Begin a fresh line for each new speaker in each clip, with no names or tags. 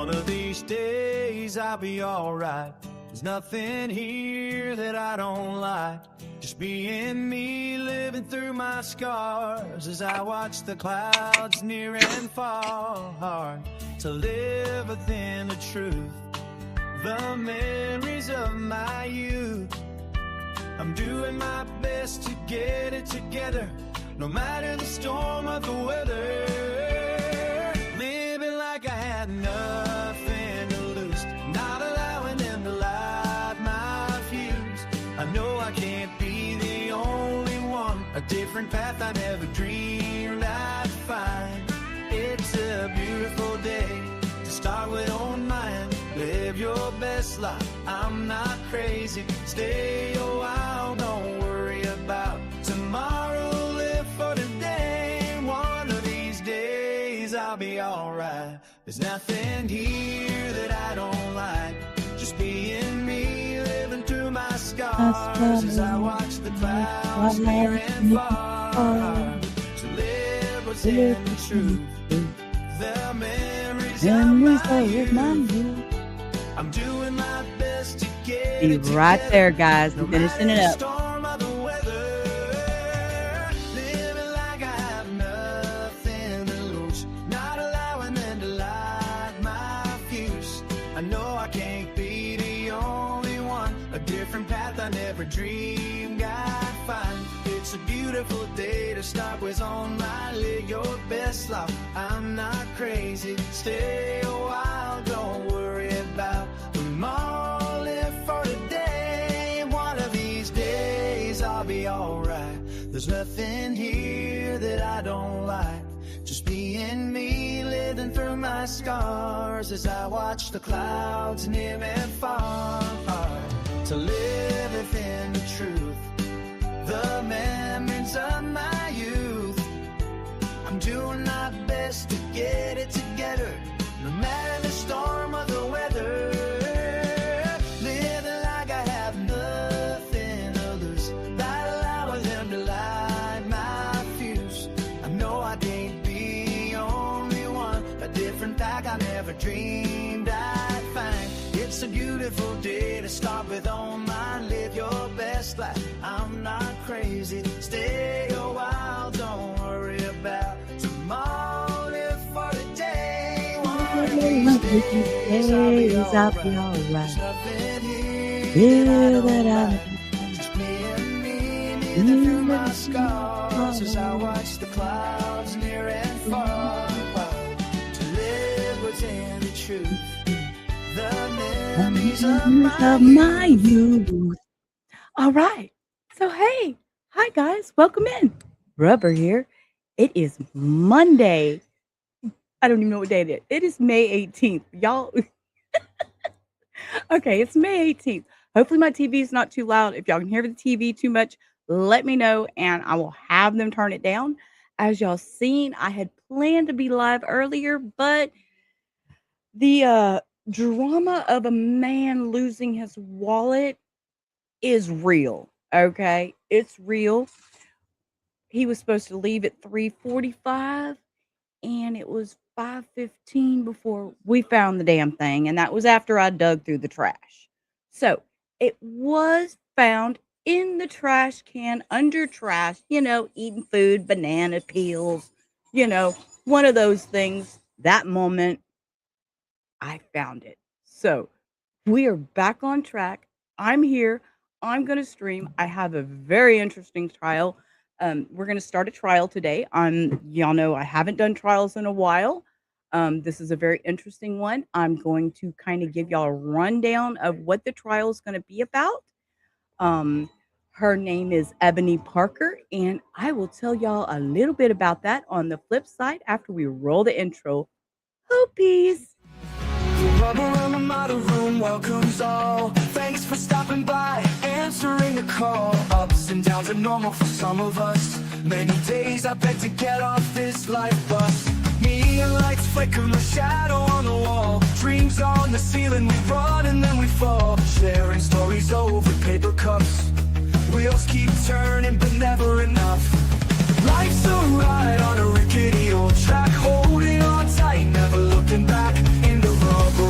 One of these days I'll be alright. There's nothing here that I don't like. Just being me, living through my scars as I watch the clouds near and far. Hard to live within the truth, the memories of my youth. I'm doing my best to get it together, no matter the storm or the weather. Living like I had nothing to lose, not allowing them to light my fuse. I know I can't be the only one, a different path I never dreamed I'd find. It's a beautiful day to start with own mind. Live your best life, I'm not crazy. Stay a while, don't worry about tomorrow. Live for today, one of these days I'll be alright. There's nothing here that I don't like. Just being me, living through my scars as I watch the clouds near and far. To live what's in the truth, the memories of my youth. I'm doing my best to get it
right there, guys. I'm finishing it up.
Storm of the weather, living like I have nothing to lose, not allowing them to light my fuse. I know I can't be the only one, a different path I never dreamed I'd find. It's a beautiful day to start with on my live your best life. I'm not crazy, stay a while, don't worry about tomorrow. Live for today, one of these days I'll be alright. There's nothing here that I don't like. Just being me, living through my scars as I watch the clouds near and far. To live within the truth, the memories of my youth. I'm doing my best to get it together, no matter the storm or the weather. Living like I have nothing to lose, not allowing them to light my fuse. I know I can't be the only one, a different path I never dreamed I'd find. It's a beautiful day to start with on my live your best life. I'm not crazy, stay a while, don't worry about tomorrow. Live for today, one of these days I'll be alright. There's nothing here that I don't. Just me and me, living through my scars as I watch the clouds near and far. To live within the truth, the memories of my youth.
All right. So, hey. Hi, guys. Welcome in. Rubber here. It is Monday. I don't even know what day it is. It is May 18th. Y'all. Okay, it's May 18th. Hopefully my TV is not too loud. If y'all can hear the TV too much, let me know and I will have them turn it down. As y'all seen, I had planned to be live earlier, but the drama of a man losing his wallet is real. Okay, it's real. He was supposed to leave at 3:45 and it was 5:15 before we found the damn thing, and that was after I dug through the trash. So it was found in the trash can under trash, eating food, banana peels, one of those things. That moment I found it. So we are back on track. I'm here. I'm going to stream. I have a very interesting trial. We're going to start a trial today. Y'all know I haven't done trials in a while. This is a very interesting one. I'm going to kind of give y'all a rundown of what the trial is going to be about. Her name is Ebony Parker, and I will tell y'all a little bit about that on the flip side after we roll the intro. Hoopies!
Rubber around the model room welcomes all. Thanks for stopping by, answering the call. Ups and downs are normal for some of us. Many days I beg to get off this life bus. Neon lights flicker, my shadow on the wall. Dreams on the ceiling, we run and then we fall. Sharing stories over paper cups. Wheels keep turning but never enough. Life's a ride on a rickety old track, holding on tight, never looking back in the rubber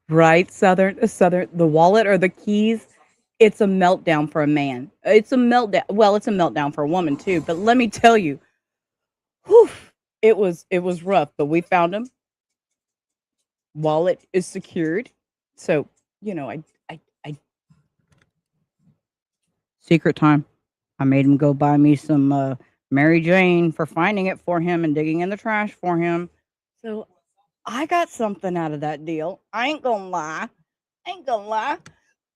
Right, Southern the wallet or the keys, it's a meltdown for a man. It's a meltdown well, it's a meltdown for a woman too, but let me tell you, whew, it was rough, but we found him. Wallet is secured. So, I secret time. I made him go buy me some, Mary Jane for finding it for him and digging in the trash for him. So, I got something out of that deal. I ain't gonna lie. Ain't gonna lie.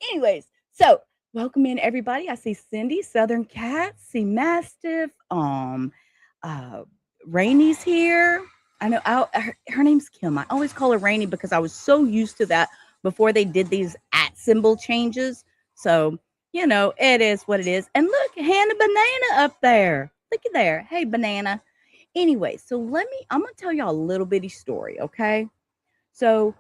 Anyways, so welcome in everybody. I see Cindy, Southern Cat, see Mastiff, uh, Rainy's here. I know her name's Kim. I always call her Rainy because I was so used to that before they did these at symbol changes. So, it is what it is. And look, Hannah Banana up there. Look at there. Hey, Banana. Anyway, so I'm gonna tell y'all a little bitty story, okay? So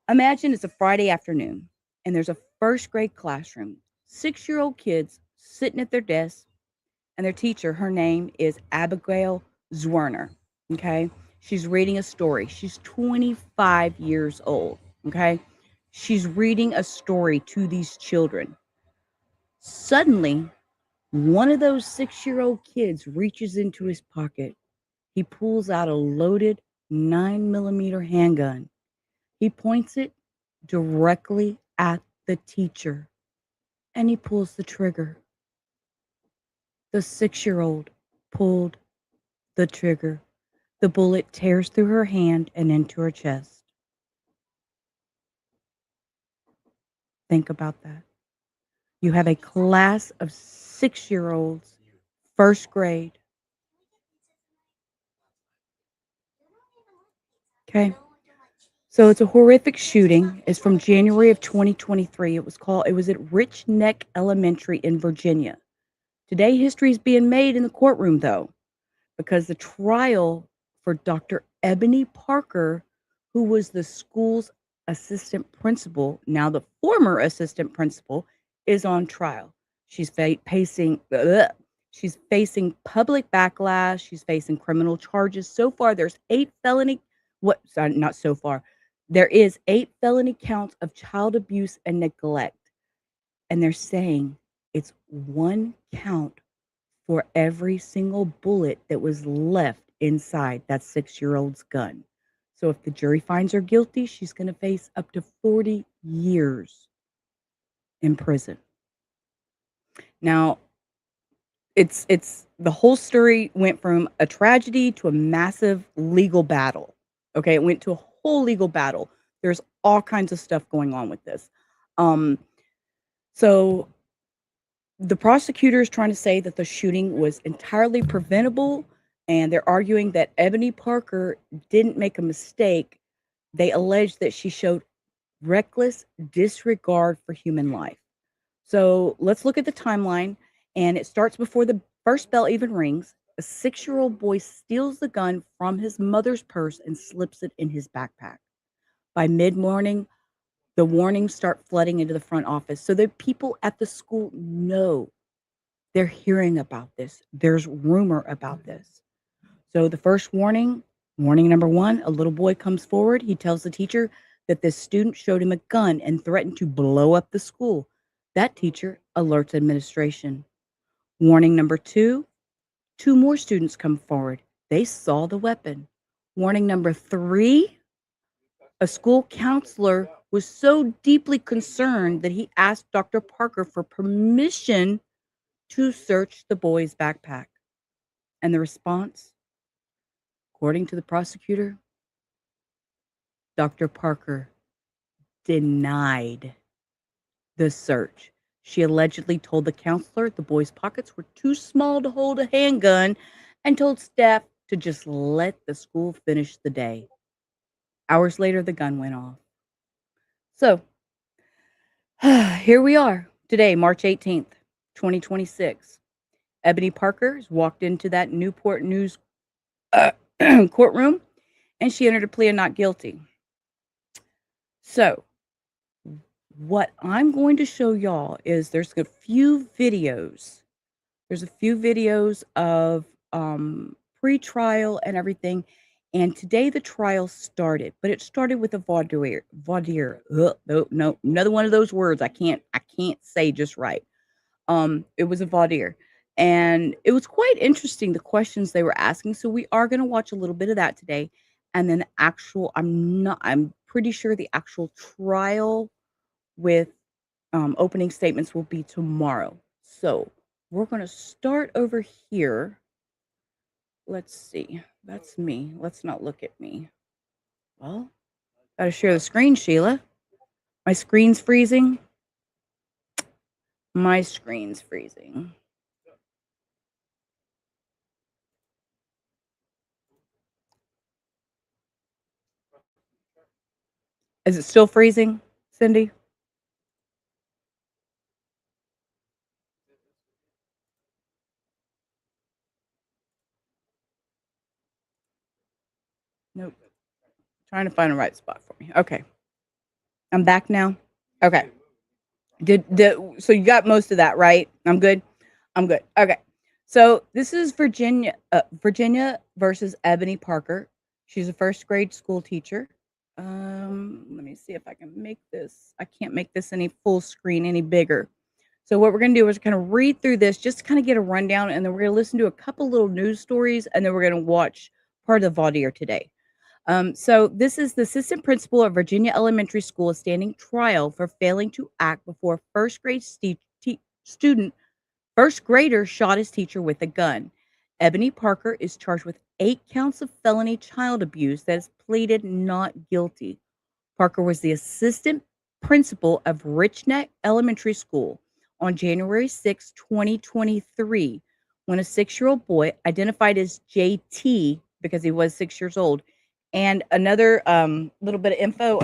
imagine it's a Friday afternoon and there's a first grade classroom, 6-year-old kids sitting at their desks, and their teacher, her name is Abigail Zwerner. Okay. She's reading a story. She's 25 years old. Okay. She's reading a story to these children. Suddenly, one of those 6-year-old kids reaches into his pocket. He pulls out a loaded 9 millimeter handgun. He points it directly at the teacher and he pulls the trigger. The 6-year-old pulled the trigger. The bullet tears through her hand and into her chest. Think about that. You have a class of 6-year-olds, first grade. Okay. So it's a horrific shooting. It's from January of 2023. It was at Rich Neck Elementary in Virginia. Today, history is being made in the courtroom, though, because the trial for Dr. Ebony Parker, who was the school's assistant principal, now the former assistant principal, is on trial. She's she's facing public backlash. She's facing criminal charges. So far, there's 8 felony. What? Sorry, not so far. There is 8 felony counts of child abuse and neglect, and they're saying it's one count for every single bullet that was left inside that 6-year-old's gun. So if the jury finds her guilty, she's going to face up to 40 years in prison. Now, it's the whole story went from a tragedy to a massive legal battle. Okay, it went to a whole legal battle. There's all kinds of stuff going on with this. Um, so the prosecutor is trying to say that the shooting was entirely preventable, and they're arguing that Ebony Parker didn't make a mistake. They allege that she showed reckless disregard for human life. So let's look at the timeline, and it starts before the first bell even rings. A 6-year-old boy steals the gun from his mother's purse and slips it in his backpack. By mid morning, the warnings start flooding into the front office. So the people at the school know they're hearing about this. There's rumor about this. So the first warning number one, a little boy comes forward. He tells the teacher that this student showed him a gun and threatened to blow up the school. That teacher alerts administration. Warning number two more students come forward. They saw the weapon. Warning number three, a school counselor was so deeply concerned that he asked Dr. Parker for permission to search the boy's backpack. And the response, according to the prosecutor, Dr. Parker denied the search. She allegedly told the counselor the boy's pockets were too small to hold a handgun and told staff to just let the school finish the day. Hours later, the gun went off. So, here we are today, March 18th, 2026. Ebony Parker has walked into that Newport News courtroom, and she entered a plea of not guilty. So, what I'm going to show y'all is there's a few videos There's a few videos of pre-trial and everything. And today the trial started, but it started with a voir dire. Ugh, no, no, another one of those words I can't say just right. It was a voir dire, and it was quite interesting the questions they were asking. So we are going to watch a little bit of that today, and then the actual. I'm pretty sure the actual trial with opening statements will be tomorrow. So we're going to start over here. Let's see. That's me. Let's not look at me. Well, gotta share the screen, Sheila. My screen's freezing. My screen's freezing. Is it still freezing, Cindy? Nope. Trying to find the right spot for me. Okay. I'm back now. Okay. So you got most of that, right? I'm good. I'm good. Okay. So this is Virginia versus Ebony Parker. She's a first grade school teacher. Let me see if I can make this. I can't make this any full screen any bigger. So what we're gonna do is kind of read through this, just to kind of get a rundown, and then we're gonna listen to a couple little news stories, and then we're gonna watch part of the Vaudier today. So this is the assistant principal of Virginia Elementary School is standing trial for failing to act before student first grader shot his teacher with a gun. Ebony Parker is charged with 8 counts of felony child abuse that is pleaded not guilty. Parker was the assistant principal of Rich Neck Elementary School on January 6, 2023, when a 6-year-old boy identified as JT because he was 6 years old. And another little bit of info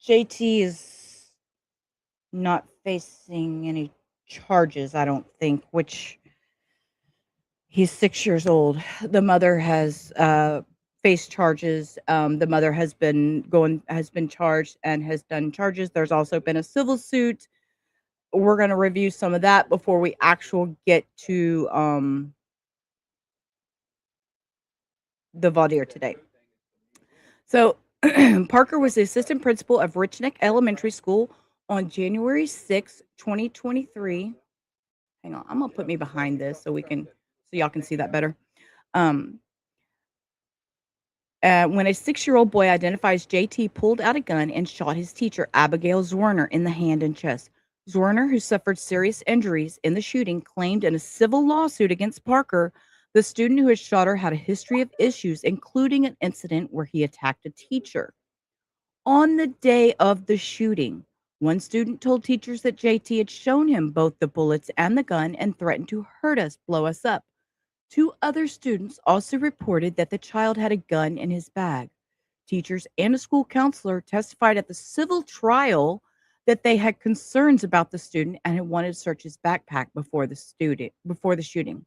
JT is not facing any charges, I don't think, which he's 6 years old. The mother has faced charges. The mother has been charged and has done charges. There's also been a civil suit. We're going to review some of that before we actually get to the voir dire today. So Parker was the assistant principal of Rich Neck Elementary School on January 6, 2023. Hang on, I'm gonna put me behind this so y'all can see that better. Um, when a 6-year-old boy identifies JT pulled out a gun and shot his teacher, Abigail Zwerner, in the hand and chest. Zwerner, who suffered serious injuries in the shooting, claimed in a civil lawsuit against Parker the student who had shot her had a history of issues, including an incident where he attacked a teacher. On the day of the shooting, one student told teachers that JT had shown him both the bullets and the gun and threatened to hurt us, blow us up. 2 other students also reported that the child had a gun in his bag. Teachers and a school counselor testified at the civil trial that they had concerns about the student and had wanted to search his backpack before the shooting.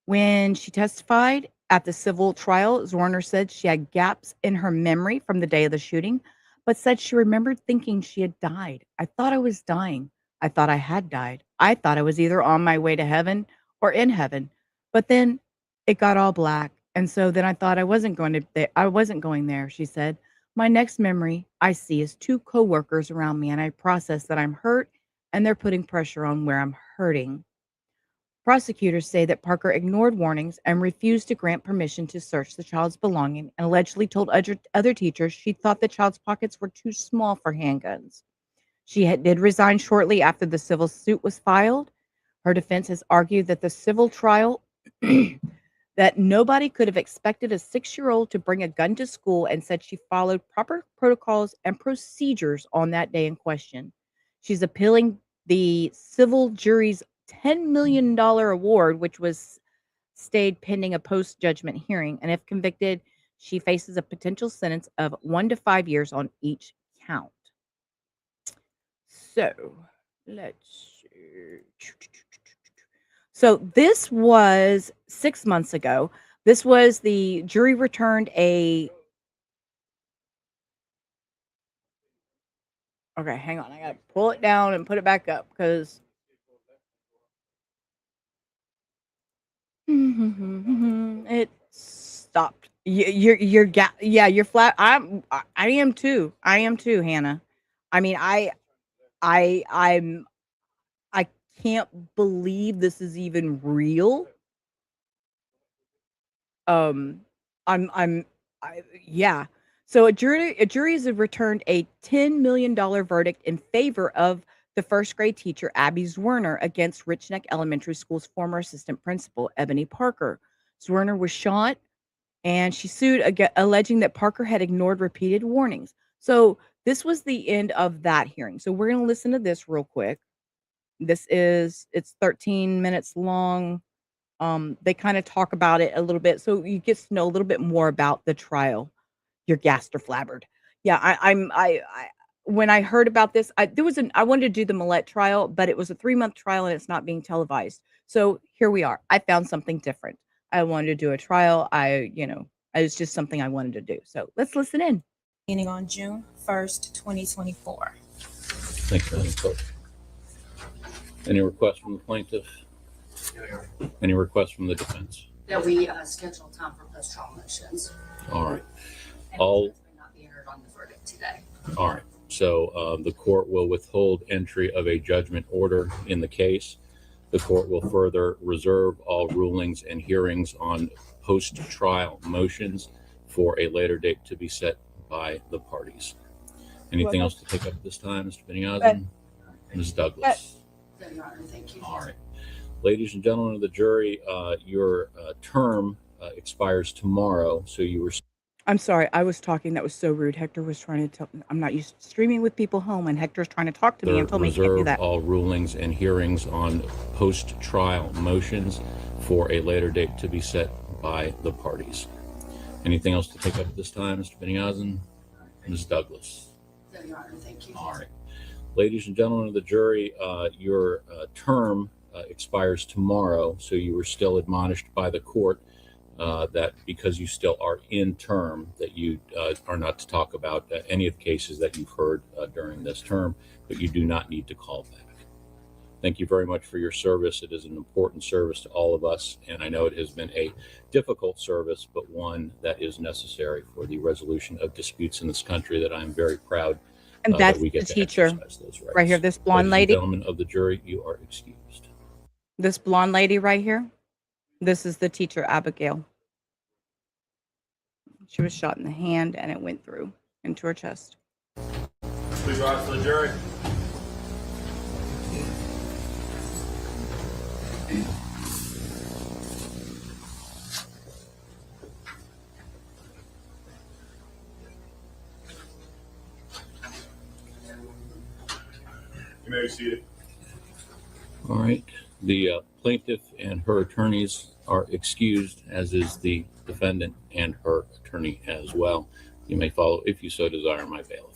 When she testified at the civil trial, Zwerner said she had gaps in her memory from the day of the shooting, but said she remembered thinking she had died. I thought I was dying. I thought I had died. I thought I was either on my way to heaven or in heaven. But then it got all black. And so then I thought I wasn't going there, she said. My next memory I see is 2 coworkers around me and I process that I'm hurt and they're putting pressure on where I'm hurting. Prosecutors say that Parker ignored warnings and refused to grant permission to search the child's belongings and allegedly told other teachers she thought the child's pockets were too small for handguns. Did resign shortly after the civil suit was filed. Her defense has argued that the civil trial that nobody could have expected a 6-year-old to bring a gun to school and said she followed proper protocols and procedures on that day in question. She's appealing the civil jury's $10 million award, which was stayed pending a post judgment hearing. And if convicted, she faces a potential sentence of 1 to 5 years on each count. So let's see. So this was 6 months ago. This was the jury returned a. Okay, hang on. I gotta pull it down and put it back up because It stopped. Yeah, you're flat. I am too. I am too, Hannah. I mean, I'm I can't believe this is even real. Um, I'm yeah. So a jury has returned a $10 million verdict in favor of the first grade teacher Abby Zwerner against Rich Neck Elementary School's former assistant principal Ebony Parker. Zwerner was shot and she sued alleging that Parker had ignored repeated warnings. So this was the end of that hearing. So we're going to listen to this real quick. It's 13 minutes long. They kind of talk about it a little bit, so you get to know a little bit more about the trial. You're gassed or flabbered. Yeah, I when I heard about this, I wanted to do the Millette trial, but it was a 3-month trial and it's not being televised. So here we are. I found something different. I wanted to do a trial. It was just something I wanted to do. So let's listen in.
Beginning on June 1st, 2024.
Thank you, Madam Clerk. Any requests from the plaintiff? Any requests from the defense?
That we schedule time for post-trial motions.
All right.
And
All-
motions may not be entered on the verdict today.
All right. So the court will withhold entry of a judgment order in the case. The court will further reserve all rulings and hearings on post-trial motions for a later date to be set by the parties. Anything else to take up at this time, Mr. Beniozen? Ms. Douglas?
So, Your Honor, thank you.
All right. Ladies and gentlemen of the jury, your term expires tomorrow, so you were...
I'm sorry, I was talking. That was so rude. Hector was trying to tell. I'm not used to streaming with people home, and Hector's trying to talk to me and told me he can't do
reserve
that.
all rulings and hearings on post-trial motions for a later date to be set by the parties. Anything else to take up at this time, Mr. Beniozen? Ms. Douglas?
So, Your Honor, thank you.
All right. Ladies and gentlemen of the jury, your term expires tomorrow, so you were still admonished by the court that because you still are in term, that you are not to talk about any of the cases that you've heard during this term, but you do not need to call back. Thank you very much for your service. It is an important service to all of us, and I know it has been a difficult service, but one that is necessary for the resolution of disputes in this country that I'm very proud
And that's
that we
the
get to
teacher
exercise those rights.
right here. This blonde
Ladies
lady.
and gentlemen of the jury, you are excused.
This blonde lady right here. This is the teacher, Abigail. She was shot in the hand, and it went through into her chest.
Please rise for the jury. You may be seated.
All right. The plaintiff and her attorneys are excused, as is the defendant and her attorney as well. You may follow, if you so desire, my bailiff.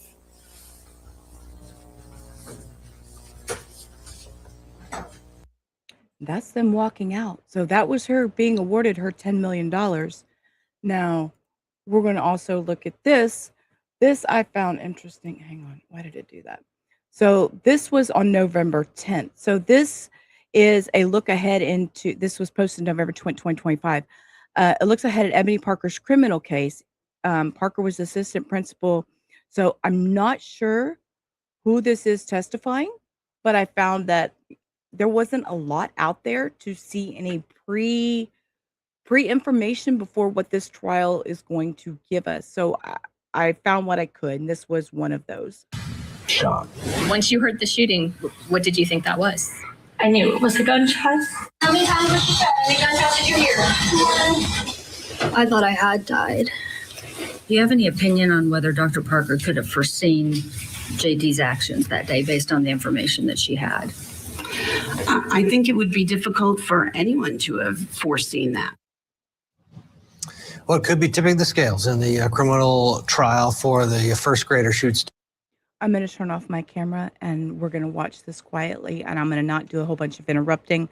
That's them walking out. So that was her being awarded her $10 million. Now, we're going to also look at this. This I found interesting. Hang on. Why did it do that? So this was on November 10th. So this is a look ahead into, this was posted November 20, 2025. It looks ahead at Ebony Parker's criminal case. Parker was assistant principal. So I'm not sure who this is testifying, but I found that there wasn't a lot out there to see any pre-information before what this trial is going to give us. So I found what I could, and this was one of those.
Shot.
Once you heard the shooting, what did you think that was?
I knew it was a gunshot. How many times was she shot? How many gunshots did you hear?
I thought I had died.
Do you have any opinion on whether Dr. Parker could have foreseen JT's actions that day based on the information that she had?
I think it would be difficult for anyone to have foreseen that.
Well, it could be tipping the scales in the criminal trial for the first grader shoots.
I'm going to turn off my camera and we're going to watch this quietly, and I'm going to not do a whole bunch of interrupting.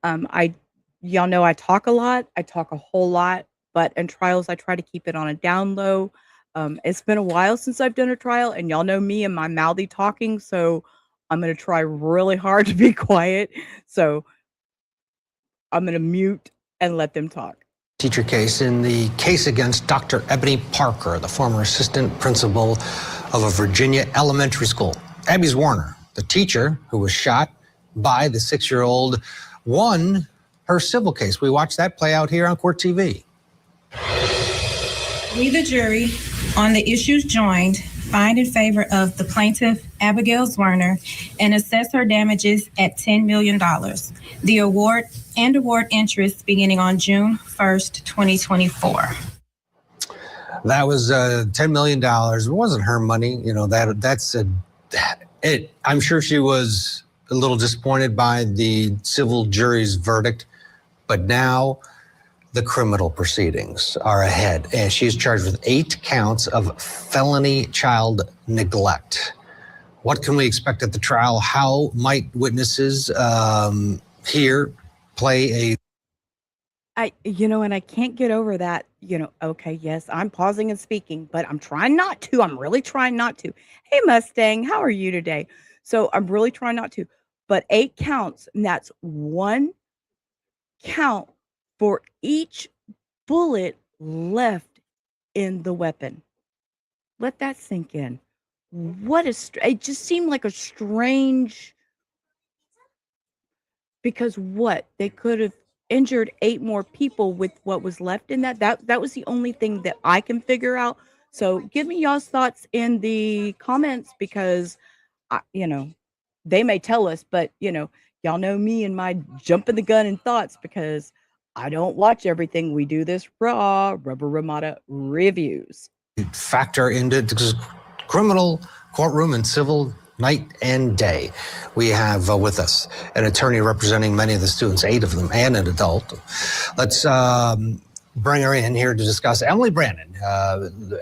Y'all know I talk a lot. I talk a whole lot, but in trials, I try to keep it on a down low. It's been a while since I've done a trial, and y'all know me and my mouthy talking, so I'm going to try really hard to be quiet. So I'm going to mute and let them talk.
Teacher case in the case against Dr. Ebony Parker, the former assistant principal of a Virginia elementary school. Abby Zwerner, the teacher who was shot by the 6-year-old, won her civil case. We watched that play out here on Court TV.
We, the jury, on the issues joined, find in favor of the plaintiff, Abigail Zwerner, and assess her damages at $10 million. The award interest beginning on June 1st, 2024.
That was $10 million. It wasn't her money. You know, I'm sure she was a little disappointed by the civil jury's verdict, but now the criminal proceedings are ahead, and she's charged with 8 counts of felony child neglect. What can we expect at the trial? How might witnesses here play a...
And I can't get over that, okay, yes, I'm pausing and speaking, but I'm trying not to. I'm really trying not to. Hey, Mustang, how are you today? So I'm really trying not to. But 8 counts, and that's 1 count for each bullet left in the weapon. Let that sink in. It just seemed like a strange, because they could have injured 8 more people with what was left in that. That was the only thing that I can figure out. So give me y'all's thoughts in the comments, because they may tell us, but y'all know me and my jumping the gun and thoughts, because I don't watch everything. We do this raw Rubber Ramada reviews.
Factor into the criminal courtroom and civil night and day. We have with us an attorney representing many of the students, 8 of them, and an adult. Let's bring her in here to discuss. Emily Brandon.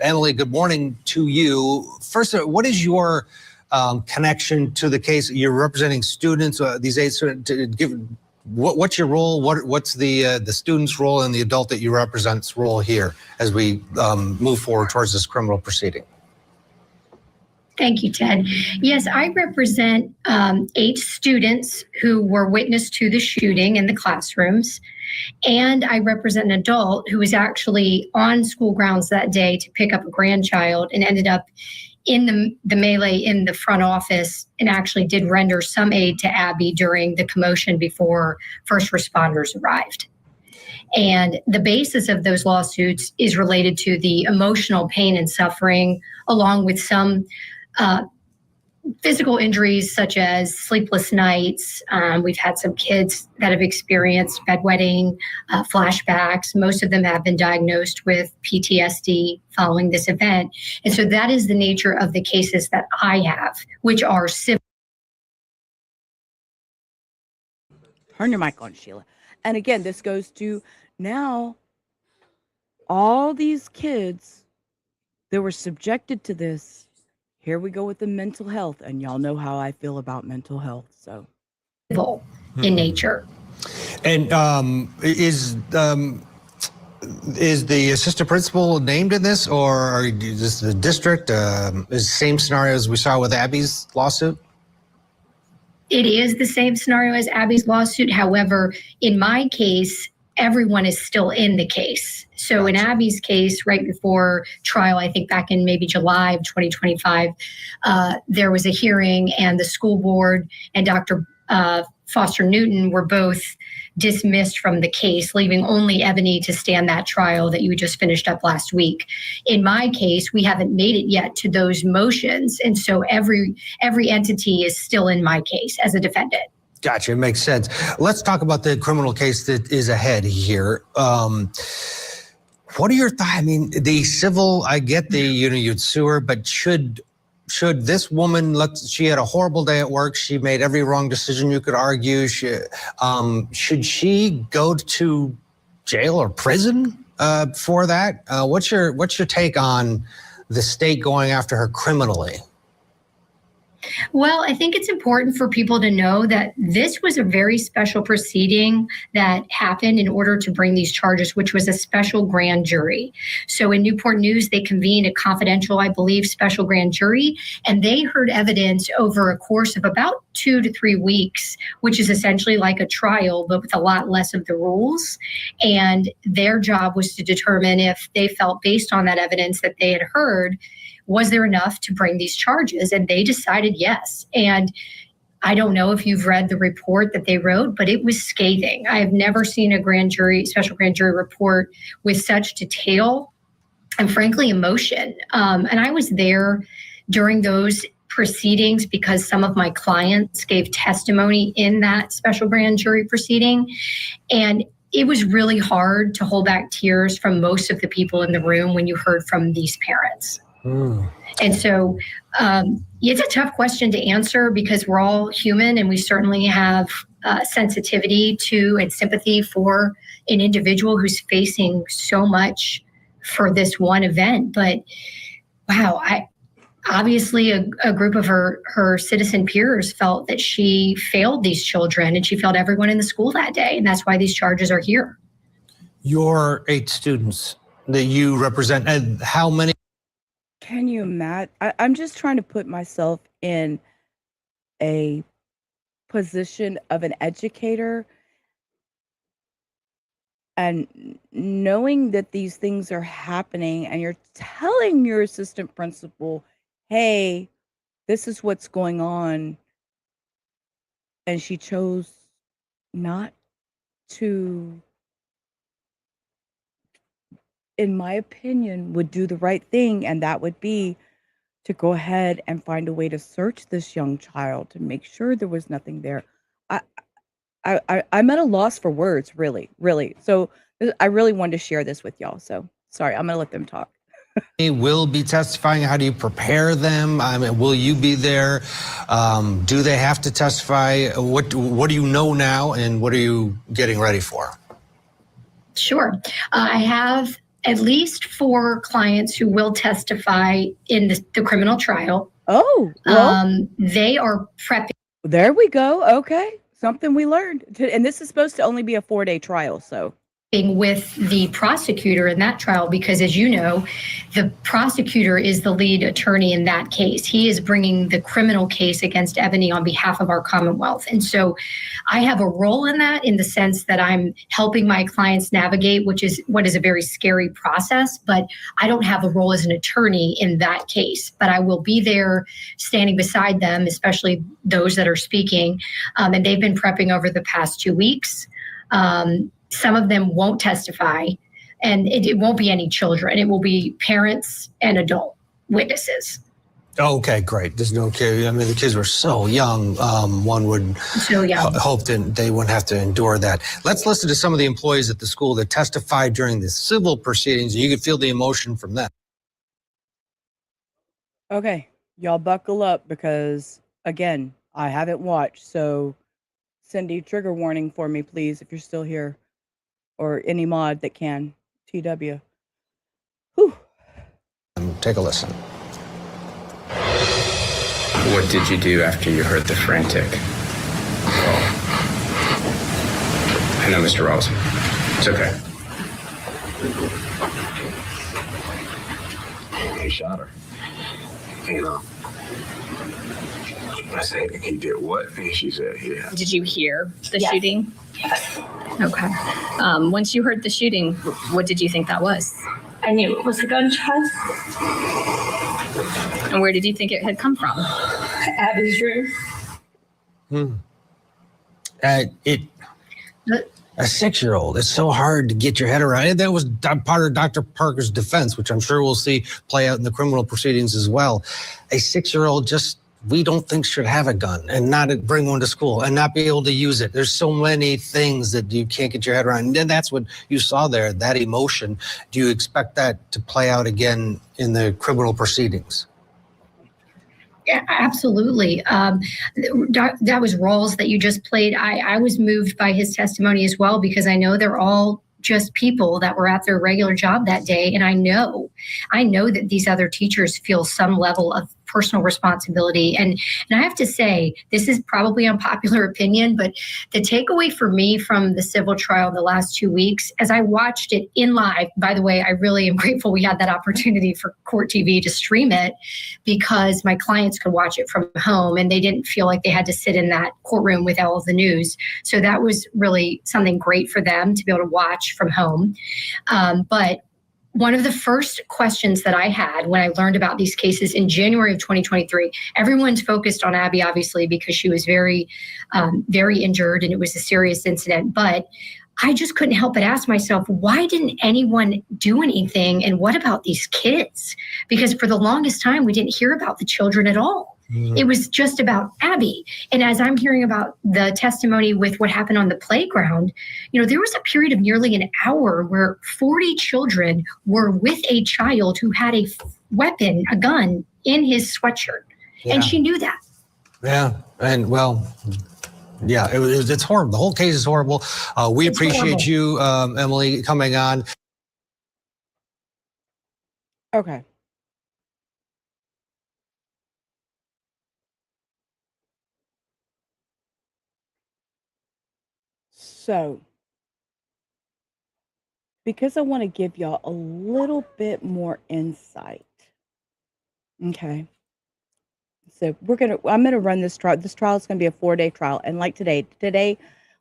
Emily, good morning to you. First, what is your connection to the case? You're representing students, these 8 students. What's your role? What's the student's role and the adult that you represent's role here as we move forward towards this criminal proceeding?
Thank you, Ted. Yes, I represent 8 students who were witness to the shooting in the classrooms. And I represent an adult who was actually on school grounds that day to pick up a grandchild and ended up in the melee in the front office, and actually did render some aid to Abby during the commotion before first responders arrived. And the basis of those lawsuits is related to the emotional pain and suffering, along with some physical injuries such as sleepless nights. We've had some kids that have experienced bedwetting, flashbacks. Most of them have been diagnosed with PTSD following this event. And so that is the nature of the cases that I have, which are civil.
Turn your mic on, Sheila. And again, this goes to now all these kids that were subjected to this. Here we go with the mental health, and y'all know how I feel about mental health. So,
in nature.
And is the assistant principal named in this, or is this the district? Is the same scenario as we saw with Abby's lawsuit?
It is the same scenario as Abby's lawsuit. However, in my case, everyone is still in the case. So in Abby's case, right before trial, I think back in maybe July of 2025, there was a hearing, and the school board and Dr. Foster Newton were both dismissed from the case, leaving only Ebony to stand that trial that you just finished up last week. In my case, we haven't made it yet to those motions. And so every entity is still in my case as a defendant.
Gotcha. It makes sense. Let's talk about the criminal case that is ahead here. What are your thoughts? I mean, the civil, I get you'd sue her, but should this woman, she had a horrible day at work. She made every wrong decision you could argue. Should she go to jail or prison for that? What's your take on the state going after her criminally?
Well, I think it's important for people to know that this was a very special proceeding that happened in order to bring these charges, which was a special grand jury. So in Newport News, they convened a confidential, I believe, special grand jury, and they heard evidence over a course of about 2 to 3 weeks, which is essentially like a trial, but with a lot less of the rules. And their job was to determine if they felt, based on that evidence that they had heard, was there enough to bring these charges? And they decided yes. And I don't know if you've read the report that they wrote, but it was scathing. I have never seen a special grand jury report with such detail and frankly emotion. And I was there during those proceedings because some of my clients gave testimony in that special grand jury proceeding. And it was really hard to hold back tears from most of the people in the room when you heard from these parents. And so it's a tough question to answer because we're all human and we certainly have sensitivity to and sympathy for an individual who's facing so much for this one event. But wow, obviously a group of her citizen peers felt that she failed these children and she failed everyone in the school that day. And that's why these charges are here.
Your 8 students that you represent, and how many?
Can you imagine? I'm just trying to put myself in a position of an educator and knowing that these things are happening and you're telling your assistant principal, hey, this is what's going on. And she chose not to, in my opinion, would do the right thing, and that would be to go ahead and find a way to search this young child to make sure there was nothing there. I'm at a loss for words, really. So I really wanted to share this with y'all. So sorry, I'm gonna let them talk.
Will be testifying. How do you prepare them? I mean, will you be there? Do they have to testify? What do you know now, and what are you getting ready for?
Sure. I have at least 4 clients who will testify in the criminal trial.
Oh, well,
they are prepping.
There we go. Okay, something we learned. And this is supposed to only be a 4-day trial, so.
With the prosecutor in that trial, because as you know, the prosecutor is the lead attorney in that case. He is bringing the criminal case against Ebony on behalf of our Commonwealth. And so I have a role in that in the sense that I'm helping my clients navigate, which is what is a very scary process, but I don't have a role as an attorney in that case. But I will be there standing beside them, especially those that are speaking. And they've been prepping over the past 2 weeks. Some of them won't testify, and it won't be any children. It will be parents and adult witnesses.
Okay, great. There's no kid. I mean, the kids were so young. One would hope that they wouldn't have to endure that. Let's listen to some of the employees at the school that testified during the civil proceedings. You could feel the emotion from them.
Okay, y'all buckle up because, again, I haven't watched. So, Cindy, trigger warning for me, please, if you're still here. Or any mod that can. TW. Whew.
Take a listen.
What did you do after you heard the frantic call? I know, Mr. Rawls. It's okay.
He shot her. You know. I said, he did what? And she said, yeah.
Did you hear the
Yes.
shooting?
Yes.
Okay. Once you heard the shooting, what did you think that was?
I knew it was a gunshot.
And where did you think it had come from?
Abby's room.
A 6-year-old. It's so hard to get your head around. That was part of Dr. Parker's defense, which I'm sure we'll see play out in the criminal proceedings as well. A 6-year-old we don't think should have a gun and not bring one to school and not be able to use it. There's so many things that you can't get your head around. And that's what you saw there, that emotion. Do you expect that to play out again in the criminal proceedings?
Yeah, absolutely. That was Rawls that you just played. I was moved by his testimony as well, because I know they're all just people that were at their regular job that day. And I know that these other teachers feel some level of personal responsibility. And I have to say, this is probably unpopular opinion, but the takeaway for me from the civil trial the last 2 weeks, as I watched it in live, by the way, I really am grateful we had that opportunity for Court TV to stream it, because my clients could watch it from home and they didn't feel like they had to sit in that courtroom with all of the news. So that was really something great for them to be able to watch from home. But one of the first questions that I had when I learned about these cases in January of 2023, everyone's focused on Abby, obviously, because she was very, very injured and it was a serious incident. But I just couldn't help but ask myself, why didn't anyone do anything? And what about these kids? Because for the longest time, we didn't hear about the children at all. It was just about Abby. And as I'm hearing about the testimony with what happened on the playground, there was a period of nearly an hour where 40 children were with a child who had a weapon, a gun, in his sweatshirt. Yeah. And she knew that.
Yeah. And yeah, it's horrible. The whole case is horrible. We appreciate you, Emily, coming on.
Okay. So, because I want to give y'all a little bit more insight. Okay. So I'm gonna run this trial. This trial is gonna be a 4-day trial. And like today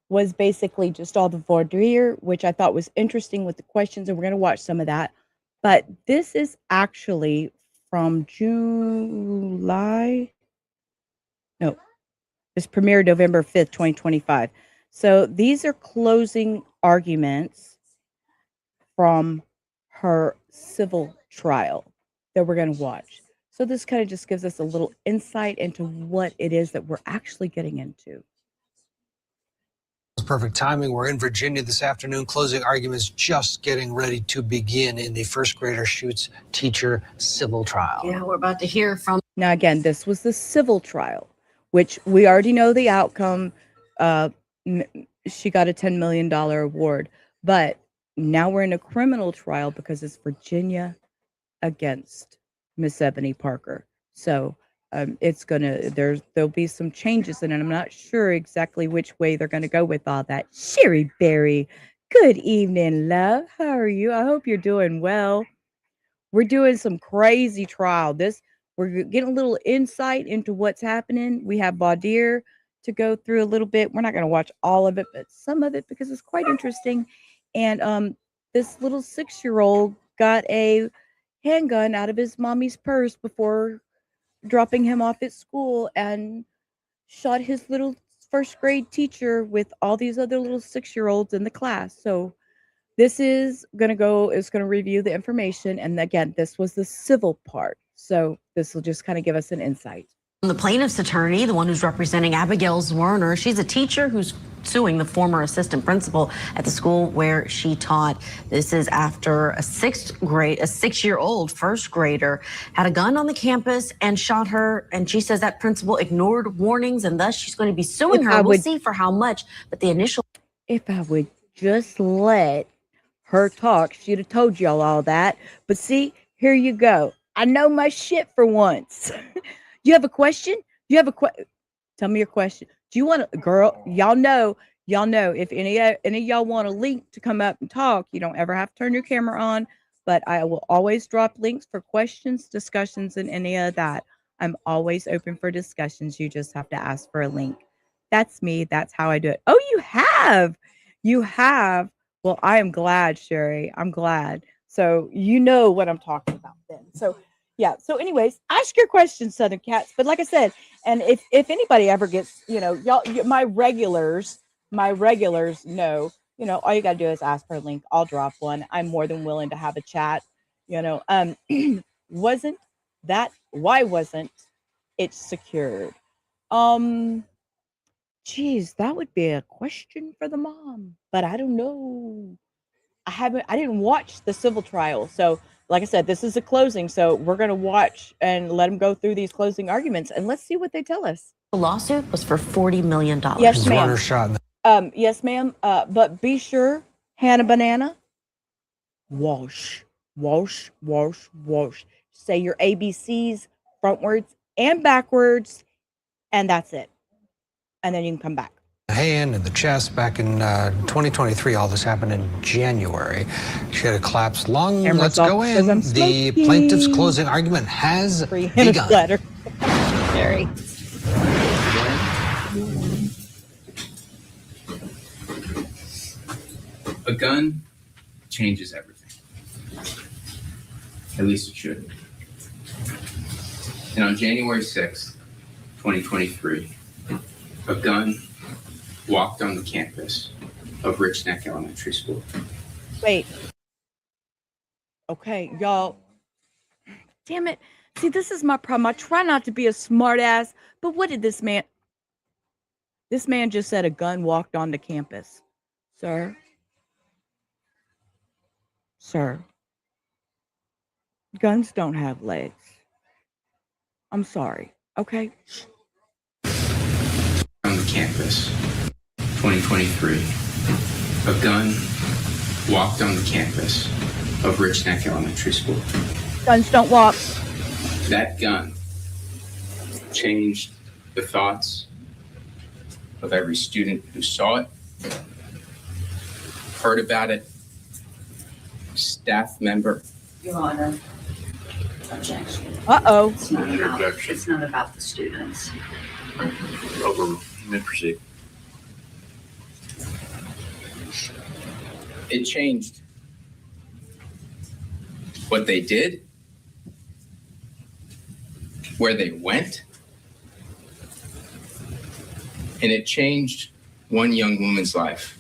was basically just all the voir dire, which I thought was interesting with the questions, and we're gonna watch some of that. But this is actually from July. No, this premiered November 5th, 2025. So these are closing arguments from her civil trial that we're going to watch. So this kind of just gives us a little insight into what it is that we're actually getting into.
Perfect timing. We're in Virginia this afternoon. Closing arguments just getting ready to begin in the first grader shoots teacher civil trial.
Yeah, we're about to hear from.
Now, again, this was the civil trial, which we already know the outcome. She got a $10 million award, but now we're in a criminal trial because it's Virginia against Miss Ebony Parker. So there'll be some changes in it. I'm not sure exactly which way they're going to go with all that. Sherry Berry, good evening, love. How are you? I hope you're doing well. We're doing some crazy trial. We're getting a little insight into what's happening. We have Baudir to go through a little bit. We're not going to watch all of it, but some of it because it's quite interesting. And this little 6-year-old got a handgun out of his mommy's purse before dropping him off at school and shot his little first grade teacher with all these other little 6-year-olds in the class. So this is going to review the information. And again, this was the civil part. So this will just kind of give us an insight.
The plaintiff's attorney, the one who's representing Abigail Zwerner, she's a teacher who's suing the former assistant principal at the school where she taught. This is after a 6-year-old first grader had a gun on the campus and shot her. And she says that principal ignored warnings and thus she's going to be suing her. We'll see for how much, but the initial.
If I would just let her talk, she'd have told y'all all that. But see, here you go. I know my shit for once. You have a question? Tell me your question. Do you want to, girl? Y'all know. If any of y'all want a link to come up and talk, you don't ever have to turn your camera on. But I will always drop links for questions, discussions, and any of that. I'm always open for discussions. You just have to ask for a link. That's me. That's how I do it. Oh, you have. Well, I am glad, Sherry. I'm glad. So you know what I'm talking about then. So. Yeah. So anyways, ask your questions, Southern Cats. But like I said, and if anybody ever gets, y'all, my regulars know, all you got to do is ask for a link. I'll drop one. I'm more than willing to have a chat, why wasn't it secured? Geez, that would be a question for the mom, but I don't know. I didn't watch the civil trial. So like I said, this is a closing, so we're going to watch and let them go through these closing arguments, and let's see what they tell us.
The lawsuit was for $40 million.
Yes, ma'am. Yes, ma'am. But be sure, Hannah Banana, wash. Say your ABCs frontwards and backwards, and that's it. And then you can come back.
The hand and the chest back in 2023. All this happened in January. She had a collapsed lung. Let's go in. The plaintiff's closing argument has begun.
Splatter. Very.
A gun changes everything. At least it should. And on January 6th, 2023, a gun walked on the campus of Rich Neck Elementary School.
Wait. Okay, y'all. Damn it. See, this is my problem. I try not to be a smart ass, but what did this man... This man just said a gun walked on the campus. Sir? Sir? Guns don't have legs. I'm sorry, okay?
On the campus, 2023, a gun walked on the campus of Rich Neck Elementary School.
Guns don't walk.
That gun changed the thoughts of every student who saw it, heard about it, staff member.
Your Honor, objection.
Uh-oh.
It's not about the students.
Over. You may proceed.
It changed what they did, where they went, and it changed one young woman's life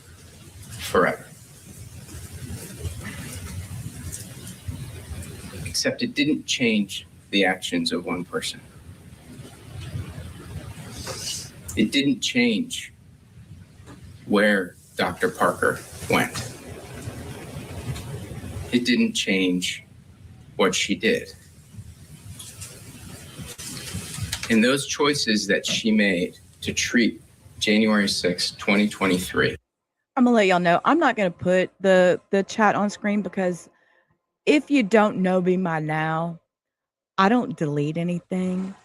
forever. Except it didn't change the actions of one person. It didn't change where Dr. Parker went. It didn't change what she did. And those choices that she made to treat January 6, 2023.
I'm gonna let y'all know. I'm not gonna put the chat on screen because if you don't know me by now, I don't delete anything.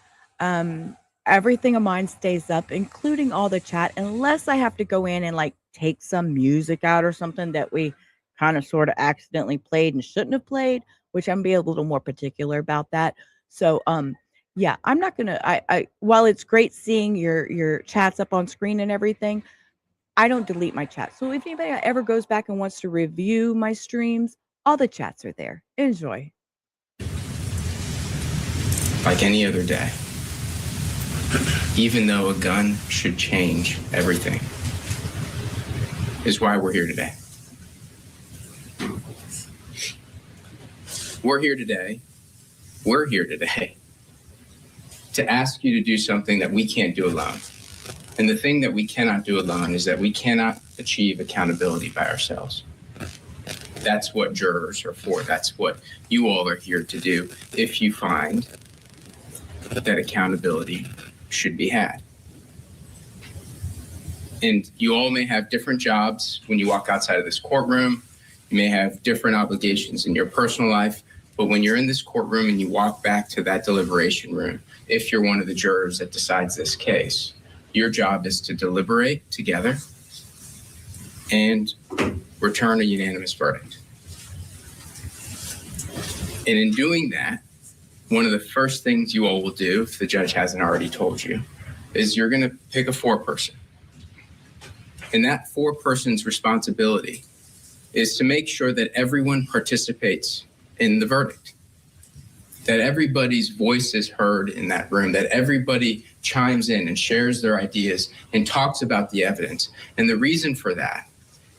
Everything of mine stays up, including all the chat, unless I have to go in and like take some music out or something that we kind of sort of accidentally played and shouldn't have played, which I'm being a little more particular about that. So yeah, I'm not gonna I while it's great seeing your chats up on screen and everything, I don't delete my chat. So if anybody ever goes back and wants to review my streams, all the chats are there. Enjoy.
Like any other day, even though a gun should change everything, is why we're here today. We're here today to ask you to do something that we can't do alone. And the thing that we cannot do alone is that we cannot achieve accountability by ourselves. That's what jurors are for. That's what you all are here to do if you find that accountability should be had. And you all may have different jobs when you walk outside of this courtroom. You may have different obligations in your personal life. But when you're in this courtroom and you walk back to that deliberation room, if you're one of the jurors that decides this case, your job is to deliberate together and return a unanimous verdict. And in doing that, one of the first things you all will do, if the judge hasn't already told you, is you're going to pick a foreperson. And that foreperson's responsibility is to make sure that everyone participates in the verdict, that everybody's voice is heard in that room, that everybody chimes in and shares their ideas and talks about the evidence. And the reason for that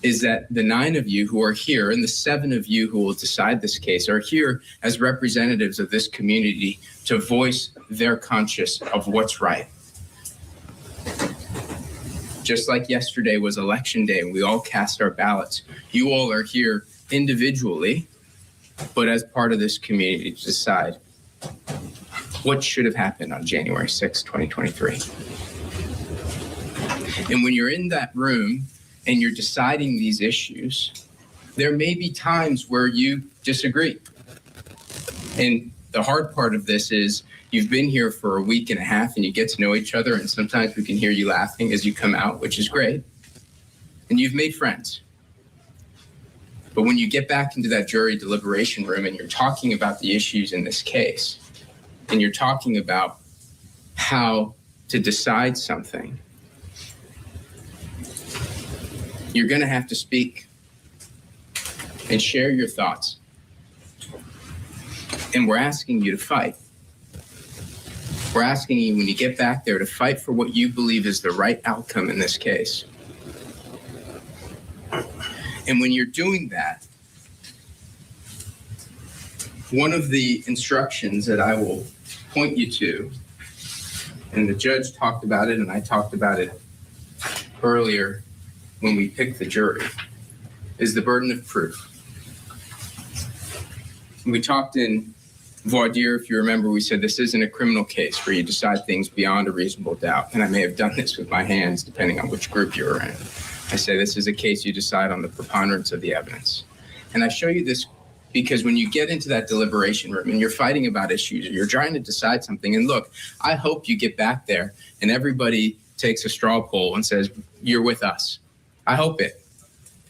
is that the 9 of you who are here and the 7 of you who will decide this case are here as representatives of this community to voice their conscience of what's right. Just like yesterday was election day and we all cast our ballots, you all are here individually, but as part of this community to decide what should have happened on January 6, 2023. And when you're in that room and you're deciding these issues, there may be times where you disagree. And the hard part of this is You've been here for a week and a half and you get to know each other, and sometimes we can hear you laughing as you come out, which is great. And you've made friends. But when you get back into that jury deliberation room and you're talking about the issues in this case, and you're talking about how to decide something, you're going to have to speak and share your thoughts. And we're asking you to fight. We're asking you, when you get back there, to fight for what you believe is the right outcome in this case. And when you're doing that, one of the instructions that I will point you to, and the judge talked about it and I talked about it earlier when we picked the jury, is the burden of proof. We talked in voir dire, if you remember, we said this isn't a criminal case where you decide things beyond a reasonable doubt. And I may have done this with my hands, depending on which group you were in. I say this is a case you decide on the preponderance of the evidence. And I show you this because when you get into that deliberation room and you're fighting about issues, or you're trying to decide something, and look, I hope you get back there and everybody takes a straw poll and says, you're with us. I hope it.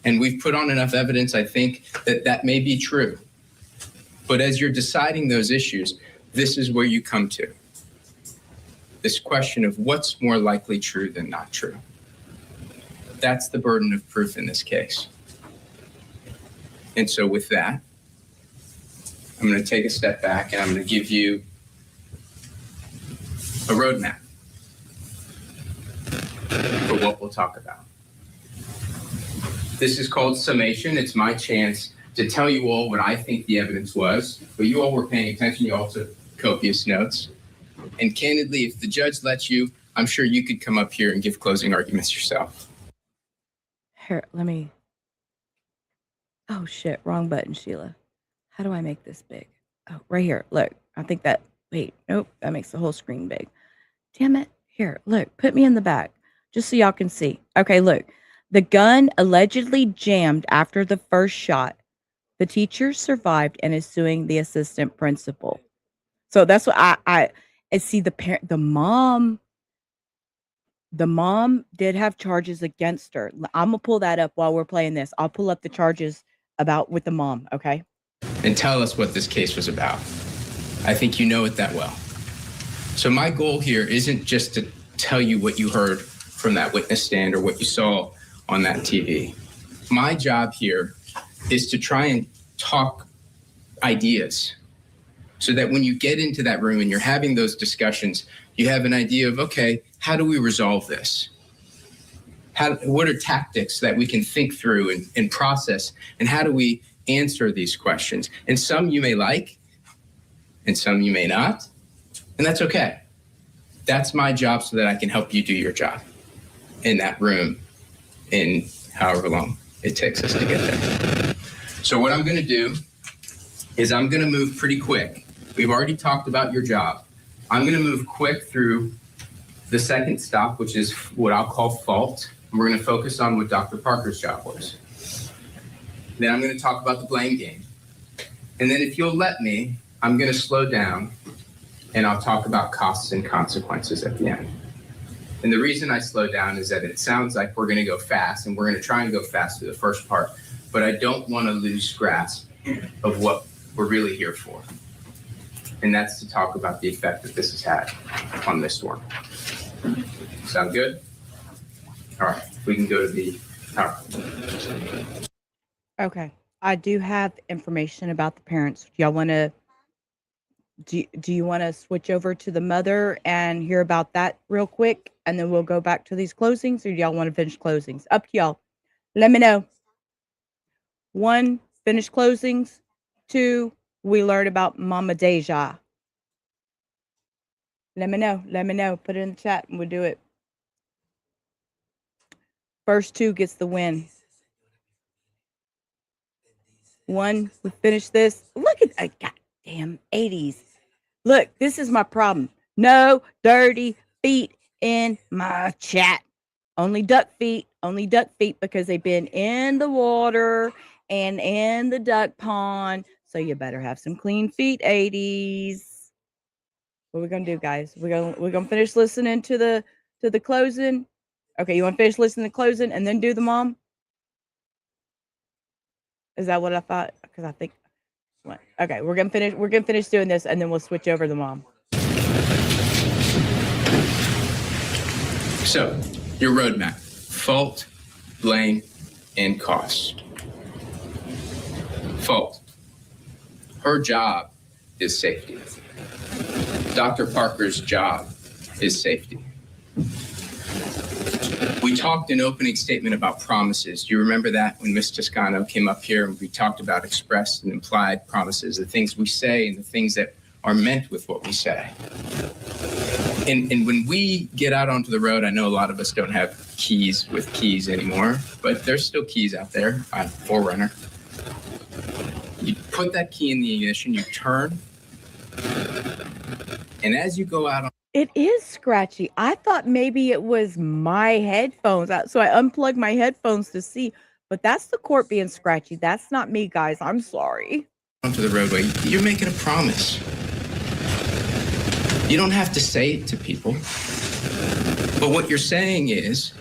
And we've put on enough evidence, I think, that that may be true. But as you're deciding those issues, this is where you come to. This question of what's more likely true than not true. That's the burden of proof in this case. And so with that, I'm going to take a step back and I'm going to give you a roadmap for what we'll talk about. This is called summation. It's my chance to tell you all what I think the evidence was, but you all were paying attention. You all took copious notes. And candidly, if the judge lets you, I'm sure you could come up here and give closing arguments yourself.
Here, let me. Oh shit, wrong button, Sheila. How do I make this big? Oh, right here. Look, I think that. Wait, nope, that makes the whole screen big. Damn it. Here, look, put me in the back just so y'all can see. Okay, look. The gun allegedly jammed after the first shot. The teacher survived and is suing the assistant principal. So that's what I see. The mom did have charges against her. I'm gonna pull that up while we're playing this. I'll pull up the charges with the mom. Okay.
And tell us what this case was about. I think you know it that well. So my goal here isn't just to tell you what you heard from that witness stand or what you saw on that TV. My job here is to try and talk ideas so that when you get into that room and you're having those discussions, you have an idea of, okay, how do we resolve this? What are tactics that we can think through and process, and how do we answer these questions? And some you may like, and some you may not, and that's okay. That's my job so that I can help you do your job in that room in however long it takes us to get there. So what I'm going to do is I'm going to move pretty quick. We've already talked about your job. I'm going to move quick through the second stop, which is what I'll call fault. And we're going to focus on what Dr. Parker's job was. Then I'm going to talk about the blame game. And then if you'll let me, I'm going to slow down and I'll talk about costs and consequences at the end. And the reason I slow down is that it sounds like we're going to go fast, and we're going to try and go fast through the first part, but I don't want to lose grasp of what we're really here for. And that's to talk about the effect that this has had on this one. Sound good? All right, we can go to the PowerPoint.
Okay. I do have information about the parents. Y'all want to, do you want to switch over to the mother and hear about that real quick? And then we'll go back to these closings, or do y'all want to finish closings? Up to y'all. Let me know. 1, finish closings. 2, we learned about Mama Deja. Let me know. Let me know. Put it in the chat and we'll do it. First 2 gets the win. 1, we finish this. Look at that goddamn 80s. Look, this is my problem. No dirty feet in my chat. Only duck feet because they've been in the water and in the duck pond. So you better have some clean feet, 80s. What are we gonna do, guys? We're gonna finish listening to the closing. Okay, you want to finish listening to the closing and then do the mom? Is that what I thought? Because I think. What? Okay, we're gonna finish doing this and then we'll switch over to the mom.
So, your roadmap: fault, blame, and cost. Fault. Her job is safety. Dr. Parker's job is safety. We talked in opening statement about promises. Do you remember that when Ms. Toscano came up here and we talked about expressed and implied promises, the things we say and the things that are meant with what we say? And when we get out onto the road, I know a lot of us don't have keys with keys anymore, but there's still keys out there. Forerunner. You put that key in the ignition, you turn, and as you go out on
It is scratchy. I thought maybe it was my headphones. So I unplugged my headphones to see, but that's the court being scratchy. That's not me, guys. I'm sorry.
onto the roadway, you're making a promise. You don't have to say it to people. But what you're saying is,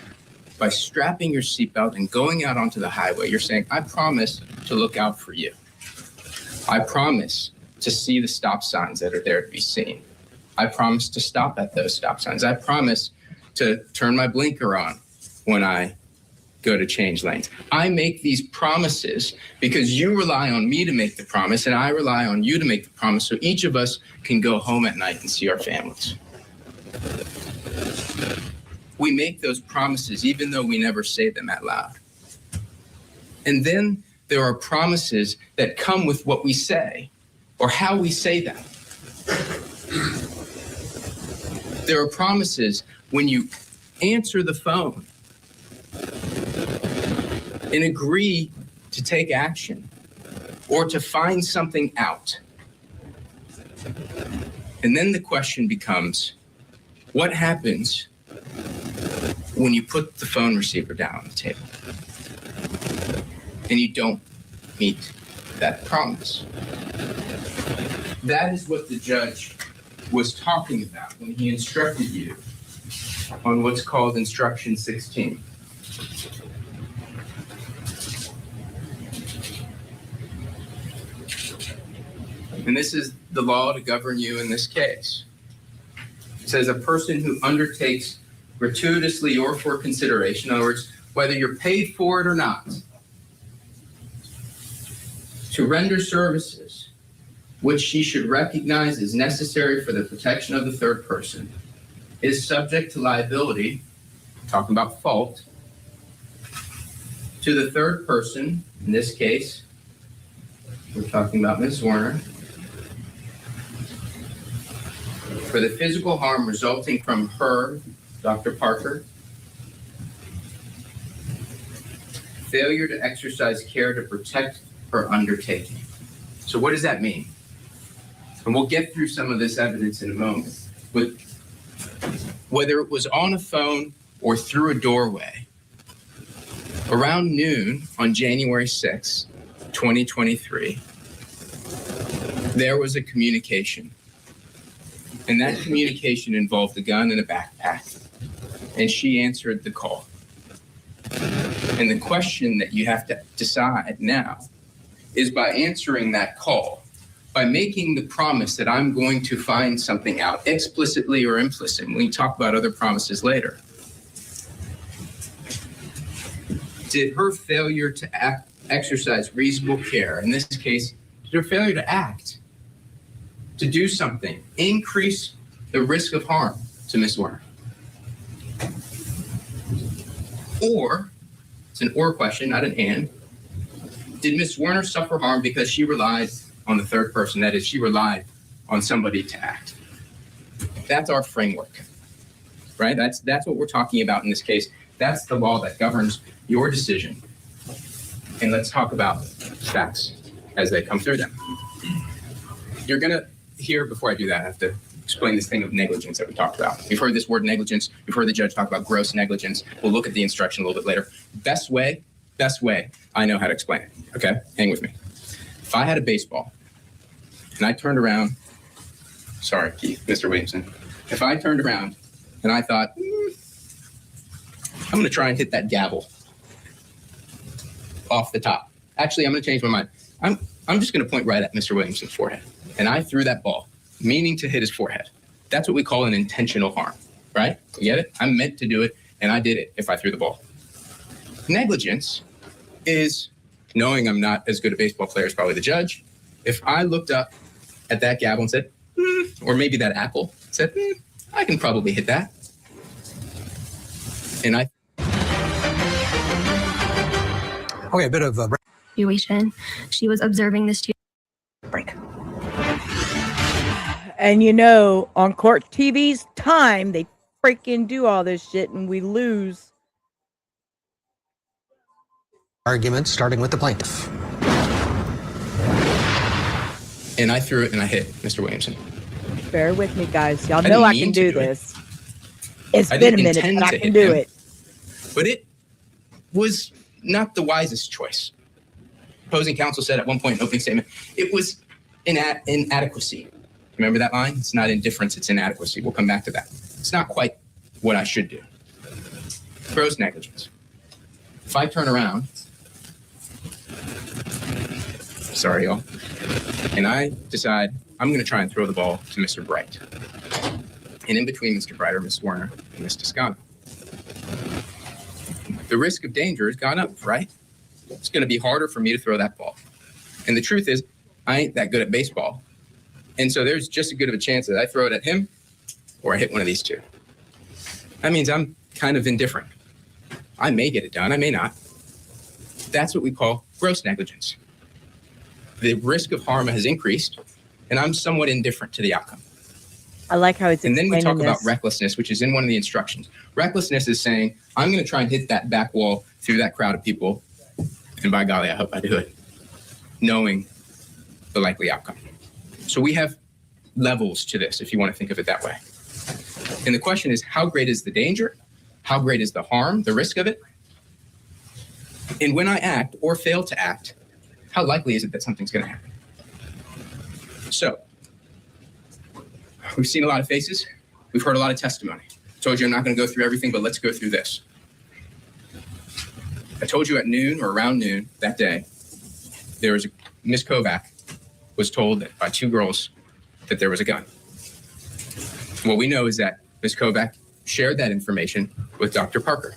by strapping your seatbelt and going out onto the highway, you're saying, I promise to look out for you. I promise to see the stop signs that are there to be seen. I promise to stop at those stop signs. I promise to turn my blinker on when I go to change lanes. I make these promises because you rely on me to make the promise, and I rely on you to make the promise, so each of us can go home at night and see our families. We make those promises even though we never say them out loud. And then there are promises that come with what we say or how we say them. There are promises when you answer the phone and agree to take action or to find something out. And then the question becomes, what happens when you put the phone receiver down on the table and you don't meet that promise? That is what the judge was talking about when he instructed you on what's called Instruction 16. And this is the law to govern you in this case. It says a person who undertakes gratuitously or for consideration, in other words, whether you're paid for it or not, to render services which she should recognize as necessary for the protection of the third person, is subject to liability, talking about fault, to the third person, in this case, we're talking about Ms. Zwerner, for the physical harm resulting from her, Dr. Parker, failure to exercise care to protect her undertaking. So what does that mean? And we'll get through some of this evidence in a moment. But whether it was on a phone or through a doorway, around noon on January 6, 2023, there was a communication. And that communication involved a gun and a backpack. And she answered the call. And the question that you have to decide now is, by answering that call, by making the promise that I'm going to find something out, explicitly or implicit, we can talk about other promises later. Did her failure to exercise reasonable care, in this case, did her failure to act, to do something, increase the risk of harm to Ms. Zwerner? Or, it's an or question, not an and, did Ms. Zwerner suffer harm because she relied on the third person? That is, she relied on somebody to act. That's our framework, right? That's what we're talking about in this case. That's the law that governs your decision. And let's talk about facts as they come through them. You're going to hear, before I do that, I have to explain this thing of negligence that we talked about. You've heard this word negligence. You've heard the judge talk about gross negligence. We'll look at the instruction a little bit later. Best way I know how to explain it. Okay? Hang with me. If I had a baseball and I turned around sorry, Keith, Mr. Williamson, if I turned around and I thought, I'm going to try and hit that gavel off the top. Actually, I'm going to change my mind. I'm just going to point right at Mr. Williamson's forehead. And I threw that ball, meaning to hit his forehead. That's what we call an intentional harm, right? You get it? I meant to do it, and I did it if I threw the ball. Negligence is knowing I'm not as good a baseball player as probably the judge. If I looked up at that gavel and said, or maybe that apple, said, I can probably hit that. And I...
Okay, a bit of a
Situation. She was observing the student.
Break.
And you know, on court TV's time, they freaking do all this shit and we lose.
argument, starting with the plaintiff.
And I threw it and I hit Mr. Williamson.
Bear with me, guys. Y'all know I can do this. It's been a minute, but I can do it.
But it was not the wisest choice. Opposing counsel said at one point in opening statement, it was inadequacy. Remember that line? It's not indifference, it's inadequacy. We'll come back to that. It's not quite what I should do. Gross negligence. If I turn around, sorry, y'all, and I decide I'm going to try and throw the ball to Mr. Bright. And in between Mr. Bright are Ms. Zwerner and Ms. Toscano. The risk of danger has gone up, right? It's going to be harder for me to throw that ball. And the truth is, I ain't that good at baseball. And so there's just as good of a chance that I throw it at him or I hit one of these two. That means I'm kind of indifferent. I may get it done, I may not. That's what we call gross negligence. The risk of harm has increased, and I'm somewhat indifferent to the outcome.
I like how it's.
And then we talk
this.
about recklessness, which is in one of the instructions. Recklessness is saying, I'm going to try and hit that back wall through that crowd of people, and by golly, I hope I do it, knowing the likely outcome. So we have levels to this, if you want to think of it that way. And the question is, how great is the danger? How great is the harm, the risk of it? And when I act or fail to act, how likely is it that something's going to happen? So, we've seen a lot of faces. We've heard a lot of testimony. I told you I'm not going to go through everything, but let's go through this. I told you at noon or around noon that day, there was Ms. Kovac was told that by two girls that there was a gun. What we know is that Ms. Kovac shared that information with Dr. Parker.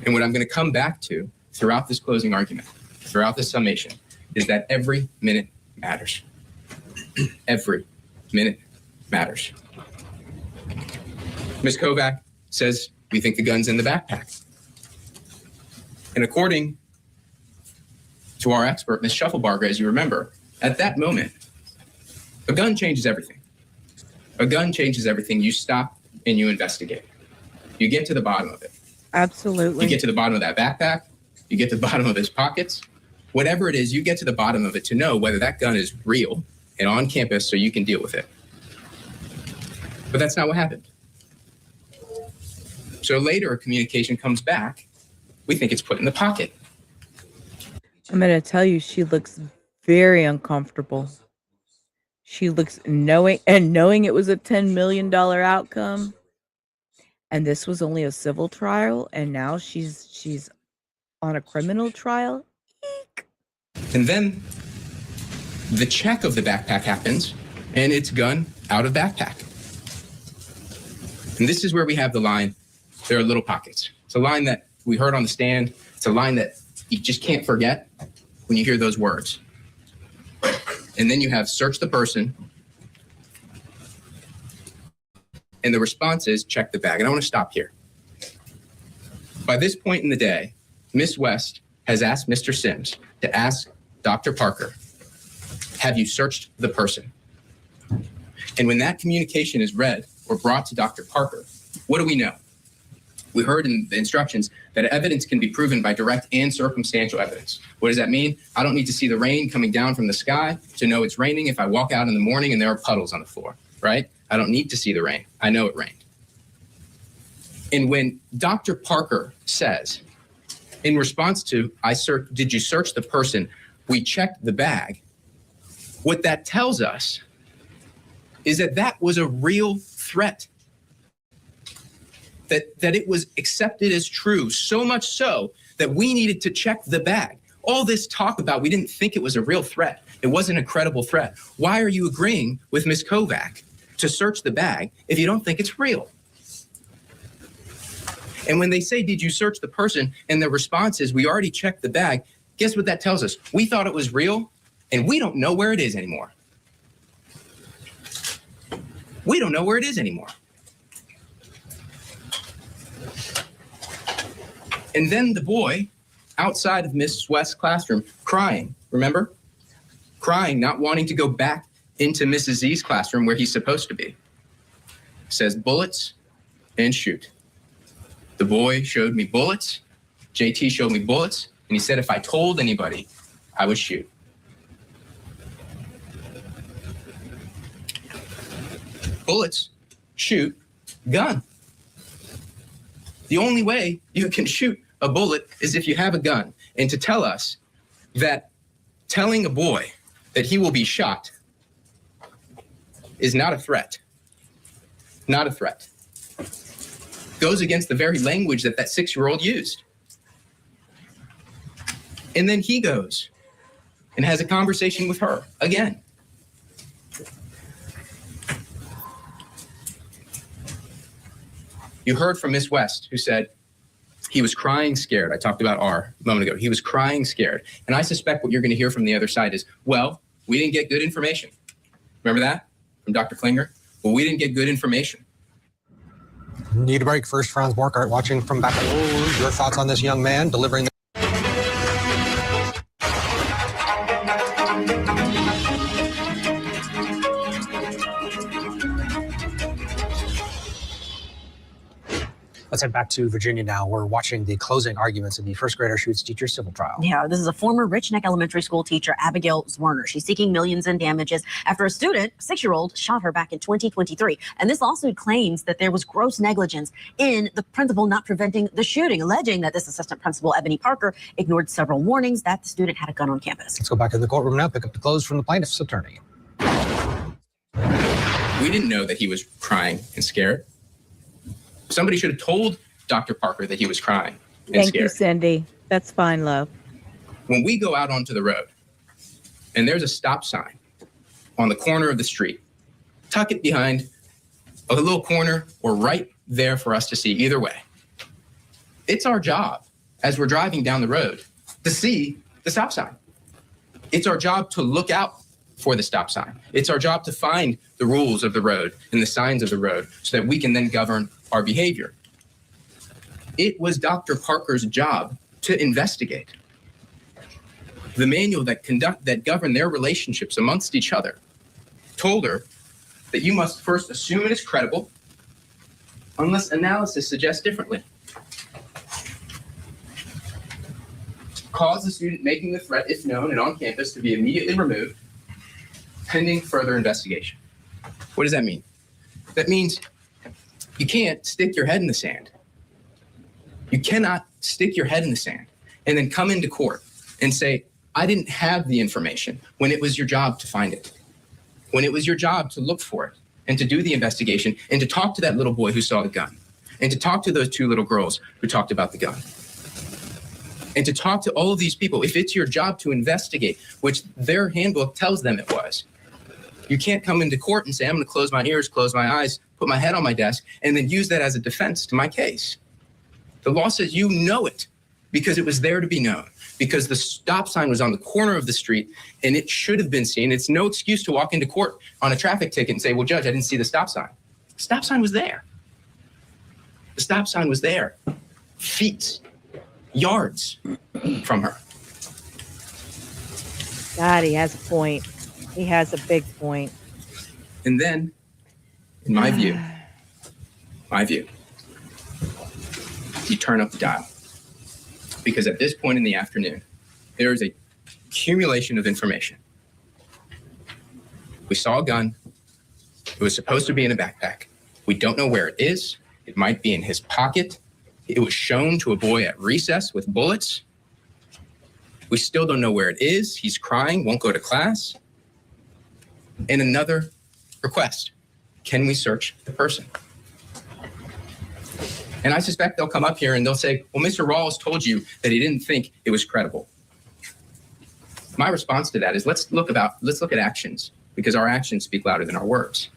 And what I'm going to come back to throughout this closing argument, throughout this summation, is that every minute matters. Every minute matters. Ms. Kovac says, we think the gun's in the backpack. And according to our expert, Ms. Shufflebarger, as you remember, at that moment, a gun changes everything. A gun changes everything. You stop and you investigate. You get to the bottom of it.
Absolutely.
You get to the bottom of that backpack. You get to the bottom of his pockets. Whatever it is, you get to the bottom of it to know whether that gun is real and on campus so you can deal with it. But that's not what happened. So later, a communication comes back. We think it's put in the pocket.
I'm going to tell you, she looks very uncomfortable. She looks knowing it was a $10 million outcome. And this was only a civil trial. And now she's on a criminal trial. Eek.
And then the check of the backpack happens and it's gun out of backpack. And this is where we have the line, there are little pockets. It's a line that we heard on the stand. It's a line that you just can't forget when you hear those words. And then you have search the person. And the response is check the bag. And I want to stop here. By this point in the day, Ms. West has asked Mr. Sims to ask Dr. Parker, have you searched the person? And when that communication is read or brought to Dr. Parker, what do we know? We heard in the instructions that evidence can be proven by direct and circumstantial evidence. What does that mean? I don't need to see the rain coming down from the sky to know it's raining if I walk out in the morning and there are puddles on the floor, right? I don't need to see the rain. I know it rained. And when Dr. Parker says, in response to, did you search the person? We checked the bag. What that tells us is that that was a real threat. That it was accepted as true, so much so that we needed to check the bag. All this talk about we didn't think it was a real threat. It wasn't a credible threat. Why are you agreeing with Ms. Kovac to search the bag if you don't think it's real? And when they say, did you search the person? And the response is, we already checked the bag. Guess what that tells us? We thought it was real, and we don't know where it is anymore. We don't know where it is anymore. And then the boy outside of Miss West's classroom crying, remember? Crying, not wanting to go back into Mrs. Z's classroom where he's supposed to be. Says bullets and shoot. The boy showed me bullets. JT showed me bullets. And he said, if I told anybody, I would shoot. Bullets, shoot, gun. The only way you can shoot a bullet is if you have a gun. And to tell us that telling a boy that he will be shot is not a threat, not a threat, goes against the very language that that 6-year-old used. And then he goes and has a conversation with her again. You heard from Miss West, who said he was crying scared. I talked about R a moment ago. He was crying scared. And I suspect what you're going to hear from the other side is, well, we didn't get good information. Remember that from Dr. Klinger? Well, we didn't get good information.
Need a break. First, Franz Borchardt watching from back below. Your thoughts on this young man delivering the Let's head back to Virginia now. We're watching the closing arguments in the first grader shoots teacher civil trial.
Yeah, this is a former Rich Neck Elementary School teacher, Abigail Zwerner. She's seeking millions in damages after a student, 6-year-old, shot her back in 2023. And this lawsuit claims that there was gross negligence in the principal not preventing the shooting, alleging that this assistant principal, Ebony Parker, ignored several warnings that the student had a gun on campus.
Let's go back to the courtroom now, pick up the close from the plaintiff's attorney.
We didn't know that he was crying and scared. Somebody should have told Dr. Parker that he was crying and
Thank
scared.
you, Cindy. That's fine, love.
When we go out onto the road and there's a stop sign on the corner of the street, tuck it behind a little corner or right there for us to see either way. It's our job as we're driving down the road to see the stop sign. It's our job to look out for the stop sign. It's our job to find the rules of the road and the signs of the road so that we can then govern our behavior. It was Dr. Parker's job to investigate. The manual that governed their relationships amongst each other told her that you must first assume it is credible unless analysis suggests differently. Cause the student making the threat, if known and on campus, to be immediately removed pending further investigation. What does that mean? That means you can't stick your head in the sand. You cannot stick your head in the sand and then come into court and say, I didn't have the information when it was your job to find it, when it was your job to look for it and to do the investigation and to talk to that little boy who saw the gun and to talk to those 2 little girls who talked about the gun and to talk to all of these people. If it's your job to investigate, which their handbook tells them it was, you can't come into court and say, I'm going to close my ears, close my eyes, put my head on my desk, and then use that as a defense to my case. The law says you know it because it was there to be known, because the stop sign was on the corner of the street and it should have been seen. It's no excuse to walk into court on a traffic ticket and say, well, Judge, I didn't see the stop sign. The stop sign was there. The stop sign was there, feet, yards from her.
God, he has a point. He has a big point.
And then, in my view, you turn up the dial. Because at this point in the afternoon, there is a accumulation of information. We saw a gun. It was supposed to be in a backpack. We don't know where it is. It might be in his pocket. It was shown to a boy at recess with bullets. We still don't know where it is. He's crying, won't go to class. And another request can we search the person? And I suspect they'll come up here and they'll say, well, Mr. Rawls told you that he didn't think it was credible. My response to that is let's look at actions, because our actions speak louder than our words.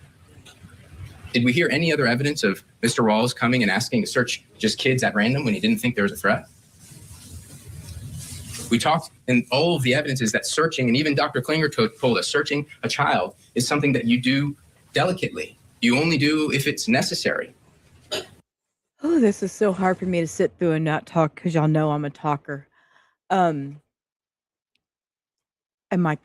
Did we hear any other evidence of Mr. Rawls coming and asking to search just kids at random when he didn't think there was a threat? We talked, and all of the evidence is that searching, and even Dr. Klinger told us, searching a child is something that you do delicately. You only do if it's necessary.
Oh, this is so hard for me to sit through and not talk because y'all know I'm a talker. And I'm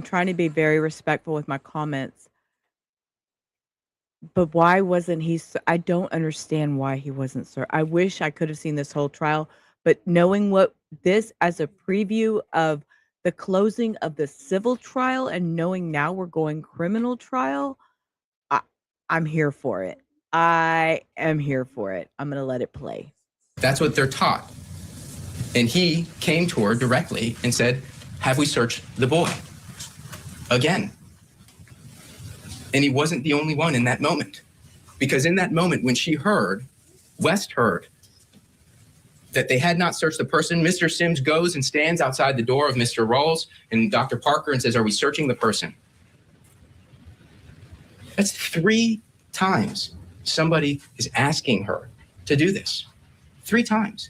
trying to be very respectful with my comments. But why wasn't he? I don't understand why he wasn't, sir. I wish I could have seen this whole trial, but knowing what this as a preview of the closing of the civil trial and knowing now we're going criminal trial, I'm here for it. I am here for it. I'm going to let it play.
That's what they're taught. And he came to her directly and said, have we searched the boy? Again. And he wasn't the only one in that moment. Because in that moment, when West heard that they had not searched the person, Mr. Sims goes and stands outside the door of Mr. Rawls and Dr. Parker and says, are we searching the person? That's 3 times somebody is asking her to do this. 3 times.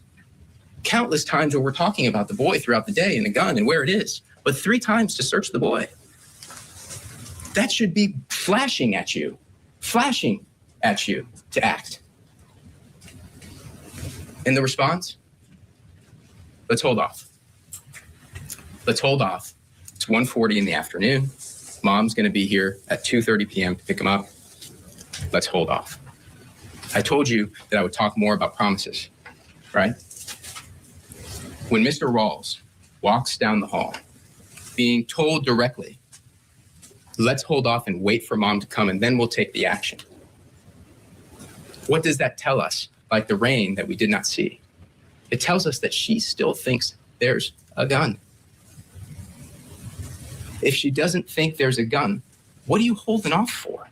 Countless times where we're talking about the boy throughout the day and the gun and where it is, but 3 times to search the boy. That should be flashing at you to act. And the response? Let's hold off. Let's hold off. It's 1:40 in the afternoon. Mom's going to be here at 2:30 p.m. to pick him up. Let's hold off. I told you that I would talk more about promises, right? When Mr. Rawls walks down the hall, being told directly, let's hold off and wait for mom to come and then we'll take the action. What does that tell us? Like the rain that we did not see. It tells us that she still thinks there's a gun. If she doesn't think there's a gun, what are you holding off for?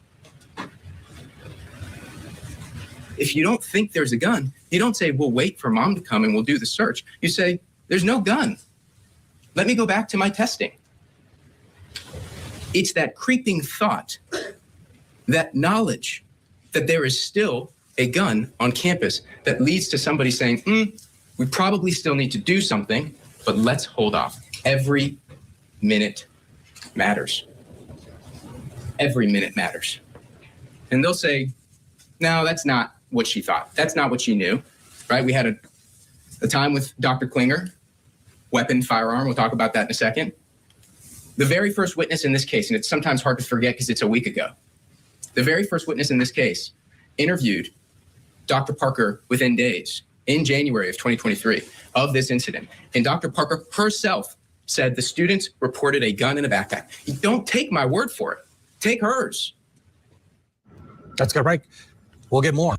If you don't think there's a gun, you don't say, we'll wait for mom to come and we'll do the search. You say, there's no gun. Let me go back to my testing. It's that creeping thought, that knowledge that there is still a gun on campus that leads to somebody saying, we probably still need to do something, but let's hold off. Every minute matters. Every minute matters. And they'll say, no, that's not what she thought. That's not what she knew, right? We had a time with Dr. Klinger, weapon, firearm. We'll talk about that in a second. The very first witness in this case, and it's sometimes hard to forget because it's a week ago. The very first witness in this case interviewed Dr. Parker within days in January of 2023 of this incident. And Dr. Parker herself said the students reported a gun in a backpack. You don't take my word for it. Take hers.
Let's go break. We'll get more.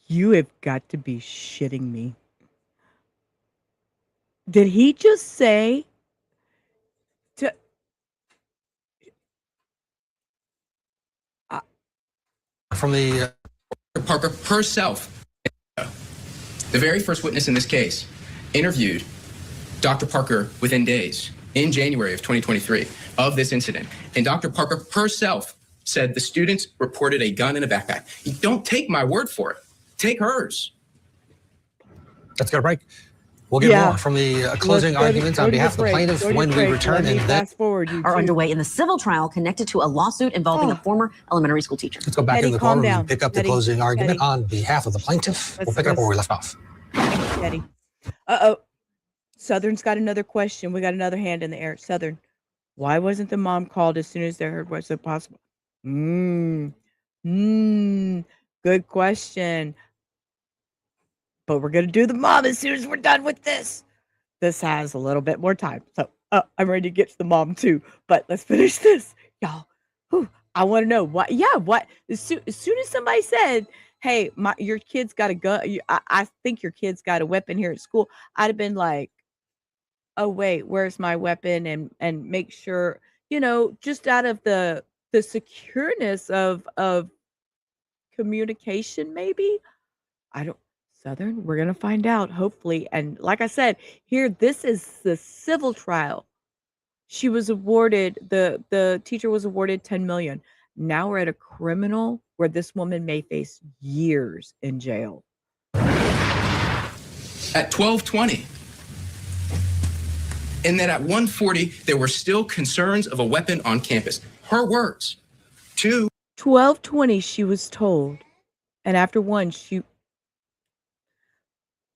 You have got to be shitting me. Did he just say to
from the
Parker herself, the very first witness in this case, interviewed Dr. Parker within days in January of 2023 of this incident. And Dr. Parker herself said the students reported a gun in a backpack. You don't take my word for it. Take hers.
Let's go break. We'll get more from the closing arguments on behalf of the plaintiff when we return. And
fast forward,
are underway in the civil trial connected to a lawsuit involving a former elementary school teacher.
Let's go back in the courtroom and pick up the closing argument on behalf of the plaintiff. We'll pick up where we left off.
Teddy. Southern's got another question. We got another hand in the air. Southern, why wasn't the mom called as soon as they heard what's possible? Good question. But we're going to do the mom as soon as we're done with this. This has a little bit more time. So I'm ready to get to the mom too. But let's finish this. Y'all, I want to know what. Yeah, what? As soon as somebody said, hey, your kid's got a gun. I think your kid's got a weapon here at school. I'd have been like, oh wait, where's my weapon, and make sure, just out of the secureness of communication, maybe. I don't Southern, we're gonna find out, hopefully. And like I said, here, this is the civil trial. She was awarded the teacher was awarded 10 million. Now we're at a criminal where this woman may face years in jail.
At 12:20. And that at 1:40, there were still concerns of a weapon on campus. Her words.
12:20 she was told. And after one,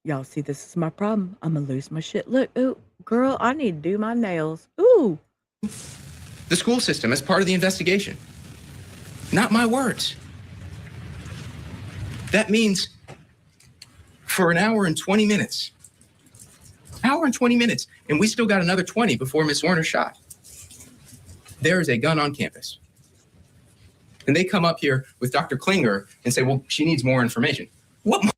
y'all see, this is my problem. I'm gonna lose my shit. Look, ooh, girl, I need to do my nails. Ooh.
The school system as part of the investigation. Not my words. That means for an hour and 20 minutes, and we still got another 20 before Miss Zwerner shot. There is a gun on campus. And they come up here with Dr. Klinger and say, well, she needs more information. What more?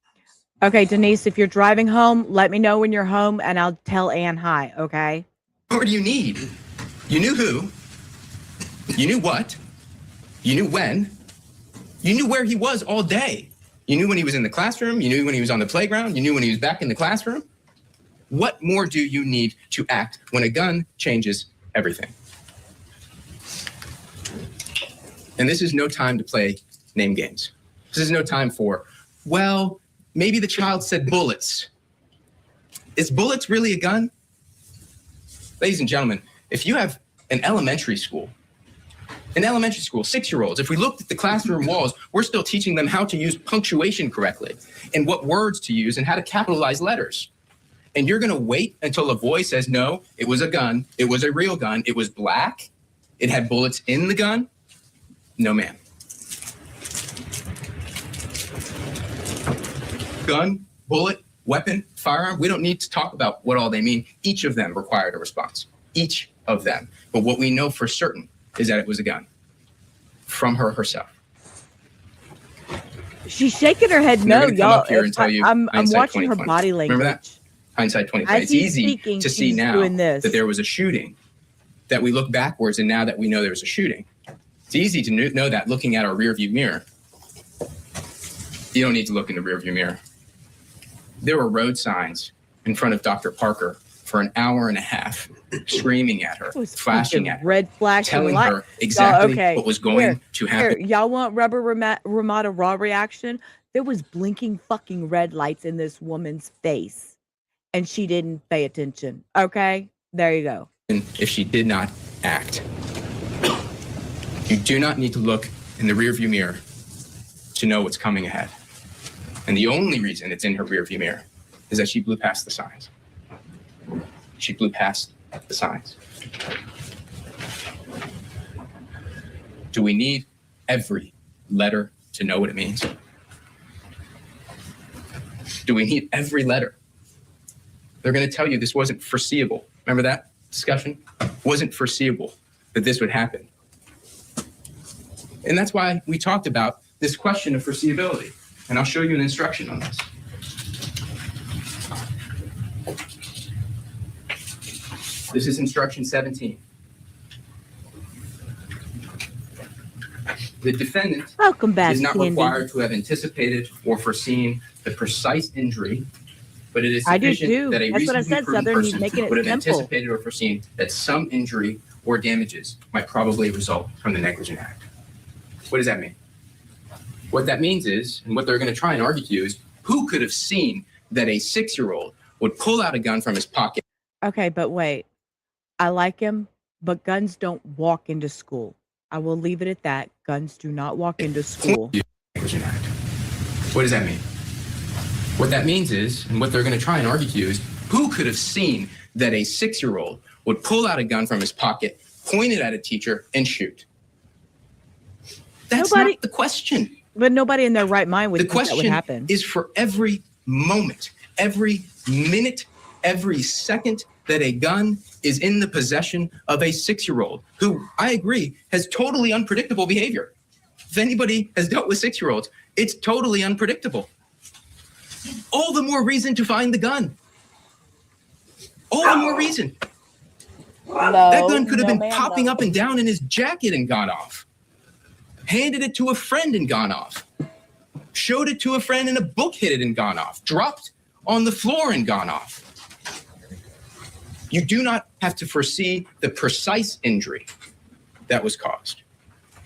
Okay, Denise, if you're driving home, let me know when you're home and I'll tell Ann hi, okay?
What do you need? You knew who. You knew what. You knew when. You knew where he was all day. You knew when he was in the classroom. You knew when he was on the playground. You knew when he was back in the classroom. What more do you need to act when a gun changes everything? And this is no time to play name games. This is no time for, well, maybe the child said bullets. Is bullets really a gun? Ladies and gentlemen, if you have an elementary school, 6-year-olds, if we looked at the classroom walls, we're still teaching them how to use punctuation correctly and what words to use and how to capitalize letters. And you're gonna wait until a voice says, no, it was a gun, it was a real gun, it was black, it had bullets in the gun? No, ma'am. Gun, bullet, weapon, firearm, we don't need to talk about what all they mean. Each of them required a response, each of them. But what we know for certain is that it was a gun from her herself.
She's shaking her head no, y'all. I'm watching her
2020.
body language.
Remember that? Hindsight 2020. It's easy to see now that there was a shooting, that we look backwards and now that we know there was a shooting. It's easy to know that looking at our rearview mirror. You don't need to look in the rearview mirror. There were road signs in front of Dr. Parker for an hour and a half, screaming at her, flashing at her,
red flash,
telling her exactly what was going to happen.
Here, y'all want Rubber Ramada raw reaction? There was blinking fucking red lights in this woman's face, and she didn't pay attention. Okay, there you go.
And if she did not act, you do not need to look in the rearview mirror to know what's coming ahead. And the only reason it's in her rearview mirror is that she blew past the signs. She blew past the signs. Do we need every letter to know what it means? Do we need every letter? They're going to tell you this wasn't foreseeable. Remember that discussion? It wasn't foreseeable that this would happen. And that's why we talked about this question of foreseeability. And I'll show you an instruction on this. This is instruction 17. The defendant is not required to have anticipated or foreseen the precise injury, but it is sufficient that a reasonably prudent person would have anticipated or foreseen that some injury or damages might probably result from the negligent act. What does that mean? What that means is, and what they're going to try and argue to you is, who could have seen that a 6-year-old would pull out a gun from his pocket?
Okay, but wait. I like him, but guns don't walk into school. I will leave it at that. Guns do not walk into school.
What does that mean? What that means is, and what they're going to try and argue to you is, who could have seen that a 6-year-old would pull out a gun from his pocket, point it at a teacher, and shoot? That's not the question.
But nobody in their right mind would think that would happen.
The question is for every moment, every minute, every second that a gun is in the possession of a 6-year-old who, I agree, has totally unpredictable behavior. If anybody has dealt with 6-year-olds, it's totally unpredictable. All the more reason to find the gun. All the more reason.
No,
That gun could have
no,
been
ma'am,
popping
no.
up and down in his jacket and gone off. Handed it to a friend and gone off. Showed it to a friend and a book hit it and gone off. Dropped on the floor and gone off. You do not have to foresee the precise injury that was caused.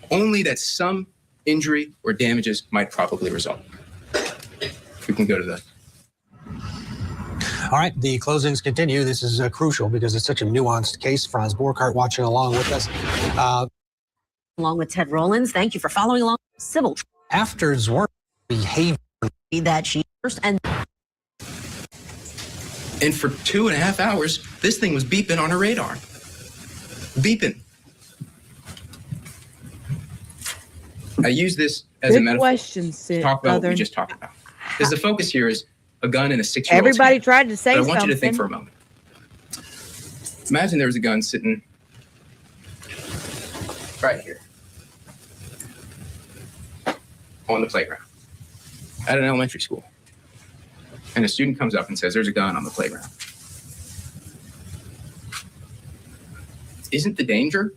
Only that some injury or damages might probably result. We can go to the...
All right, the closings continue. This is crucial because it's such a nuanced case. Franz Borkhardt watching along with us.
Along with Ted Rollins, thank you for following along. Civil.
After Zwerner behavior
that she first and
for 2.5 hours, this thing was beeping on her radar. Beeping. I use this as a
Good
metaphor
question,
to talk about what we just talked about. Because the focus here is a gun in a 6-year-old.
Everybody tried to say
but I
something.
want you to think for a moment. Imagine there was a gun sitting right here on the playground at an elementary school. And a student comes up and says, there's a gun on the playground. Isn't the danger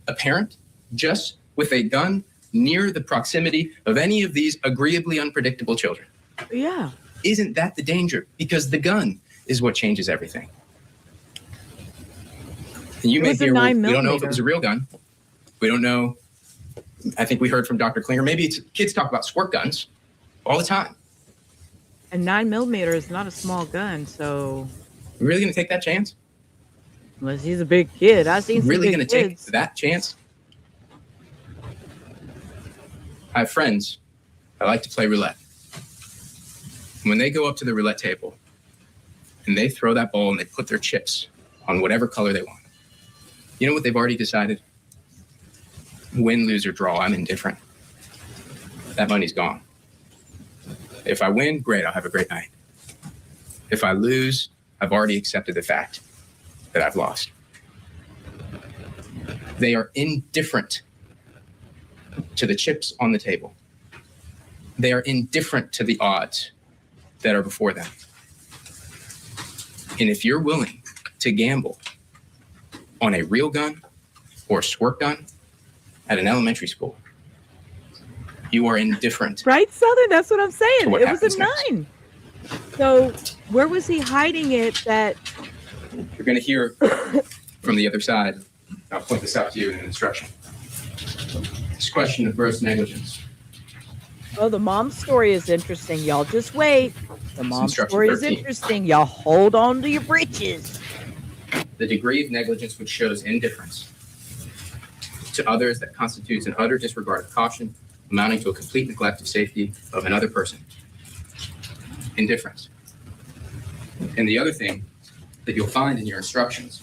apparent just with a gun near the proximity of any of these agreeably unpredictable children?
Yeah.
Isn't that the danger? Because the gun is what changes everything. And you may hear, well, we don't know if it was a real gun. We don't know. I think we heard from Dr. Klinger. Maybe it's, kids talk about squirt guns all the time.
And 9mm is not a small gun, so.
We're really going to take that chance?
Unless he's a big kid. I've seen some
Really
big
going to take
kids.
that chance? I have friends. I like to play roulette. When they go up to the roulette table and they throw that ball and they put their chips on whatever color they want, you know what they've already decided? Win, lose, or draw, I'm indifferent. That money's gone. If I win, great, I'll have a great night. If I lose, I've already accepted the fact that I've lost. They are indifferent to the chips on the table. They are indifferent to the odds that are before them. And if you're willing to gamble on a real gun or a squirt gun at an elementary school, you are indifferent.
Right, Southern? That's what I'm saying.
What
It was a
happens
9. So where was he hiding it that...
You're going to hear from the other side. I'll point this out to you in an instruction. This question of gross negligence.
Oh, the mom's story is interesting. Y'all just wait. The mom's
Instruction
story is
13.
interesting. Y'all hold on to your britches.
The degree of negligence which shows indifference to others that constitutes an utter disregard of caution, amounting to a complete neglect of safety of another person. Indifference. And the other thing that you'll find in your instructions,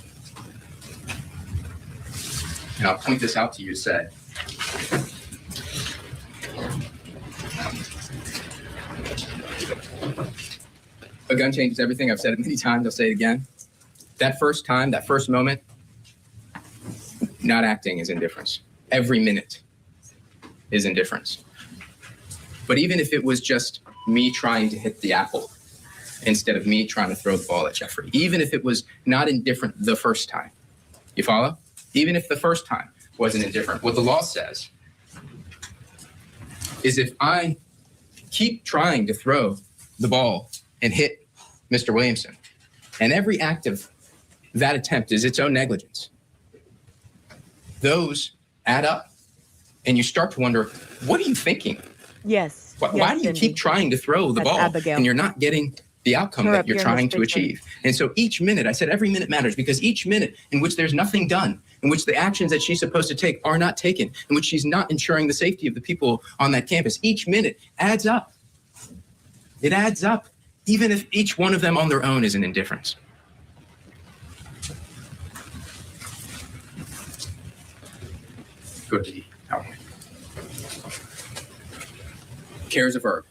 and I'll point this out to you, said, a gun changes everything. I've said it many times. I'll say it again. That first time, that first moment, not acting is indifference. Every minute is indifference. But even if it was just me trying to hit the apple instead of me trying to throw the ball at Jeffrey, even if it was not indifferent the first time, you follow? Even if the first time wasn't indifferent, what the law says is if I keep trying to throw the ball and hit Mr. Williamson, and every act of that attempt is its own negligence, those add up, and you start to wonder, what are you thinking?
Yes.
Why do you keep trying to throw the
That's
ball
Abigail.
and you're not getting the outcome
Her
that
up
you're
here in
trying
this
to
picture.
achieve? And so each minute, I said every minute matters, because each minute in which there's nothing done, in which the actions that she's supposed to take are not taken, in which she's not ensuring the safety of the people on that campus, each minute adds up. It adds up, even if each one of them on their own is an indifference. Go to the PowerPoint. Care is a verb.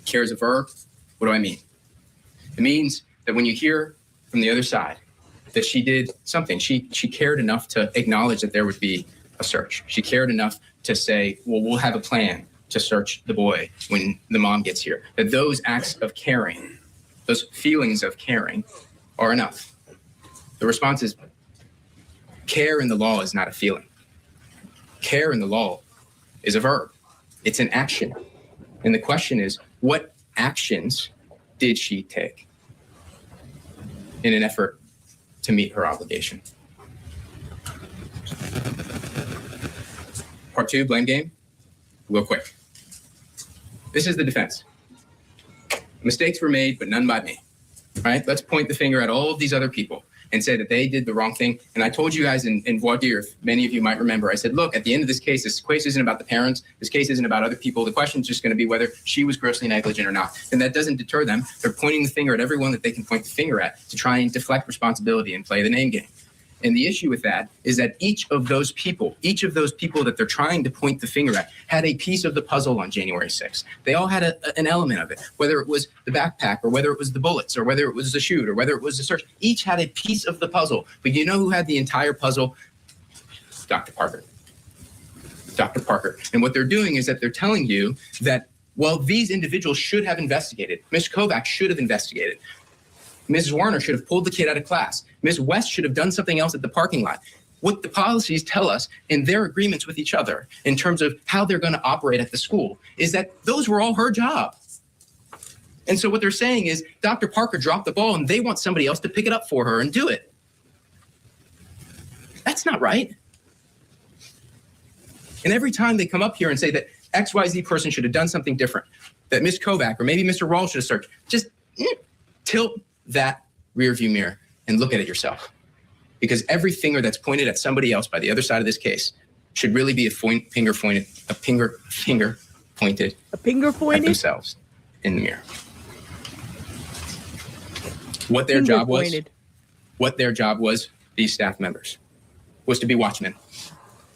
Care is a verb. What do I mean? It means that when you hear from the other side that she did something, she cared enough to acknowledge that there would be a search. She cared enough to say, well, we'll have a plan to search the boy when the mom gets here. That those acts of caring, those feelings of caring are enough. The response is, care in the law is not a feeling. Care in the law is a verb. It's an action. And the question is, what actions did she take in an effort to meet her obligation? Part 2, blame game. Real quick. This is the defense. Mistakes were made, but none by me. All right, let's point the finger at all of these other people and say that they did the wrong thing. And I told you guys in voir dire, if many of you might remember, I said, look, at the end of this case isn't about the parents. This case isn't about other people. The question is just going to be whether she was grossly negligent or not. And that doesn't deter them. They're pointing the finger at everyone that they can point the finger at to try and deflect responsibility and play the name game. And the issue with that is that each of those people that they're trying to point the finger at had a piece of the puzzle on January 6th. They all had an element of it, whether it was the backpack or whether it was the bullets or whether it was the shoot or whether it was the search. Each had a piece of the puzzle. But you know who had the entire puzzle? Dr. Parker. Dr. Parker. And what they're doing is that they're telling you that, well, these individuals should have investigated. Ms. Kovac should have investigated. Ms. Zwerner should have pulled the kid out of class. Ms. West should have done something else at the parking lot. What the policies tell us in their agreements with each other in terms of how they're going to operate at the school is that those were all her job. And so what they're saying is Dr. Parker dropped the ball and they want somebody else to pick it up for her and do it. That's not right. And every time they come up here and say that XYZ person should have done something different, that Ms. Kovac or maybe Mr. Rawls should have searched, just tilt that rearview mirror and look at it yourself. Because every finger that's pointed at somebody else by the other side of this case should really be a finger pointed at themselves in the mirror. What their job was, these staff members, was to be watchmen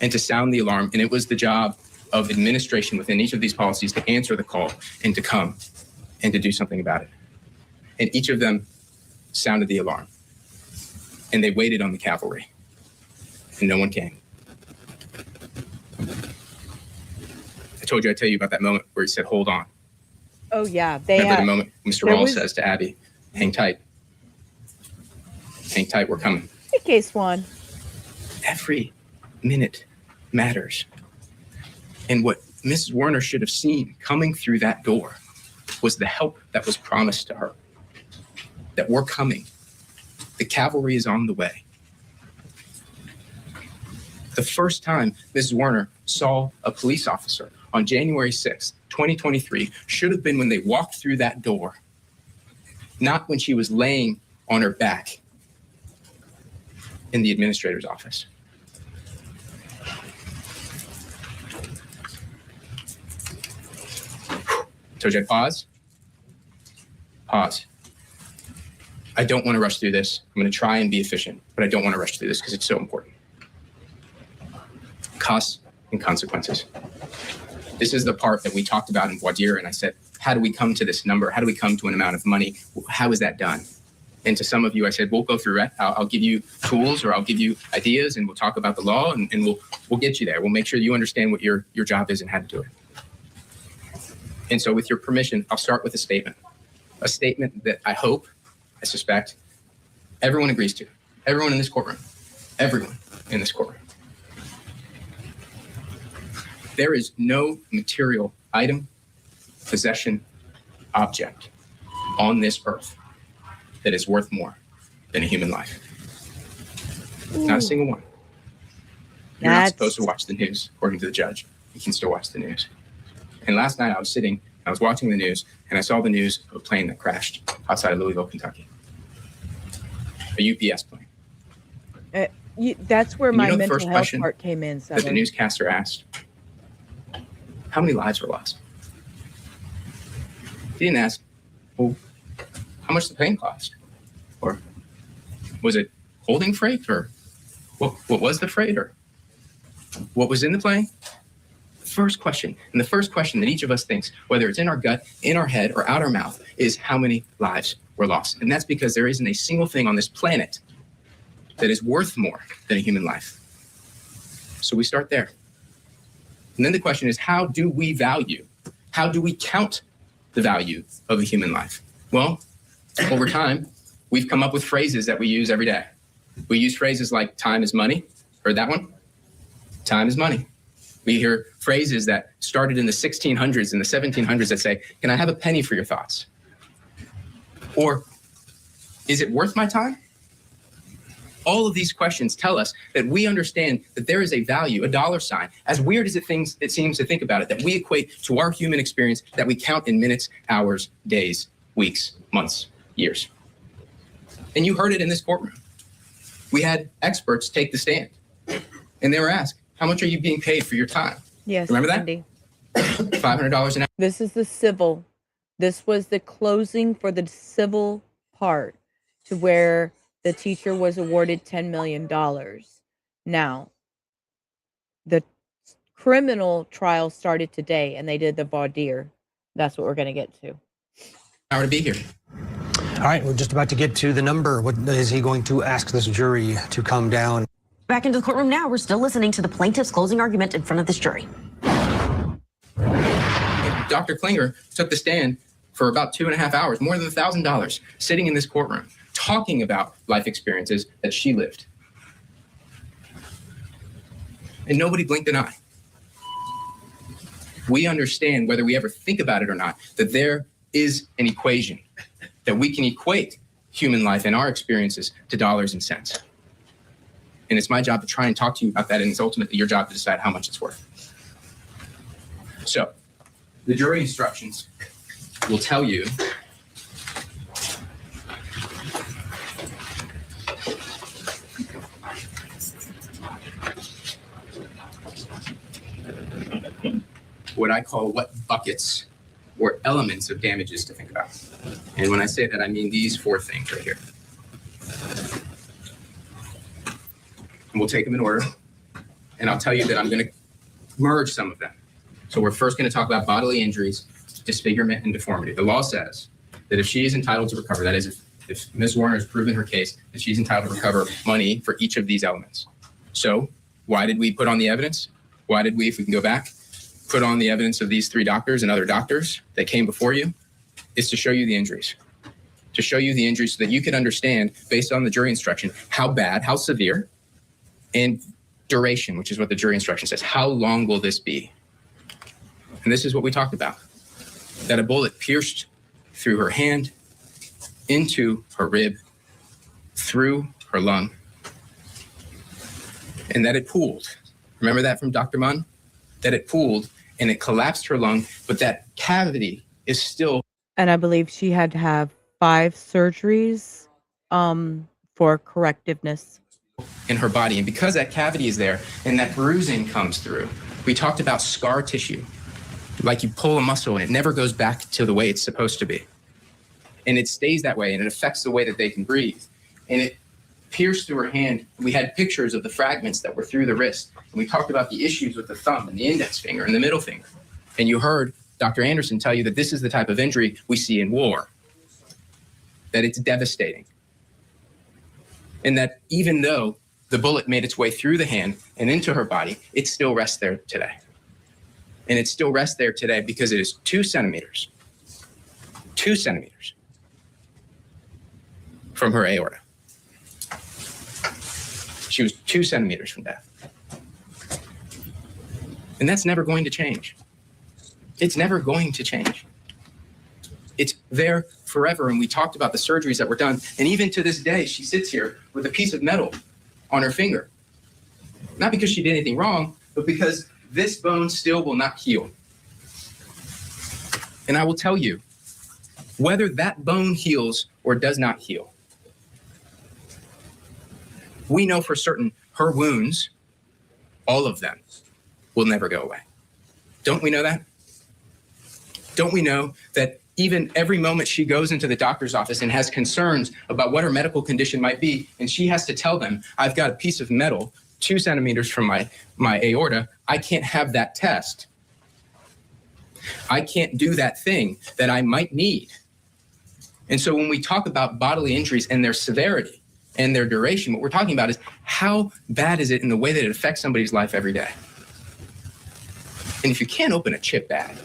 and to sound the alarm. And it was the job of administration within each of these policies to answer the call and to come and to do something about it. And each of them sounded the alarm. And they waited on the cavalry. And no one came. I told you I'd tell you about that moment where he said, hold on.
Oh, yeah.
Remember the moment Mr. Rawls says to Abby, hang tight. Hang tight, we're coming.
Hey, Case One.
Every minute matters. And what Mrs. Zwerner should have seen coming through that door was the help that was promised to her. That we're coming. The cavalry is on the way. The first time Mrs. Zwerner saw a police officer on January 6th, 2023, should have been when they walked through that door, not when she was laying on her back in the administrator's office. Told you I'd pause. Pause. I don't want to rush through this. I'm going to try and be efficient, but I don't want to rush through this because it's so important. Costs and consequences. This is the part that we talked about in voir dire, and I said, how do we come to this number? How do we come to an amount of money? How is that done? And to some of you, I said, we'll go through it. I'll give you tools or I'll give you ideas and we'll talk about the law and we'll get you there. We'll make sure you understand what your job is and how to do it. And so with your permission, I'll start with a statement that I hope, I suspect, everyone agrees to. Everyone in this courtroom. Everyone in this courtroom. There is no material item, possession, object on this earth that is worth more than a human life. Ooh. Not a single one. You're not supposed to watch the news, according to the judge. You can still watch the news. And last night I was watching the news, and I saw the news of a plane that crashed outside of Louisville, Kentucky. A UPS plane.
That's where my mental health part came in.
That the newscaster asked, how many lives were lost? He didn't ask, well, how much the plane cost? Or was it holding freight? Or what was the freight? Or what was in the plane? The first question that each of us thinks, whether it's in our gut, in our head, or out our mouth, is how many lives were lost? And that's because there isn't a single thing on this planet that is worth more than a human life. So we start there. And then the question is, how do we count the value of a human life? Well, over time, we've come up with phrases that we use every day. We use phrases like time is money. Heard that one? Time is money. We hear phrases that started in the 1600s and the 1700s that say, can I have a penny for your thoughts? Or, is it worth my time? All of these questions tell us that we understand that there is a value, a dollar sign, as weird as it seems to think about it, that we equate to our human experience that we count in minutes, hours, days, weeks, months, years. And you heard it in this courtroom. We had experts take the stand, and they were asked, how much are you being paid for your time?
Yes.
Remember that?
Cindy.
$500 an hour.
This is the civil. This was the closing for the civil part to where the teacher was awarded $10 million. Now, the criminal trial started today, and they did the voir dire. That's what we're going to get to.
Hour to be here.
All right, we're just about to get to the number. What is he going to ask this jury to come down?
Back into the courtroom now. We're still listening to the plaintiff's closing argument in front of this jury.
Dr. Klinger took the stand for about 2.5 hours, more than $1,000, sitting in this courtroom, talking about life experiences that she lived. And nobody blinked an eye. We understand, whether we ever think about it or not, that there is an equation, that we can equate human life and our experiences to dollars and cents. And it's my job to try and talk to you about that, and it's ultimately your job to decide how much it's worth. So, the jury instructions will tell you what I call what buckets or elements of damages to think about. And when I say that, I mean these 4 things right here. And we'll take them in order, and I'll tell you that I'm going to merge some of them. So we're first going to talk about bodily injuries, disfigurement, and deformity. The law says that if she is entitled to recover, that is, if Ms. Zwerner has proven her case, that she's entitled to recover money for each of these elements. So why did we put on the evidence? Why did we, if we can go back, put on the evidence of these 3 doctors and other doctors that came before you? It's to show you the injuries. To show you the injuries so that you can understand, based on the jury instruction, how bad, how severe, and duration, which is what the jury instruction says. How long will this be? And this is what we talked about. That a bullet pierced through her hand, into her rib, through her lung, and that it pooled. Remember that from Dr. Munn? That it pooled and it collapsed her lung, but that cavity is still.
And I believe she had to have 5 surgeries for correctiveness
in her body. And because that cavity is there and that bruising comes through, we talked about scar tissue. Like you pull a muscle and it never goes back to the way it's supposed to be. And it stays that way, and it affects the way that they can breathe. And it pierced through her hand. We had pictures of the fragments that were through the wrist. And we talked about the issues with the thumb and the index finger and the middle finger. And you heard Dr. Anderson tell you that this is the type of injury we see in war, that it's devastating. And that even though the bullet made its way through the hand and into her body, it still rests there today. And it still rests there today because it is 2 centimeters from her aorta. She was 2 centimeters from death. And that's never going to change. It's never going to change. It's there forever. And we talked about the surgeries that were done. And even to this day, she sits here with a piece of metal on her finger. Not because she did anything wrong, but because this bone still will not heal. And I will tell you, whether that bone heals or does not heal, we know for certain her wounds, all of them, will never go away. Don't we know that? Don't we know that even every moment she goes into the doctor's office and has concerns about what her medical condition might be, and she has to tell them, I've got a piece of metal 2 centimeters from my aorta, I can't have that test. I can't do that thing that I might need. And so when we talk about bodily injuries and their severity and their duration, what we're talking about is how bad is it in the way that it affects somebody's life every day. And if you can't open a chip bag,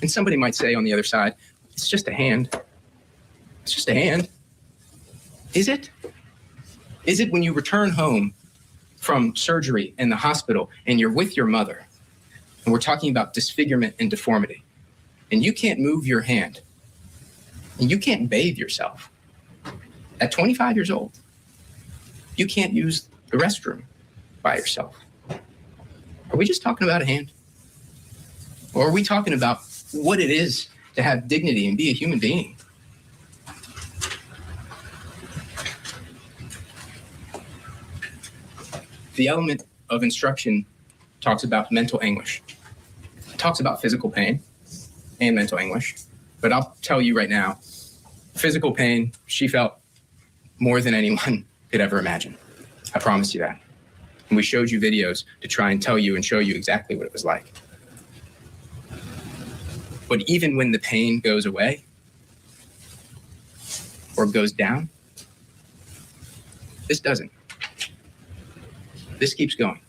and somebody might say on the other side, it's just a hand. It's just a hand. Is it? Is it when you return home from surgery in the hospital and you're with your mother, and we're talking about disfigurement and deformity, and you can't move your hand, and you can't bathe yourself at 25 years old? You can't use the restroom by yourself. Are we just talking about a hand? Or are we talking about what it is to have dignity and be a human being? The element of instruction talks about mental anguish. It talks about physical pain and mental anguish. But I'll tell you right now, physical pain, she felt more than anyone could ever imagine. I promise you that. And we showed you videos to try and tell you and show you exactly what it was like. But even when the pain goes away or goes down, this doesn't. This keeps going.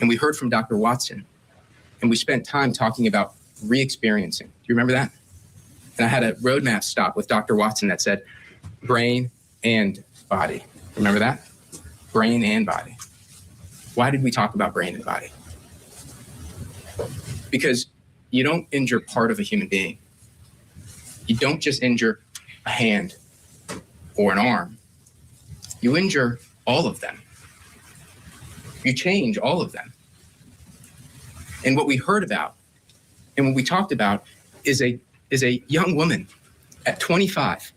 And we heard from Dr. Watson, and we spent time talking about re-experiencing. Do you remember that? And I had a roadmap stop with Dr. Watson that said brain and body. Remember that? Brain and body. Why did we talk about brain and body? Because you don't injure part of a human being. You don't just injure a hand or an arm. You injure all of them. You change all of them. And what we heard about and what we talked about is a young woman at 25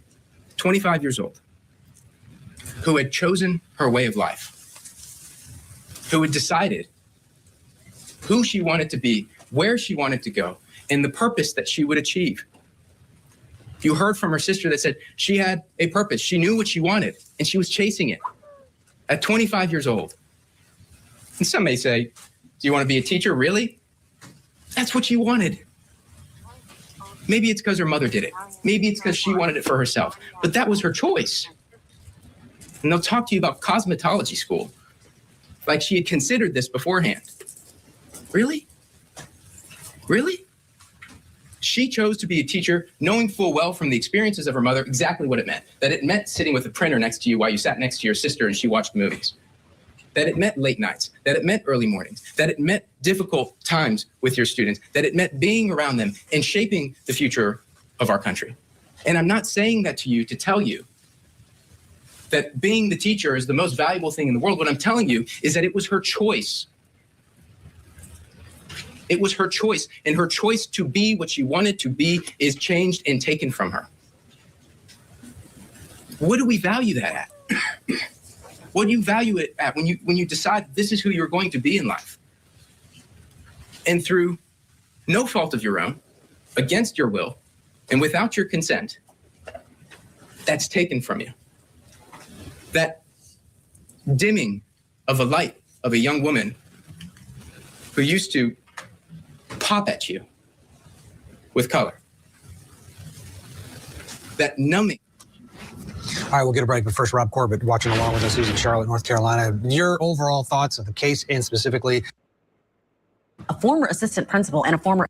years old, who had chosen her way of life, who had decided who she wanted to be, where she wanted to go, and the purpose that she would achieve. You heard from her sister that said she had a purpose. She knew what she wanted, and she was chasing it at 25 years old. And some may say, do you want to be a teacher? Really? That's what she wanted. Maybe it's because her mother did it. Maybe it's because she wanted it for herself. But that was her choice. And they'll talk to you about cosmetology school, like she had considered this beforehand. Really? Really? She chose to be a teacher, knowing full well from the experiences of her mother exactly what it meant. That it meant sitting with a printer next to you while you sat next to your sister and she watched movies. That it meant late nights, that it meant early mornings, that it meant difficult times with your students, that it meant being around them and shaping the future of our country. And I'm not saying that to you to tell you that being the teacher is the most valuable thing in the world. What I'm telling you is that it was her choice. It was her choice, and her choice to be what she wanted to be is changed and taken from her. What do we value that at? What do you value it at when you decide this is who you're going to be in life? And through no fault of your own, against your will, and without your consent, that's taken from you. That dimming of a light of a young woman who used to pop at you with color. That numbing.
All right, we'll get a break, but first, Rob Corbett watching along with us. He's in Charlotte, North Carolina. Your overall thoughts of the case and specifically
a former assistant principal and a former.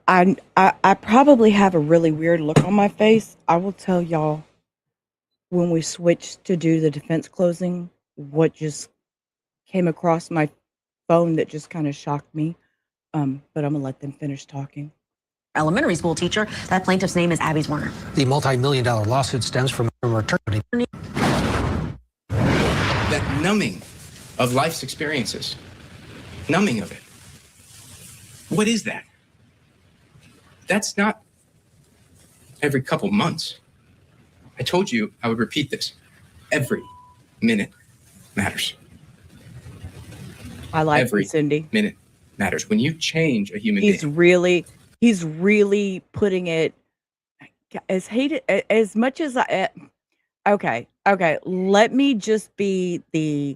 I probably have a really weird look on my face. I will tell y'all when we switched to do the defense closing, what just came across my phone that just kind of shocked me. But I'm gonna let them finish talking.
Elementary school teacher. That plaintiff's name is Abby Zwerner.
The multi-million-dollar lawsuit stems from attorney.
That numbing of life's experiences. Numbing of it. What is that? That's not every couple months. I told you I would repeat this. Every minute matters.
I like
every
Cindy.
Minute matters. When you change a human
being. He's really putting it as hated as much as I. Okay. Let me just be the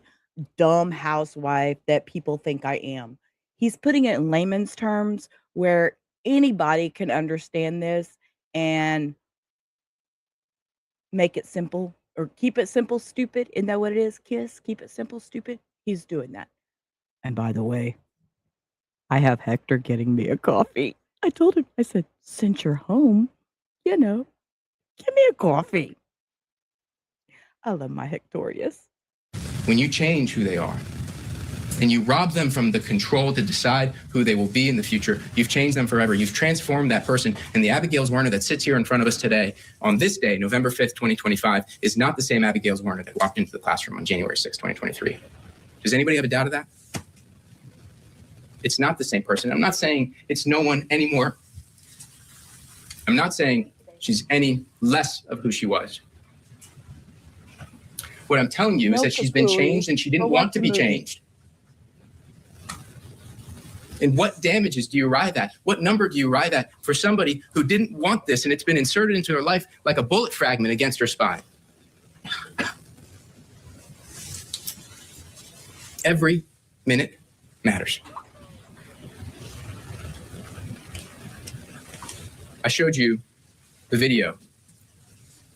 dumb housewife that people think I am. He's putting it in layman's terms where anybody can understand this and make it simple or keep it simple, stupid. Isn't that what it is? Kiss, keep it simple, stupid. He's doing that. And by the way, I have Hector getting me a coffee. I told him, I said, since you're home, give me a coffee. I love my Hectorius.
When you change who they are and you rob them from the control to decide who they will be in the future, you've changed them forever. You've transformed that person. And the Abigail Zwerner that sits here in front of us today, on this day, November 5th, 2025, is not the same Abigail Zwerner that walked into the classroom on January 6th, 2023. Does anybody have a doubt of that? It's not the same person. I'm not saying it's no one anymore. I'm not saying she's any less of who she was. What I'm telling you is that she's been changed and she didn't want to be changed. And what damages do you arrive at? What number do you arrive at for somebody who didn't want this and it's been inserted into her life like a bullet fragment against her spine? Every minute matters. I showed you the video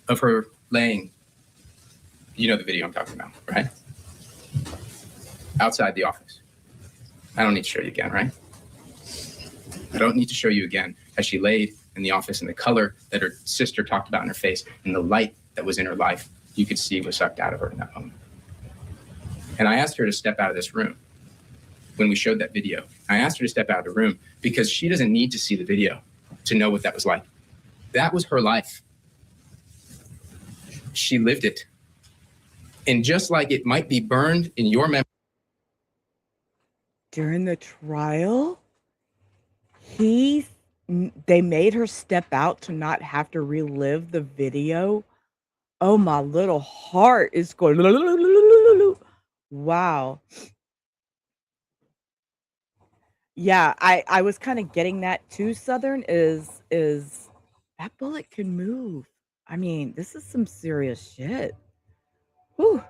of her laying. You know the video I'm talking about, right? Outside the office. I don't need to show you again, right? I don't need to show you again as she laid in the office and the color that her sister talked about in her face and the light that was in her life, you could see was sucked out of her in that moment. And I asked her to step out of this room when we showed that video. I asked her to step out of the room because she doesn't need to see the video to know what that was like. That was her life. She lived it. And just like it might be burned in your memory.
During the trial, they made her step out to not have to relive the video. Oh, my little heart is going. Wow. Yeah, I was kind of getting that too, Southern, is that bullet can move. I mean, this is some serious shit. Whew.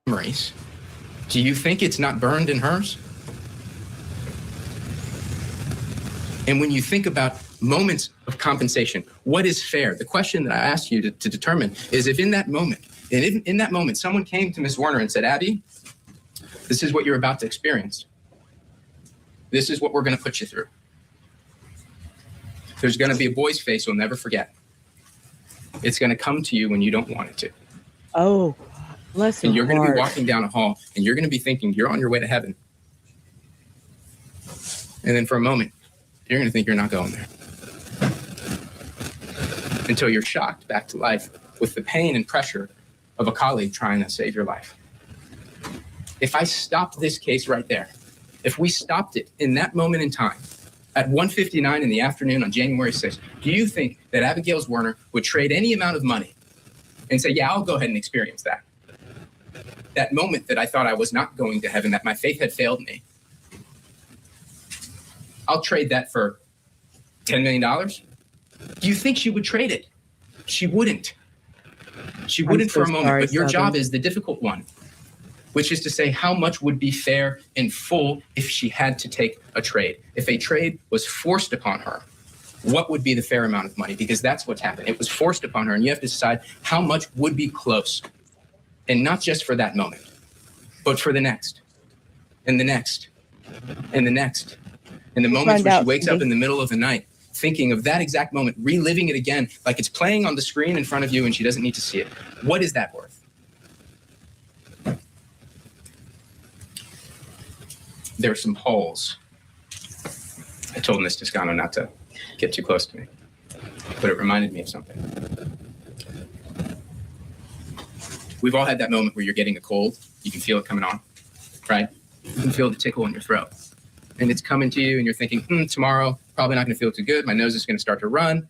Memories. Do you think it's not burned in hers? And when you think about moments of compensation, what is fair? The question that I asked you to determine is if in that moment, and in that moment, someone came to Ms. Zwerner and said, Abby, this is what you're about to experience. This is what we're going to put you through. There's going to be a boy's face you'll never forget. It's going to come to you when you don't want it to.
Oh, bless
And you're going to
heart.
be walking down a hall and you're going to be thinking you're on your way to heaven. And then for a moment, you're going to think you're not going there. Until you're shocked back to life with the pain and pressure of a colleague trying to save your life. If I stopped this case right there, if we stopped it in that moment in time, at 1:59 in the afternoon on January 6th, do you think that Abigail Zwerner would trade any amount of money and say, yeah, I'll go ahead and experience that? That moment that I thought I was not going to heaven, that my faith had failed me. I'll trade that for $10 million. Do you think she would trade it? She wouldn't. She wouldn't for a moment, but your job is the difficult one, which is to say how much would be fair in full if she had to take a trade. If a trade was forced upon her, what would be the fair amount of money? Because that's what's happened. It was forced upon her, and you have to decide how much would be close. And not just for that moment, but for the next, and the next, and the next. And the moments where she wakes up in the middle of the night, thinking of that exact moment, reliving it again, like it's playing on the screen in front of you and she doesn't need to see it. What is that worth? There are some holes. I told Ms. Toscano not to get too close to me, but it reminded me of something. We've all had that moment where you're getting a cold. You can feel it coming on, right? You can feel the tickle in your throat. And it's coming to you and you're thinking, tomorrow, probably not going to feel too good. My nose is going to start to run.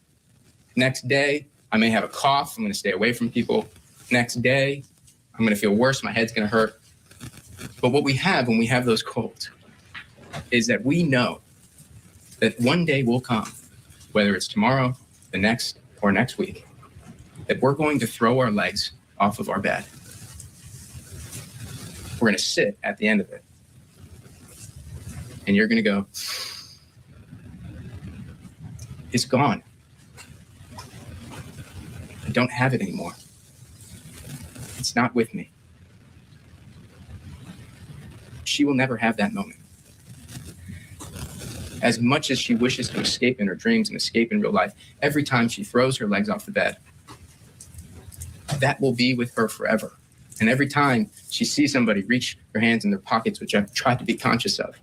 Next day, I may have a cough. I'm going to stay away from people. Next day, I'm going to feel worse. My head's going to hurt. But what we have when we have those colds is that we know that one day will come, whether it's tomorrow, the next, or next week, that we're going to throw our legs off of our bed. We're going to sit at the end of it. And you're going to go, it's gone. I don't have it anymore. It's not with me. She will never have that moment. As much as she wishes to escape in her dreams and escape in real life, every time she throws her legs off the bed, that will be with her forever. And every time she sees somebody reach their hands in their pockets, which I've tried to be conscious of,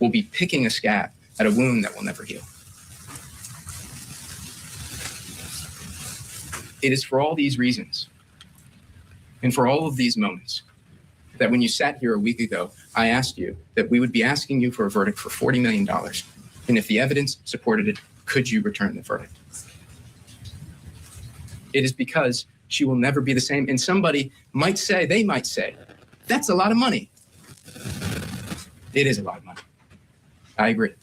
we'll be picking a scab at a wound that will never heal. It is for all these reasons and for all of these moments that when you sat here a week ago, I asked you that we would be asking you for a verdict for $40 million. And if the evidence supported it, could you return the verdict? It is because she will never be the same. And somebody might say, that's a lot of money. It is a lot of money. I agree.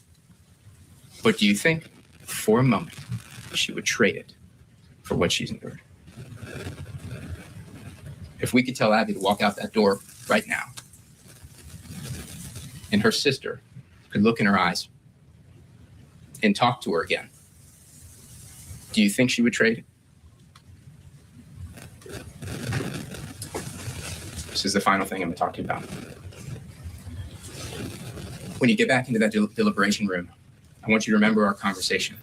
But do you think for a moment she would trade it for what she's endured? If we could tell Abby to walk out that door right now, and her sister could look in her eyes and talk to her again, do you think she would trade it? This is the final thing I'm going to talk to you about. When you get back into that deliberation room, I want you to remember our conversation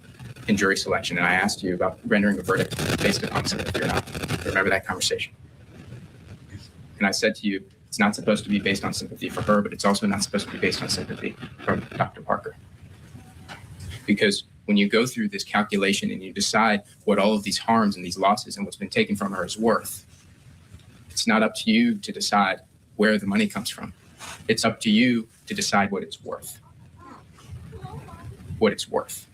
in jury selection. And I asked you about rendering a verdict based upon sympathy or not. Remember that conversation. And I said to you, it's not supposed to be based on sympathy for her, but it's also not supposed to be based on sympathy from Dr. Parker. Because when you go through this calculation and you decide what all of these harms and these losses and what's been taken from her is worth, it's not up to you to decide where the money comes from. It's up to you to decide what it's worth. What it's worth.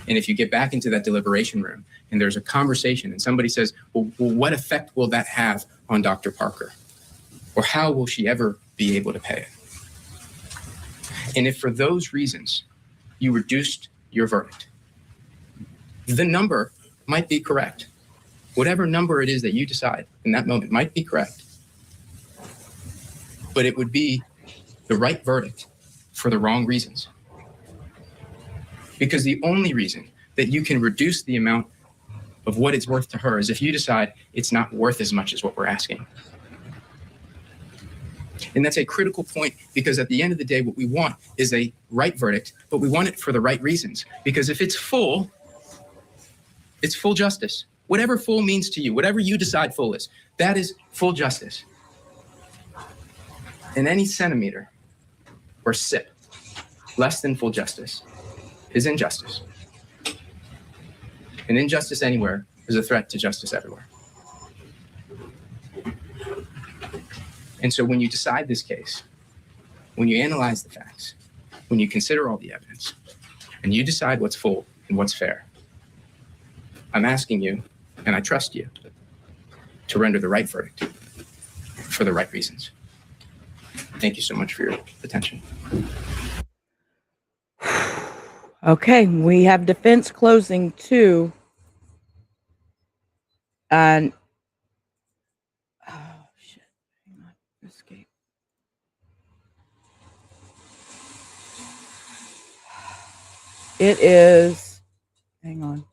And if you get back into that deliberation room and there's a conversation and somebody says, well, what effect will that have on Dr. Parker? Or how will she ever be able to pay it? And if for those reasons you reduced your verdict, the number might be correct. Whatever number it is that you decide in that moment might be correct. But it would be the right verdict for the wrong reasons. Because the only reason that you can reduce the amount of what it's worth to her is if you decide it's not worth as much as what we're asking. And that's a critical point, because at the end of the day, what we want is a right verdict, but we want it for the right reasons. Because if it's full justice. Whatever full means to you, whatever you decide full is, that is full justice. And any centimeter or sip less than full justice is injustice. And injustice anywhere is a threat to justice everywhere. And so when you decide this case, when you analyze the facts, when you consider all the evidence, and you decide what's full and what's fair, I'm asking you, and I trust you, to render the right verdict for the right reasons. Thank you so much for your attention.
Okay, we have defense closing too. And oh shit, hang on, escape. It is, hang on.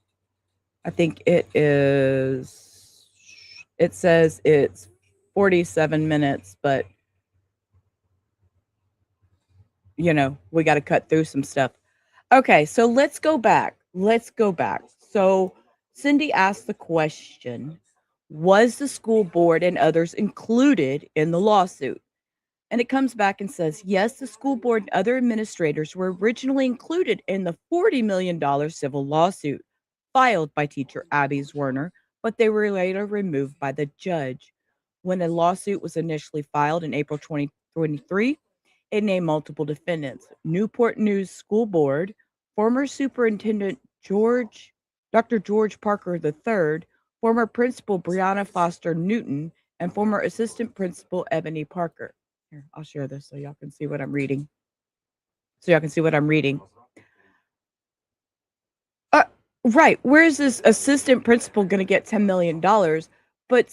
I think it is, it says it's 47 minutes, but you know, we got to cut through some stuff. Okay, so let's go back. So Cindy asked the question, was the school board and others included in the lawsuit? And it comes back and says, yes, the school board and other administrators were originally included in the $40 million civil lawsuit filed by teacher Abby Zwerner, but they were later removed by the judge. When the lawsuit was initially filed in April 2023, it named multiple defendants: Newport News School Board, former Superintendent Dr. George Parker III, former Principal Brianna Foster Newton, and former Assistant Principal Ebony Parker. Here, I'll share this so y'all can see what I'm reading. Right. Where is this assistant principal going to get $10 million? But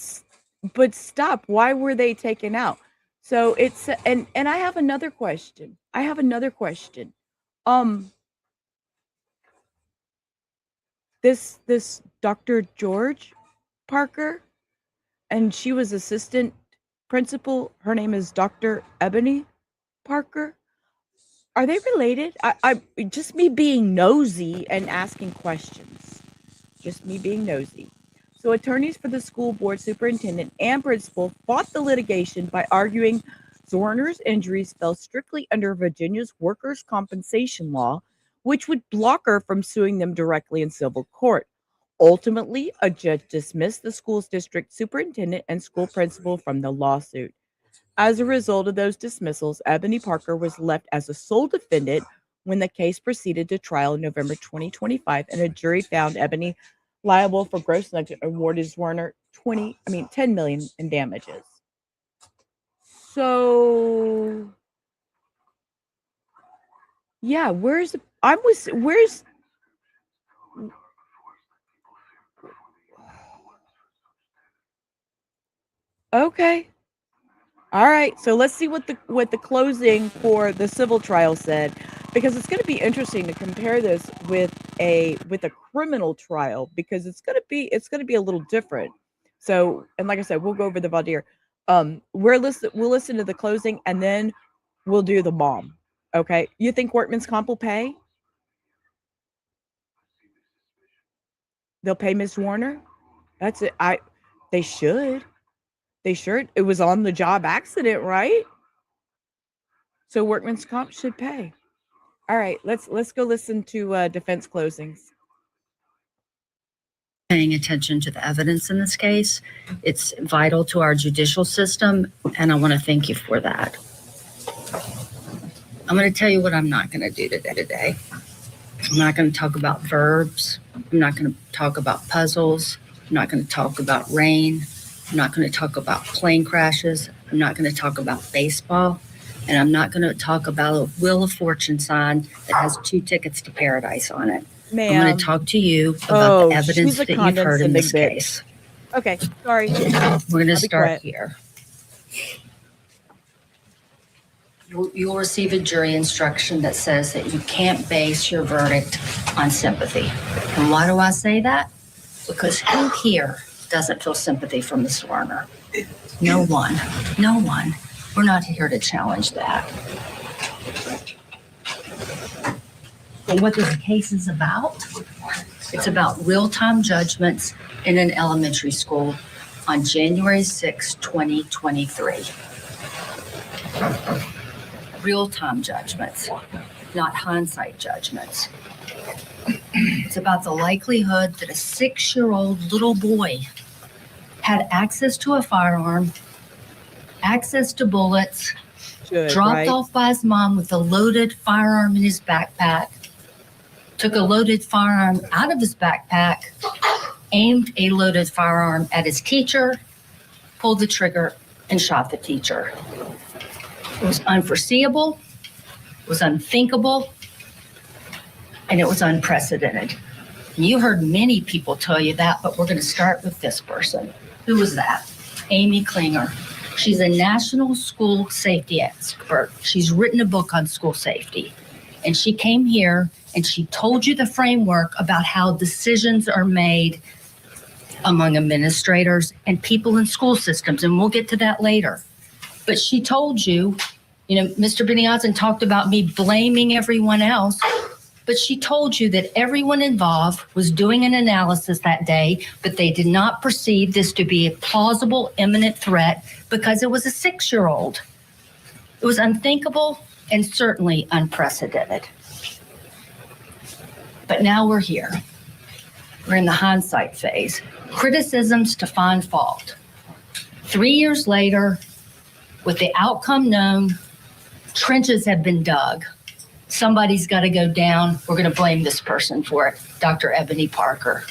stop. Why were they taken out? So it's, and I have another question. This Dr. George Parker, and she was assistant principal. Her name is Dr. Ebony Parker. Are they related? I just me being nosy and asking questions. Just me being nosy. So attorneys for the school board superintendent and principal fought the litigation by arguing Zwerner's injuries fell strictly under Virginia's workers' compensation law, which would block her from suing them directly in civil court. Ultimately, a judge dismissed the school's district superintendent and school principal from the lawsuit. As a result of those dismissals, Ebony Parker was left as a sole defendant when the case proceeded to trial in November 2025, and a jury found Ebony liable for gross negligence, awarded Zwerner $10 million in damages. So, yeah, where's okay. All right, so let's see what the closing for the civil trial said, because it's going to be interesting to compare this with a criminal trial, because it's going to be a little different. So, and like I said, we'll go over the voir dire. We'll listen to the closing, and then we'll do the bomb. Okay, you think workman's comp will pay? They'll pay Ms. Zwerner? That's it. They should. They sure, it was on the job accident, right? So workman's comp should pay. All right, let's go listen to defense closings.
Paying attention to the evidence in this case. It's vital to our judicial system, and I want to thank you for that. I'm going to tell you what I'm not going to do today. I'm not going to talk about verbs. I'm not going to talk about puzzles. I'm not going to talk about rain. I'm not going to talk about plane crashes. I'm not going to talk about baseball. And I'm not going to talk about a Wheel of Fortune sign that has 2 tickets to paradise on it.
Ma'am.
I'm going to talk to you about the evidence that you've heard in this case.
Okay, sorry.
We're going to start here. You'll receive a jury instruction that says that you can't base your verdict on sympathy. And why do I say that? Because who here doesn't feel sympathy from Ms. Zwerner? No one. No one. We're not here to challenge that. And what this case is about, it's about real-time judgments in an elementary school on January 6, 2023. Real-time judgments, not hindsight judgments. It's about the likelihood that a 6-year-old little boy had access to a firearm, access to bullets, dropped off by his mom with a loaded firearm in his backpack, took a loaded firearm out of his backpack, aimed a loaded firearm at his teacher, pulled the trigger, and shot the teacher. It was unforeseeable, it was unthinkable, and it was unprecedented. And you heard many people tell you that, but we're going to start with this person. Who was that? Amy Klinger. She's a national school safety expert. She's written a book on school safety. And she came here and she told you the framework about how decisions are made among administrators and people in school systems. And we'll get to that later. But she told you, Mr. Beniozen talked about me blaming everyone else. But she told you that everyone involved was doing an analysis that day, but they did not perceive this to be a plausible imminent threat because it was a 6-year-old. It was unthinkable and certainly unprecedented. But now we're here. We're in the hindsight phase. Criticisms to find fault. 3 years later, with the outcome known, trenches have been dug. Somebody's got to go down. We're going to blame this person for it, Dr. Ebony Parker.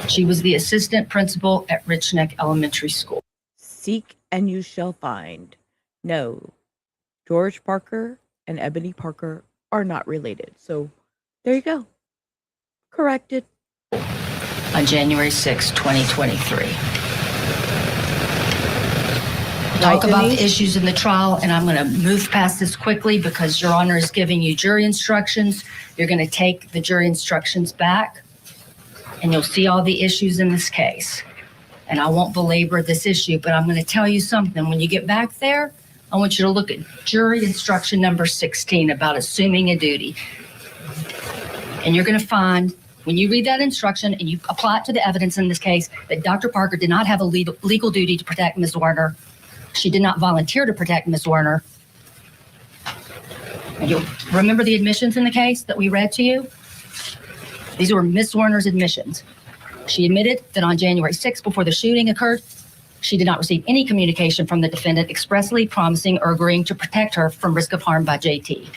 She was the assistant principal at Rich Neck Elementary School.
Seek and you shall find. No, George Parker and Ebony Parker are not related. So there you go. Corrected.
On January 6, 2023. Talk about the issues in the trial, and I'm going to move past this quickly because Your Honor is giving you jury instructions. You're going to take the jury instructions back, and you'll see all the issues in this case. And I won't belabor this issue, but I'm going to tell you something. When you get back there, I want you to look at jury instruction number 16 about assuming a duty. And you're going to find when you read that instruction and you apply it to the evidence in this case, that Dr. Parker did not have a legal duty to protect Ms. Zwerner. She did not volunteer to protect Ms. Zwerner. And you'll remember the admissions in the case that we read to you? These were Ms. Zwerner's admissions. She admitted that on January 6th, before the shooting occurred, she did not receive any communication from the defendant expressly promising or agreeing to protect her from risk of harm by JT.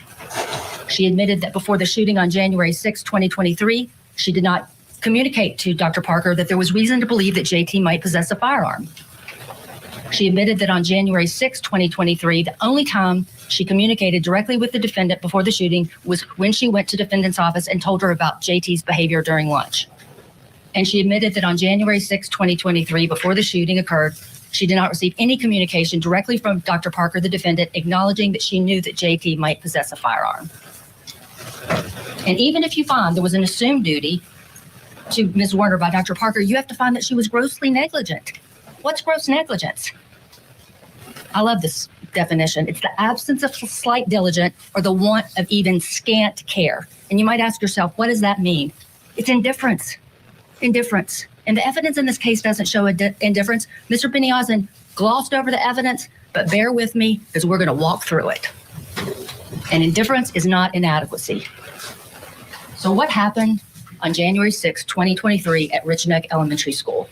She admitted that before the shooting on January 6, 2023, she did not communicate to Dr. Parker that there was reason to believe that JT might possess a firearm. She admitted that on January 6, 2023, the only time she communicated directly with the defendant before the shooting was when she went to defendant's office and told her about JT's behavior during lunch. And she admitted that on January 6, 2023, before the shooting occurred, she did not receive any communication directly from Dr. Parker, the defendant, acknowledging that she knew that JT might possess a firearm. And even if you find there was an assumed duty to Ms. Zwerner by Dr. Parker, you have to find that she was grossly negligent. What's gross negligence? I love this definition. It's the absence of slight diligence or the want of even scant care. And you might ask yourself, what does that mean? It's indifference. Indifference. And the evidence in this case doesn't show indifference. Mr. Beniozen glossed over the evidence, but bear with me because we're going to walk through it. And indifference is not inadequacy. So what happened on January 6, 2023 at Rich Neck Elementary School?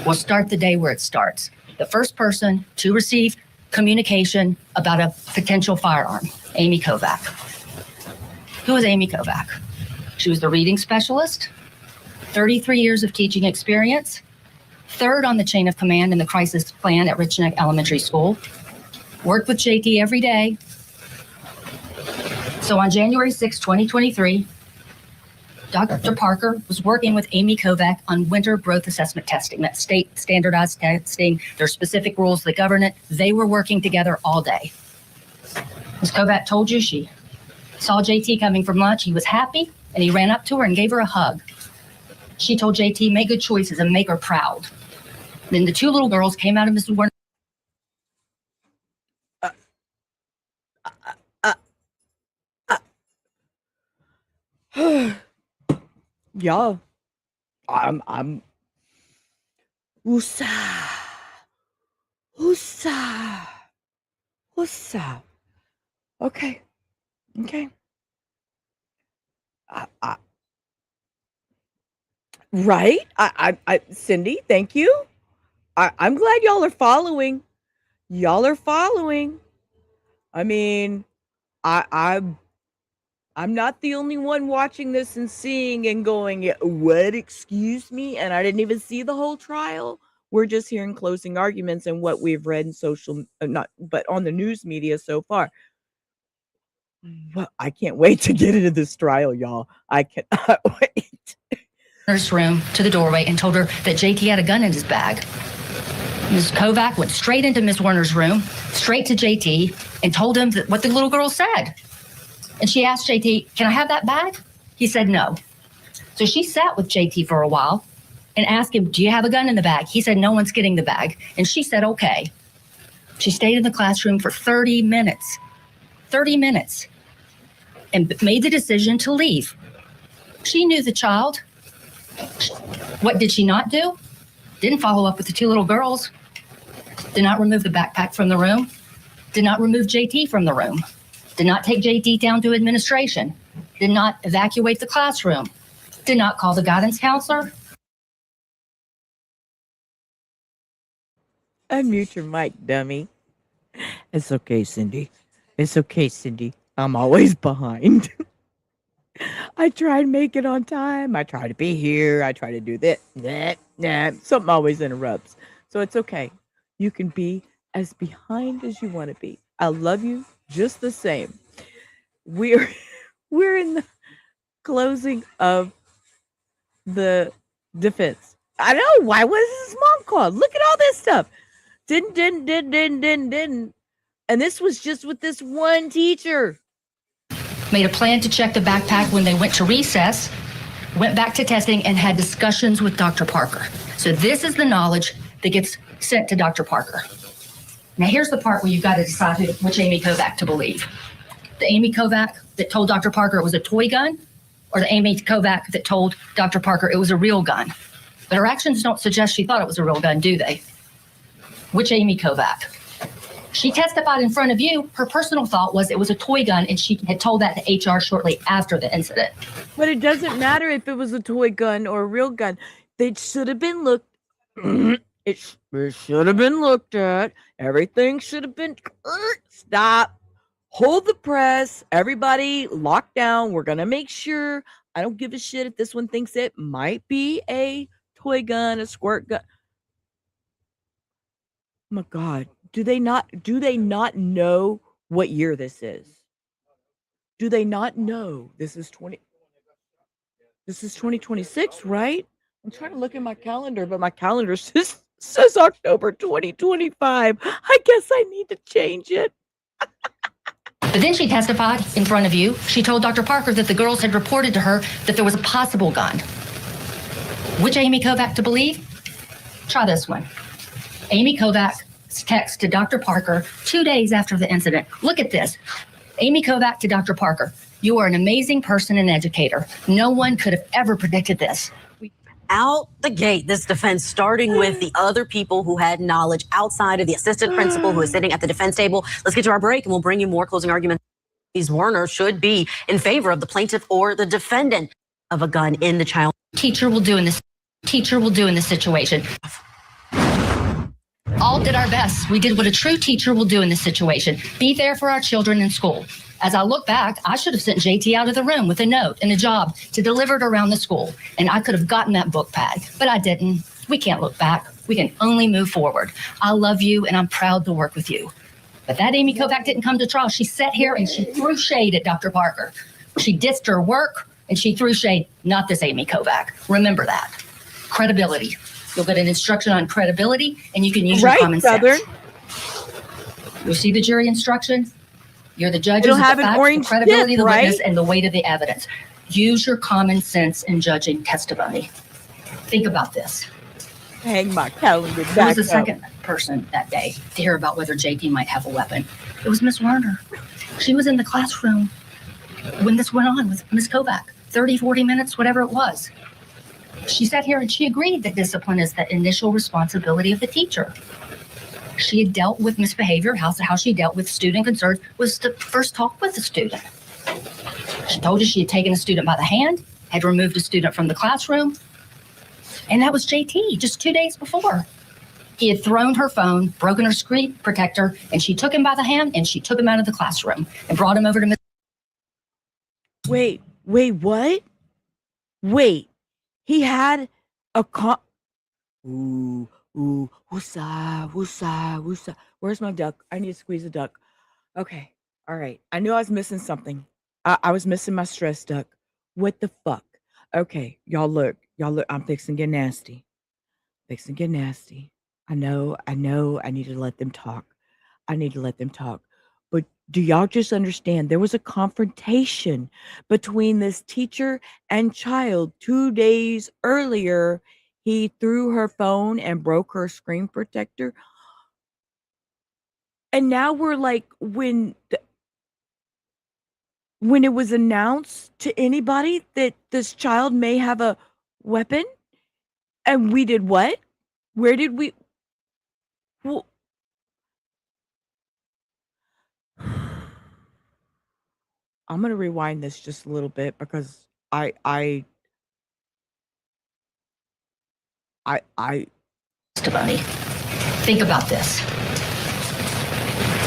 We'll start the day where it starts. The first person to receive communication about a potential firearm, Amy Kovac. Who was Amy Kovac? She was the reading specialist, 33 years of teaching experience, third on the chain of command in the crisis plan at Rich Neck Elementary School, worked with JT every day. So on January 6, 2023, Dr. Parker was working with Amy Kovac on winter growth assessment testing, that state standardized testing. There are specific rules that govern it. They were working together all day. Ms. Kovac told you she saw JT coming from lunch. He was happy, and he ran up to her and gave her a hug. She told JT, make good choices and make her proud. Then the two little girls came out of Mrs. Zwerner.
Y'all, I'm Usa. Okay. Right? I Cindy, thank you. I'm glad y'all are following. I mean, I'm not the only one watching this and seeing and going, what, excuse me? And I didn't even see the whole trial. We're just hearing closing arguments and what we've read in but on the news media so far. Well, I can't wait to get into this trial, y'all. I cannot wait.
Nurse room to the doorway and told her that JT had a gun in his bag. Ms. Kovac went straight into Ms. Werner's room, straight to JT, and told him what the little girl said. And she asked JT, can I have that bag? He said no. So she sat with JT for a while and asked him, do you have a gun in the bag? He said, no one's getting the bag. And she said, okay. She stayed in the classroom for 30 minutes. 30 minutes. And made the decision to leave. She knew the child. What did she not do? Didn't follow up with the two little girls. Did not remove the backpack from the room. Did not remove JT from the room. Did not take JT down to administration. Did not evacuate the classroom. Did not call the guidance counselor.
Unmute your mic, dummy. It's okay, Cindy. I'm always behind. I try to make it on time. I try to be here. I try to do this. Something always interrupts. So it's okay. You can be as behind as you want to be. I love you just the same. We're in the closing of the defense. I know. Why was his mom called? Look at all this stuff. Didn't. And this was just with this one teacher.
Made a plan to check the backpack when they went to recess, went back to testing, and had discussions with Dr. Parker. So this is the knowledge that gets sent to Dr. Parker. Now here's the part where you've got to decide which Amy Kovac to believe. The Amy Kovac that told Dr. Parker it was a toy gun, or the Amy Kovac that told Dr. Parker it was a real gun. But her actions don't suggest she thought it was a real gun, do they? Which Amy Kovac? She testified in front of you. Her personal thought was it was a toy gun, and she had told that to HR shortly after the incident.
But it doesn't matter if it was a toy gun or a real gun. They should have been looked. It should have been looked at. Everything should have been. Stop. Hold the press. Everybody lock down. We're going to make sure. I don't give a shit if this one thinks it might be a toy gun, a squirt gun. Oh my God. Do they not know what year this is? Do they not know this is 2026, right? I'm trying to look at my calendar, but my calendar says October 2025. I guess I need to change it.
But then she testified in front of you. She told Dr. Parker that the girls had reported to her that there was a possible gun. Which Amy Kovac to believe? Try this one. Amy Kovac's text to Dr. Parker 2 days after the incident. Look at this. Amy Kovac to Dr. Parker. You are an amazing person and educator. No one could have ever predicted this.
Out the gate, this defense, starting with the other people who had knowledge outside of the assistant principal who is sitting at the defense table. Let's get to our break and we'll bring you more closing arguments. Zwerner should be in favor of the plaintiff or the defendant of a gun in the child.
Teacher will do in this situation. All did our best. We did what a true teacher will do in this situation. Be there for our children in school. As I look back, I should have sent JT out of the room with a note and a job to deliver it around the school. And I could have gotten that book bag, but I didn't. We can't look back. We can only move forward. I love you and I'm proud to work with you. But that Amy Kovac didn't come to trial. She sat here and she threw shade at Dr. Parker. She dissed her work and she threw shade, not this Amy Kovac. Remember that. Credibility. You'll get an instruction on credibility and you can use your common sense. You'll see the jury instruction. You're the judges of the facts, the credibility of the witness, and the weight of the evidence. Use your common sense in judging testimony. Think about this.
Hang my calendar back.
Who was the second person that day to hear about whether JT might have a weapon? It was Miss Werner. She was in the classroom when this went on with Miss Kovac. 30, 40 minutes, whatever it was. She sat here and she agreed that discipline is the initial responsibility of the teacher. She had dealt with misbehavior. How she dealt with student concerns was to first talk with the student. She told you she had taken a student by the hand, had removed a student from the classroom, and that was JT just 2 days before. He had thrown her phone, broken her screen protector, and she took him by the hand and she took him out of the classroom and brought him over to Miss.
Wait, what? Wait, he had a Ooh, woosah. Where's my duck? I need to squeeze a duck. Okay, all right. I knew I was missing something. I was missing my stress duck. What the fuck? Okay, y'all look. I'm fixing to get nasty. I know. I need to let them talk. But do y'all just understand? There was a confrontation between this teacher and child 2 days earlier. He threw her phone and broke her screen protector. And now we're like, when it was announced to anybody that this child may have a weapon, and we did what? Where did we? Well, I'm going to rewind this just a little bit because
testimony. Think about this.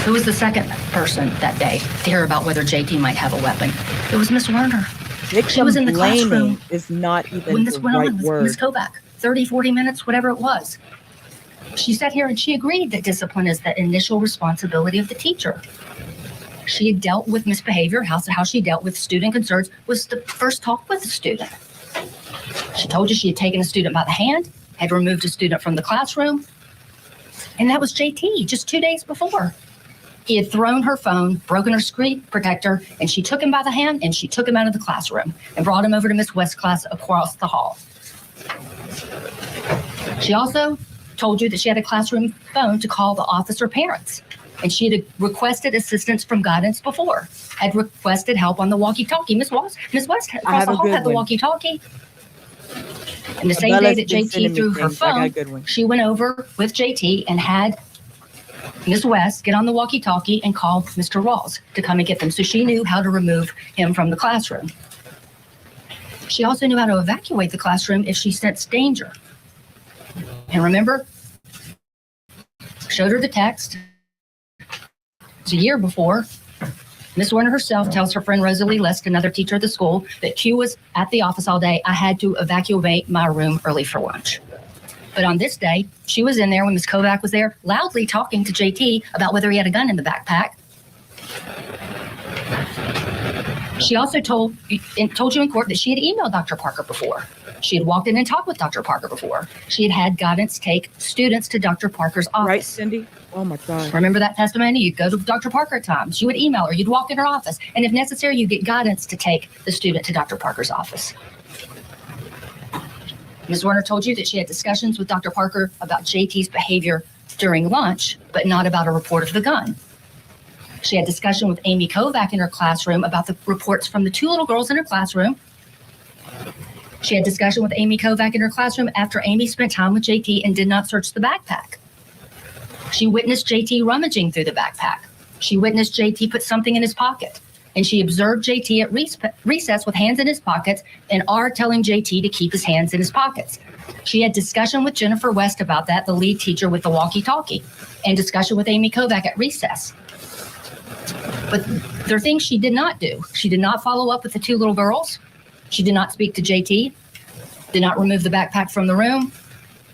Who was the second person that day to hear about whether JT might have a weapon? It was Miss Werner. She was in the classroom.
Is not even
when this
the
went
right
on with
word.
Miss Kovac. 30, 40 minutes, whatever it was. She sat here and she agreed that discipline is the initial responsibility of the teacher. She had dealt with misbehavior. How she dealt with student concerns was to first talk with the student. She told you she had taken a student by the hand, had removed a student from the classroom, and that was JT just 2 days before. He had thrown her phone, broken her screen protector, and she took him by the hand and she took him out of the classroom and brought him over to Miss West's class across the hall. She also told you that she had a classroom phone to call the officer parents. And she had requested assistance from guidance before, had requested help on the walkie-talkie. Miss West across the hall had the walkie-talkie. And the same day that JT threw her phone, she went over with JT and had Miss West get on the walkie-talkie and call Mr. Rawls to come and get them. So she knew how to remove him from the classroom. She also knew how to evacuate the classroom if she sensed danger. And remember, showed her the text. It's a year before. Miss Zwerner herself tells her friend Rosalie List, another teacher at the school, that Q was at the office all day. I had to evacuate my room early for lunch. But on this day, she was in there when Miss Kovac was there, loudly talking to JT about whether he had a gun in the backpack. She also told you in court that she had emailed Dr. Parker before. She had walked in and talked with Dr. Parker before. She had had guidance take students to Dr. Parker's office.
Right, Cindy? Oh, my God.
Remember that testimony? You'd go to Dr. Parker at times. You would email her. You'd walk in her office. And if necessary, you'd get guidance to take the student to Dr. Parker's office. Ms. Zwerner told you that she had discussions with Dr. Parker about JT's behavior during lunch, but not about a report of the gun. She had discussion with Amy Kovac in her classroom about the reports from the two little girls in her classroom. She had discussion with Amy Kovac in her classroom after Amy spent time with JT and did not search the backpack. She witnessed JT rummaging through the backpack. She witnessed JT put something in his pocket. And she observed JT at recess with hands in his pockets and R telling JT to keep his hands in his pockets. She had discussion with Jennifer West about that, the lead teacher with the walkie-talkie, and discussion with Amy Kovac at recess. But there are things she did not do. She did not follow up with the two little girls. She did not speak to JT, did not remove the backpack from the room,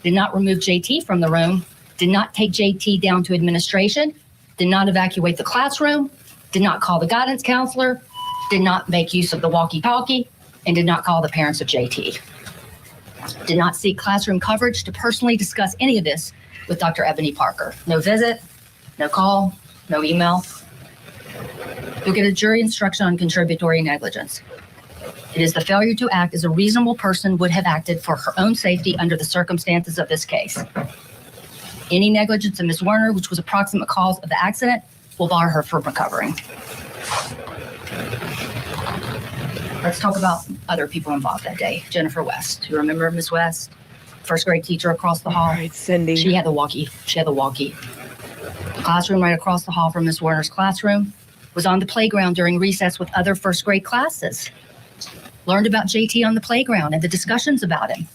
did not remove JT from the room, did not take JT down to administration, did not evacuate the classroom, did not call the guidance counselor, did not make use of the walkie-talkie, and did not call the parents of JT. Did not seek classroom coverage to personally discuss any of this with Dr. Ebony Parker. No visit, no call, no email. You'll get a jury instruction on contributory negligence. It is the failure to act as a reasonable person would have acted for her own safety under the circumstances of this case. Any negligence of Ms. Zwerner, which was a proximate cause of the accident, will bar her from recovering. Let's talk about other people involved that day. Jennifer West. You remember Ms. West? First grade teacher across the hall.
All right, Cindy.
She had the walkie. The classroom right across the hall from Ms. Werner's classroom was on the playground during recess with other first grade classes. Learned about JT on the playground and the discussions about him.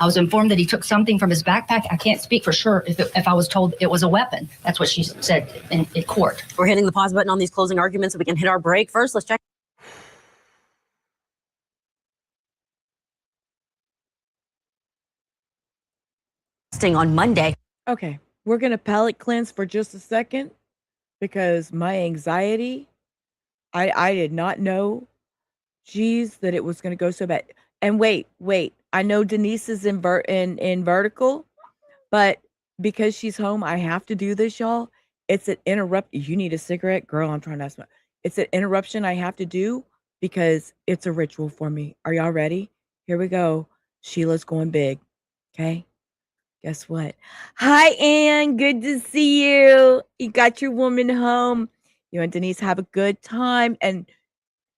I was informed that he took something from his backpack. I can't speak for sure if I was told it was a weapon. That's what she said in court.
We're hitting the pause button on these closing arguments so we can hit our break. First, let's check. On Monday.
Okay, we're going to palate cleanse for just a second because my anxiety, I did not know, geez, that it was going to go so bad. And wait. I know Denise is in vertical, but because she's home, I have to do this, y'all. It's an You need a cigarette? Girl, I'm trying to smoke. It's an interruption I have to do because it's a ritual for me. Are y'all ready? Here we go. Sheila's going big. Okay. Guess what? Hi, Ann. Good to see you. You got your woman home. You and Denise have a good time. And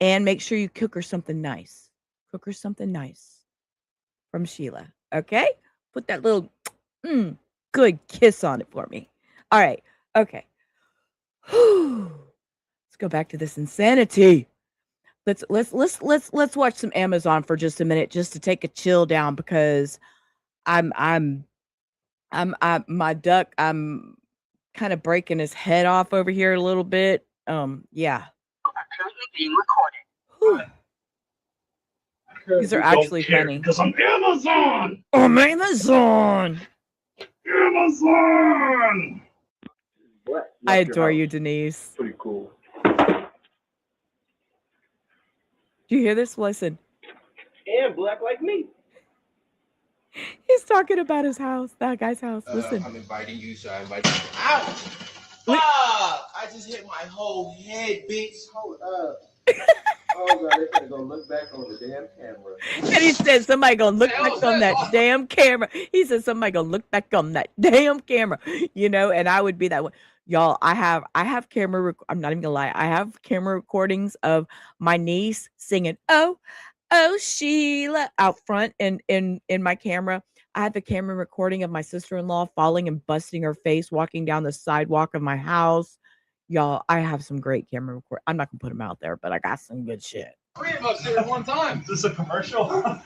make sure you cook her something nice. Cook her something nice from Sheila. Okay? Put that little good kiss on it for me. All right. Okay. Let's go back to this insanity. Let's watch some Amazon for just a minute just to take a chill down because I'm my duck, I'm kind of breaking his head off over here a little bit. Yeah.
Currently being recorded.
These are actually funny.
Because I'm Amazon.
I'm Amazon.
Amazon.
I adore you, Denise.
Pretty cool.
Do you hear this? Listen.
And black like me.
He's talking about his house, that guy's house. Listen.
I'm inviting you, so I invite you. Ouch! Fuck! I just hit my whole head, bitch. Hold up. Oh God, they're gonna go look back on the damn camera.
And he said, somebody gonna look back on that damn camera. He said, somebody gonna look back on that damn camera, and I would be that one. Y'all, I have I'm not even gonna lie. I have camera recordings of my niece singing, oh, Sheila out front in my camera. I have a camera recording of my sister-in-law falling and busting her face walking down the sidewalk of my house. Y'all, I have some great camera record. I'm not gonna put them out there, but I got some good shit.
3 of us here at one time. Is this a commercial?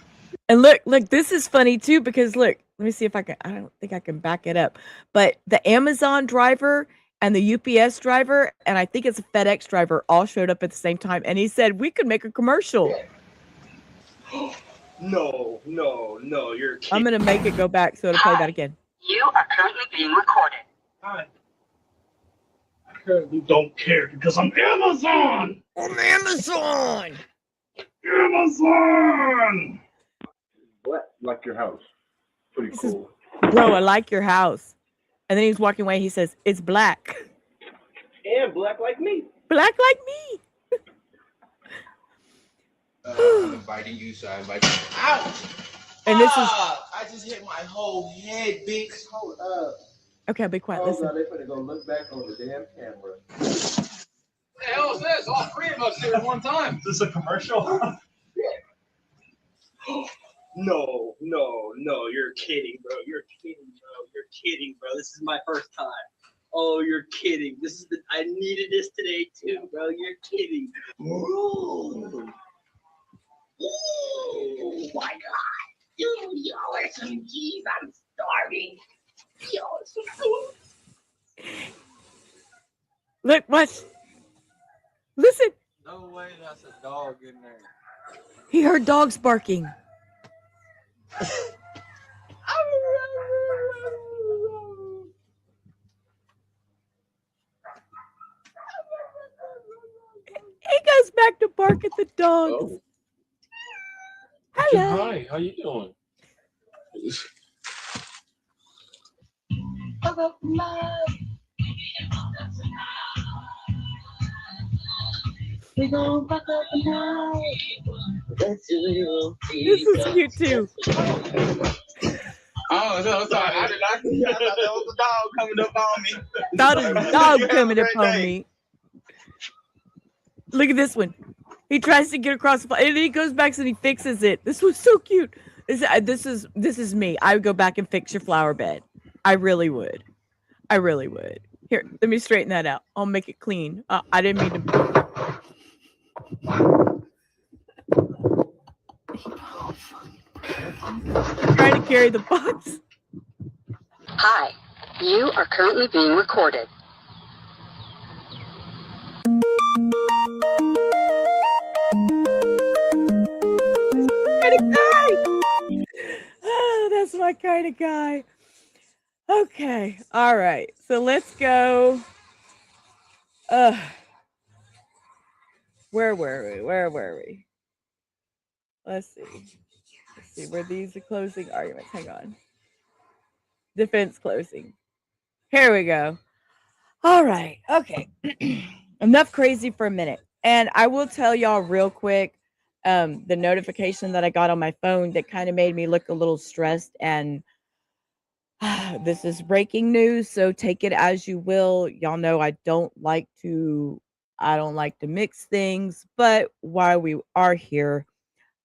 And look, this is funny too, because look, let me see if I don't think I can back it up. But the Amazon driver and the UPS driver, and I think it's a FedEx driver, all showed up at the same time. And he said, we could make a commercial.
No, you're kidding.
I'm going to make it go back so it'll play that again.
You are currently being recorded.
I currently don't care because I'm Amazon.
I'm Amazon.
Amazon.
What? Like your house? Pretty cool.
Bro, I like your house. And then he was walking away. He says, it's black.
And black like me.
Black like me.
I'm inviting you, so I invite you out.
And this is.
I just hit my whole head, bitch. Hold up.
Okay, be quiet.
Oh
Listen.
God, they're gonna go look back on the damn camera.
What the hell is this? All 3 of us here at one time. Is this a commercial?
No, you're kidding, bro. You're kidding, bro. This is my first time. Oh, you're kidding. I needed this today too, bro. You're kidding. Ooh. Oh my God. Dude, y'all are some G's. I'm starving. Y'all are some food.
Look, watch. Listen.
No way, that's a dog in there.
He heard dogs barking. He goes back to bark at the dogs.
Oh.
Hello.
Hi, how you doing?
We gon' back up now. Let's do it.
This is cute too.
Oh, so sorry. I did not see. I thought that was a dog coming up on me.
Thought it was a dog coming up on me. Look at this one. He tries to get across the and then he goes back and he fixes it. This was so cute. This is me. I would go back and fix your flower bed. I really would. Here, let me straighten that out. I'll make it clean. I didn't mean to. Trying to carry the box.
Hi, you are currently being recorded.
Kind of guy. Oh, that's my kind of guy. Okay. All right. So let's go. Where were we? Let's see. Were these the closing arguments? Hang on. Defense closing. Here we go. All right. Okay. Enough crazy for a minute. And I will tell y'all real quick, the notification that I got on my phone that kind of made me look a little stressed, and this is breaking news, so take it as you will. Y'all know I don't like to mix things, but while we are here,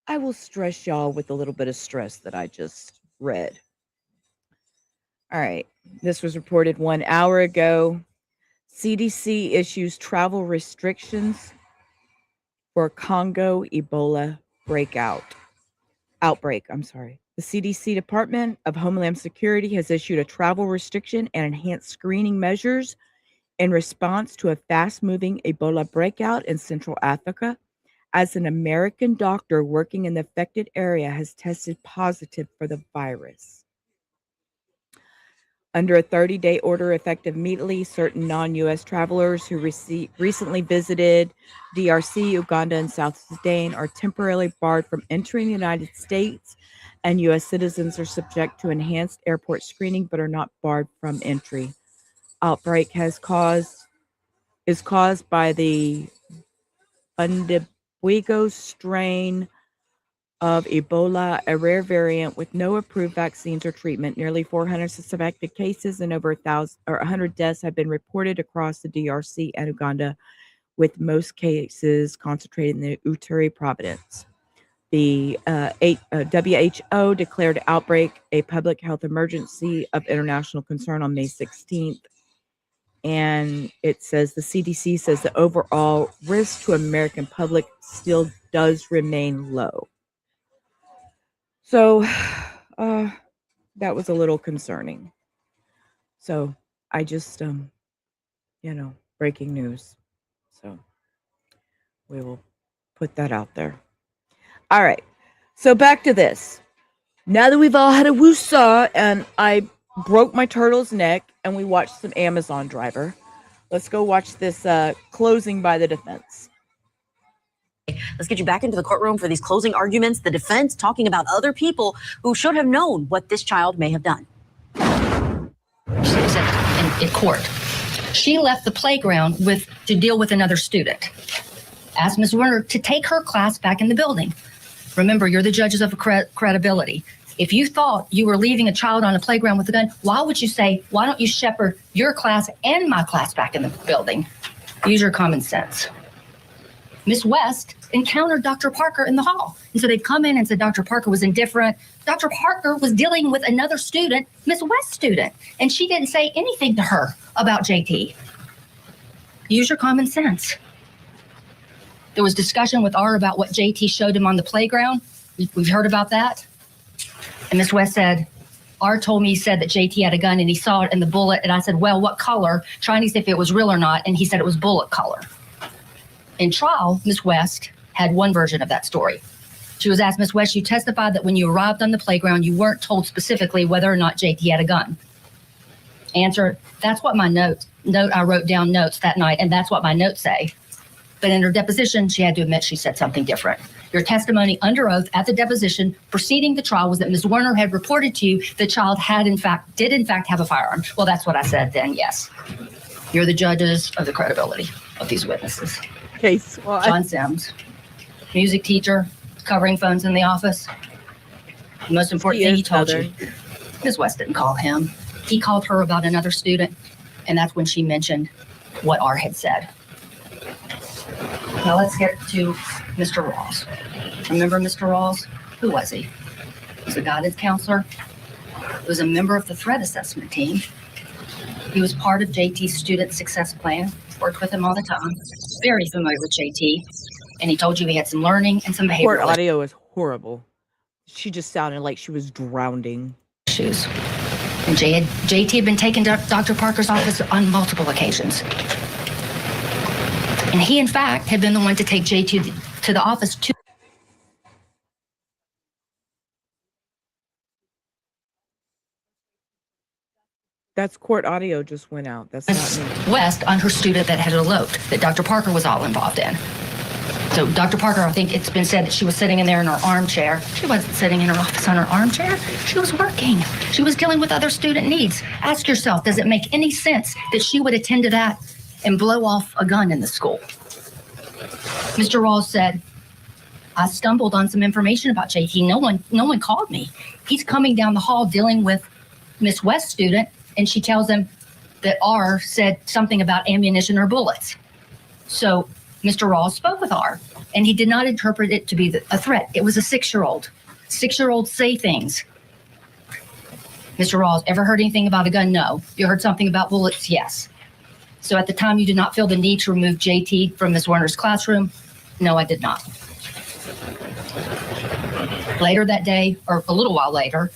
I will stress y'all with a little bit of stress that I just read. All right. This was reported 1 hour ago. CDC issues travel restrictions for Congo Ebola outbreak. The CDC Department of Homeland Security has issued a travel restriction and enhanced screening measures in response to a fast-moving Ebola breakout in Central Africa, as an American doctor working in the affected area has tested positive for the virus. Under a 30-day order effective immediately, certain non-U.S. travelers who recently visited DRC, Uganda, and South Sudan are temporarily barred from entering the United States, and U.S. citizens are subject to enhanced airport screening but are not barred from entry. Outbreak is caused by the Bundibugyo Uyghur strain of Ebola, a rare variant with no approved vaccines or treatment. Nearly 400 suspected cases and over 100 deaths have been reported across the DRC and Uganda, with most cases concentrated in the Uturi province. The WHO declared outbreak a public health emergency of international concern on May 16th. And it says the CDC says the overall risk to American public still does remain low. So that was a little concerning. So I just, breaking news. So we will put that out there. All right. So back to this. Now that we've all had a woosah and I broke my turtle's neck and we watched some Amazon Driver, let's go watch this closing by the defense.
Let's get you back into the courtroom for these closing arguments. The defense talking about other people who should have known what this child may have done.
She was in court. She left the playground to deal with another student. Asked Ms. Zwerner to take her class back in the building. Remember, you're the judges of credibility. If you thought you were leaving a child on a playground with a gun, why would you say, why don't you shepherd your class and my class back in the building? Use your common sense. Ms. West encountered Dr. Parker in the hall. And so they'd come in and said Dr. Parker was indifferent. Dr. Parker was dealing with another student, Ms. West's student, and she didn't say anything to her about JT. Use your common sense. There was discussion with R about what JT showed him on the playground. We've heard about that. And Ms. West said, R told me, he said that JT had a gun and he saw it in the bullet. And I said, well, what color? Trying to see if it was real or not. And he said it was bullet color. In trial, Ms. West had one version of that story. She was asked, Ms. West, you testified that when you arrived on the playground, you weren't told specifically whether or not JT had a gun. Answer, that's what my note I wrote down notes that night, and that's what my notes say. But in her deposition, she had to admit she said something different. Your testimony under oath at the deposition preceding the trial was that Ms. Zwerner had reported to you the child did in fact have a firearm. Well, that's what I said then, yes. You're the judges of the credibility of these witnesses.
Case. Well,
John Sims, music teacher, covering phones in the office. The most important thing he told you, Ms. West didn't call him. He called her about another student, and that's when she mentioned what R had said. Now let's get to Mr. Rawls. Remember Mr. Rawls? Who was he? He was a guidance counselor. He was a member of the threat assessment team. He was part of JT's student success plan. Worked with him all the time. Very familiar with JT. And he told you he had some learning and some behavioral
Court audio is horrible. She just sounded like she was drowning.
issues. And JT had been taken to Dr. Parker's office on multiple occasions. And he, in fact, had been the one to take JT to the office too.
That's court audio just went out. That's not me.
West on her student that had eloped, that Dr. Parker was all involved in. So Dr. Parker, I think it's been said that she was sitting in there in her armchair. She wasn't sitting in her office on her armchair. She was working. She was dealing with other student needs. Ask yourself, does it make any sense that she would attend to that and blow off a gun in the school? Mr. Rawls said, I stumbled on some information about JT. No one called me. He's coming down the hall dealing with Miss West's student, and she tells him that R said something about ammunition or bullets. So Mr. Rawls spoke with R, and he did not interpret it to be a threat. It was a 6-year-old. 6-year-olds say things. Mr. Rawls, ever heard anything about a gun? No. You heard something about bullets? Yes. So at the time, you did not feel the need to remove JT from Ms. Zwerner's classroom? No, I did not. Later that day, or a little while later,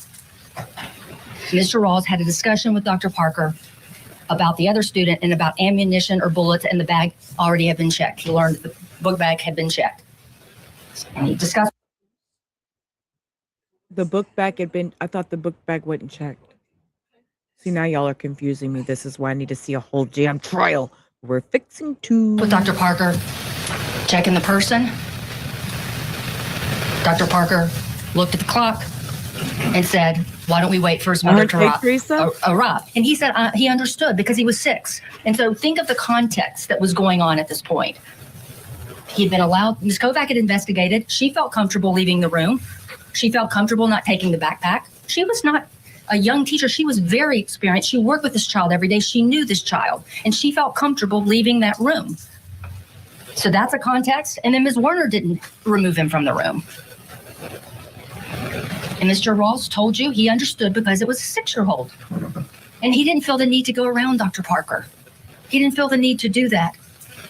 Mr. Rawls had a discussion with Dr. Parker about the other student and about ammunition or bullets, and the bag already had been checked. He learned that the book bag had been checked. And he discussed.
The book bag had been, I thought the book bag wasn't checked. See, now y'all are confusing me. This is why I need to see a whole damn trial. We're fixing to.
With Dr. Parker checking the person, Dr. Parker looked at the clock and said, why don't we wait for his mother to arrive? And he said he understood because he was 6. And so think of the context that was going on at this point. He'd been allowed, Ms. Kovac had investigated. She felt comfortable leaving the room. She felt comfortable not taking the backpack. She was not a young teacher. She was very experienced. She worked with this child every day. She knew this child, and she felt comfortable leaving that room. So that's a context. And then Ms. Zwerner didn't remove him from the room. And Mr. Ross told you he understood because it was a 6-year-old. And he didn't feel the need to go around Dr. Parker. He didn't feel the need to do that.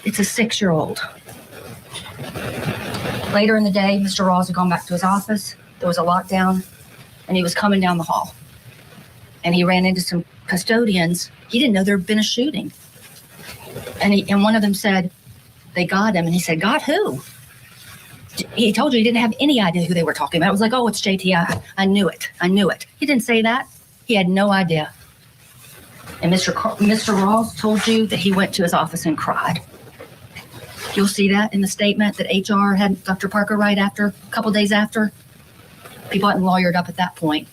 It's a 6-year-old. Later in the day, Mr. Ross had gone back to his office. There was a lockdown, and he was coming down the hall. And he ran into some custodians. He didn't know there had been a shooting. And one of them said, they got him. And he said, got who? He told you he didn't have any idea who they were talking about. It was like, oh, it's JT. I knew it. I knew it. He didn't say that. He had no idea. And Mr. Ross told you that he went to his office and cried. You'll see that in the statement that HR had Dr. Parker write after, a couple days after. People hadn't lawyered up at that point.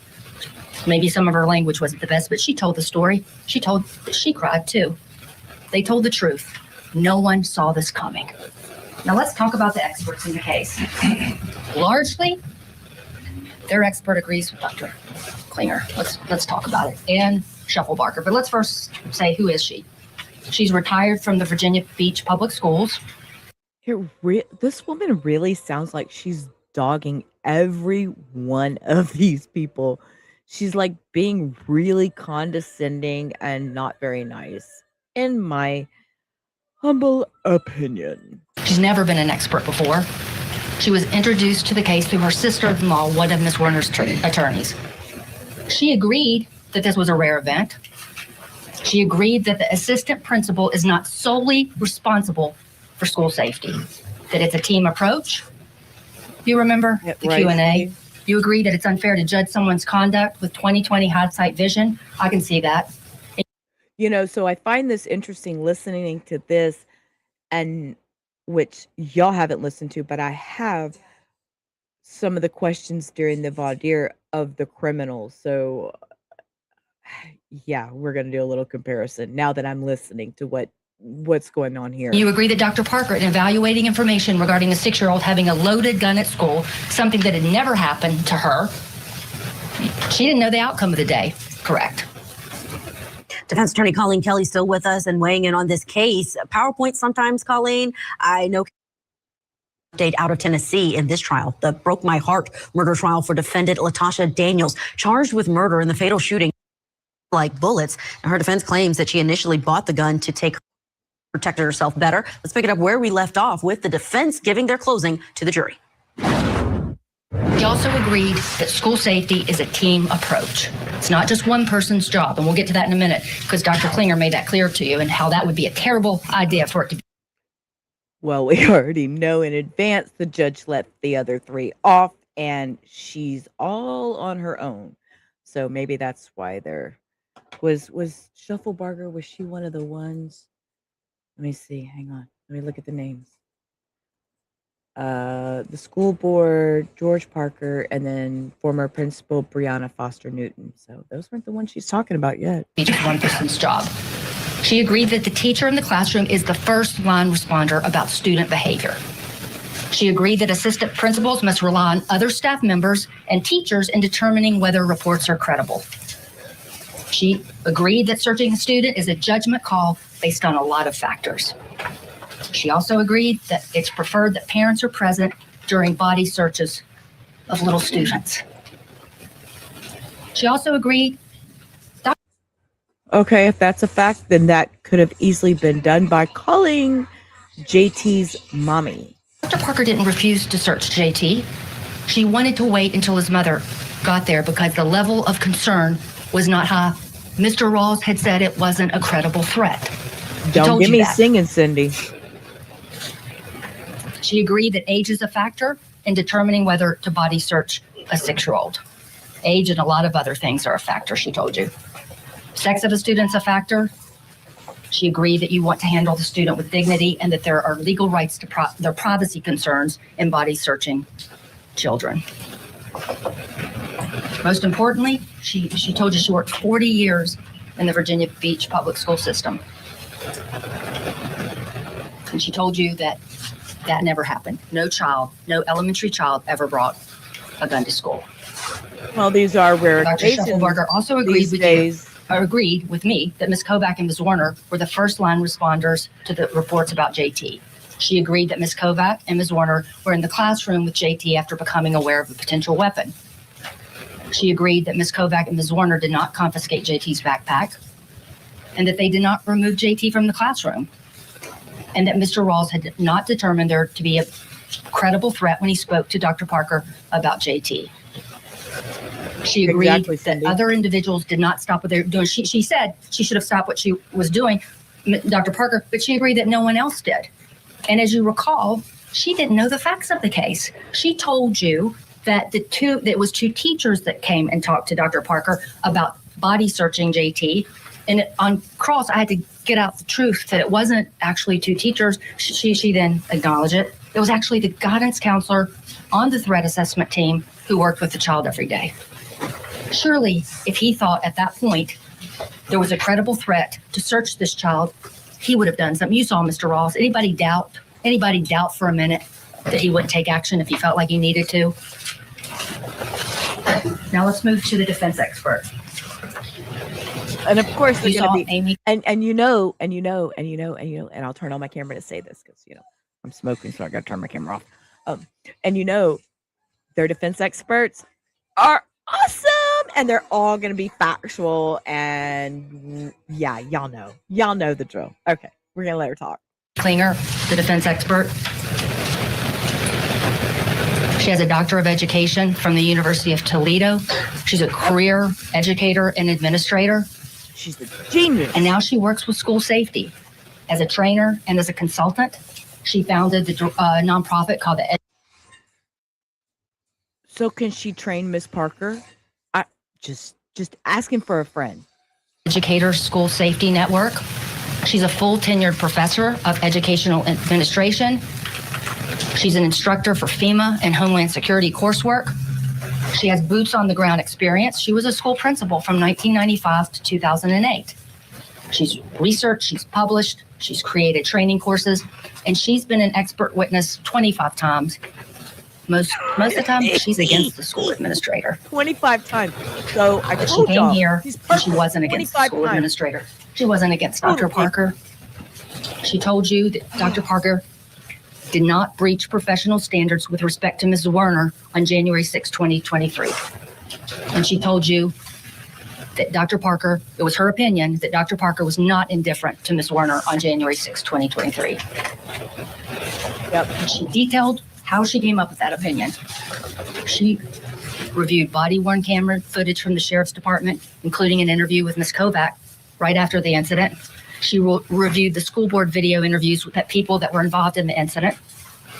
Maybe some of her language wasn't the best, but she told the story. She told that she cried too. They told the truth. No one saw this coming. Now let's talk about the experts in the case. Largely, their expert agrees with Dr. Klinger. Let's talk about it. And Shufflebarker. But let's first say, who is she? She's retired from the Virginia Beach Public Schools.
This woman really sounds like she's dogging every one of these people. She's like being really condescending and not very nice, in my humble opinion.
She's never been an expert before. She was introduced to the case through her sister-in-law, one of Ms. Zwerner's attorneys. She agreed that this was a rare event. She agreed that the assistant principal is not solely responsible for school safety, that it's a team approach. You remember the right. Q&A? You agree that it's unfair to judge someone's conduct with 20/20 hindsight vision. I can see that.
You know, so I find this interesting listening to this, and which y'all haven't listened to, but I have some of the questions during the voir dire of the criminals. So yeah, we're going to do a little comparison now that I'm listening to what's going on here.
You agree that Dr. Parker, in evaluating information regarding a 6-year-old having a loaded gun at school, something that had never happened to her, she didn't know the outcome of the day, correct?
Defense attorney Colleen Kelly still with us and weighing in on this case. PowerPoint sometimes, Colleen. I know update out of Tennessee in this trial, the broke my heart murder trial for defendant Latasha Daniels, charged with murder in the fatal shooting like bullets. And her defense claims that she initially bought the gun to protect herself better. Let's pick it up where we left off with the defense giving their closing to the jury.
He also agreed that school safety is a team approach. It's not just one person's job, and we'll get to that in a minute because Dr. Klinger made that clear to you and how that would be a terrible idea for it to be.
Well, we already know in advance the judge let the other 3 off, and she's all on her own. So maybe that's why there was Shufflebarger. Was she one of the ones? Let me see. Hang on. Let me look at the names. The school board, George Parker, and then former principal Brianna Foster Newton. So those weren't the ones she's talking about yet.
It's just one person's job. She agreed that the teacher in the classroom is the first line responder about student behavior. She agreed that assistant principals must rely on other staff members and teachers in determining whether reports are credible. She agreed that searching a student is a judgment call based on a lot of factors. She also agreed that it's preferred that parents are present during body searches of little students. She also agreed.
Okay, if that's a fact, then that could have easily been done by calling JT's mommy.
Dr. Parker didn't refuse to search JT. She wanted to wait until his mother got there because the level of concern was not high. Mr. Rawls had said it wasn't a credible threat.
Don't get me singing, Cindy.
She agreed that age is a factor in determining whether to body search a 6-year-old. Age and a lot of other things are a factor, she told you. Sex of a student's a factor. She agreed that you want to handle the student with dignity and that there are legal rights to their privacy concerns in body searching children. Most importantly, she told you she worked 40 years in the Virginia Beach public school system. And she told you that That never happened. No elementary child ever brought a gun to school.
Well, these are rare
Dr.
cases.
Shuffleberger also agreed with me that Ms. Kovac and Ms. Zwerner were the first line responders to the reports about JT. She agreed that Ms. Kovac and Ms. Zwerner were in the classroom with JT after becoming aware of a potential weapon. She agreed that Ms. Kovac and Ms. Zwerner did not confiscate JT's backpack and that they did not remove JT from the classroom, and that Mr. Rawls had not determined there to be a credible threat when he spoke to Dr. Parker about JT. She agreed that other individuals did not stop what they were doing. She said she should have stopped what she was doing, Dr. Parker, but she agreed that no one else did. And as you recall, she didn't know the facts of the case. She told you that it was two teachers that came and talked to Dr. Parker about body searching JT. And on cross, I had to get out the truth that it wasn't actually two teachers. She then acknowledged it. It was actually the guidance counselor on the threat assessment team who worked with the child every day. Surely, if he thought at that point there was a credible threat to search this child, he would have done something. You saw Mr. Rawls. Anybody doubt for a minute that he wouldn't take action if he felt like he needed to? Now let's move to the defense expert.
And of course,
You saw Amy.
and I'll turn on my camera to say this because I'm smoking, so I got to turn my camera off. Their defense experts are awesome, and they're all going to be factual. And yeah, y'all know the drill. Okay, we're gonna let her talk.
Klinger, the defense expert. She has a doctor of education from the University of Toledo. She's a career educator and administrator.
She's a genius.
And now she works with school safety as a trainer and as a consultant. She founded the nonprofit called the
So can she train Miss Parker? I just asking for a friend.
Educator School Safety Network. She's a full tenured professor of educational administration. She's an instructor for FEMA and Homeland Security coursework. She has boots on the ground experience. She was a school principal from 1995 to 2008. She's researched, she's published, she's created training courses, and she's been an expert witness 25 times. Most of the time, she's against the school administrator.
25 times. So I
But she
told
came
y'all,
here
she's
and she wasn't against the
25
school
times.
administrator. She wasn't against Dr. Parker. She told you that Dr. Parker did not breach professional standards with respect to Ms. Zwerner on January 6, 2023. And she told you that Dr. Parker, it was her opinion that Dr. Parker was not indifferent to Ms. Zwerner on January 6, 2023.
Yep.
And she detailed how she came up with that opinion. She reviewed body-worn camera footage from the sheriff's department, including an interview with Ms. Kovac right after the incident. She reviewed the school board video interviews with people that were involved in the incident.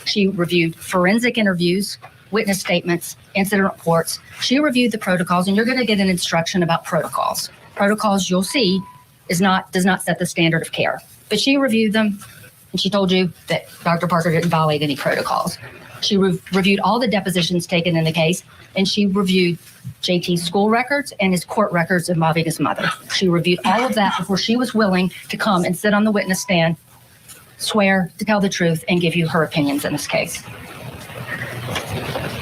She reviewed forensic interviews, witness statements, incident reports. She reviewed the protocols, and you're going to get an instruction about protocols. Protocols, you'll see, does not set the standard of care. But she reviewed them, and she told you that Dr. Parker didn't violate any protocols. She reviewed all the depositions taken in the case, and she reviewed JT's school records and his court records involving his mother. She reviewed all of that before she was willing to come and sit on the witness stand, swear to tell the truth, and give you her opinions in this case.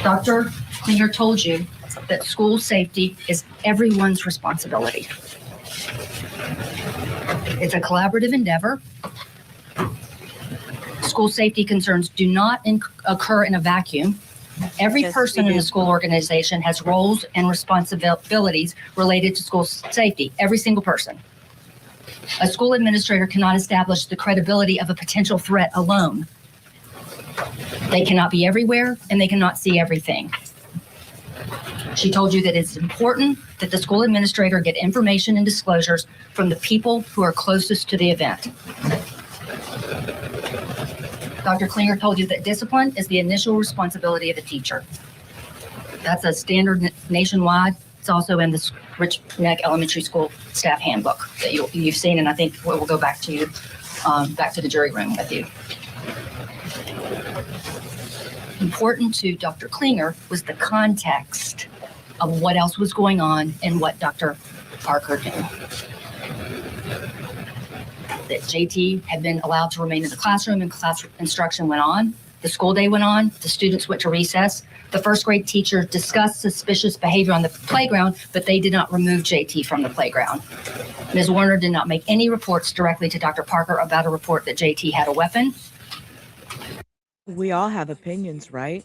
Dr. Klinger told you that school safety is everyone's responsibility. It's a collaborative endeavor. School safety concerns do not occur in a vacuum. Every person in the school organization has roles and responsibilities related to school safety, every single person. A school administrator cannot establish the credibility of a potential threat alone. They cannot be everywhere, and they cannot see everything. She told you that it's important that the school administrator get information and disclosures from the people who are closest to the event. Dr. Klinger told you that discipline is the initial responsibility of a teacher. That's a standard nationwide. It's also in the Rich Neck Elementary School staff handbook that you've seen, and I think we'll go back to you, back to the jury room with you. Important to Dr. Klinger was the context of what else was going on and what Dr. Parker knew. That JT had been allowed to remain in the classroom and class instruction went on, The school day went on, the students went to recess. The first grade teacher discussed suspicious behavior on the playground, but they did not remove JT from the playground. Ms. Zwerner did not make any reports directly to Dr. Parker about a report that JT had a weapon.
We all have opinions, right?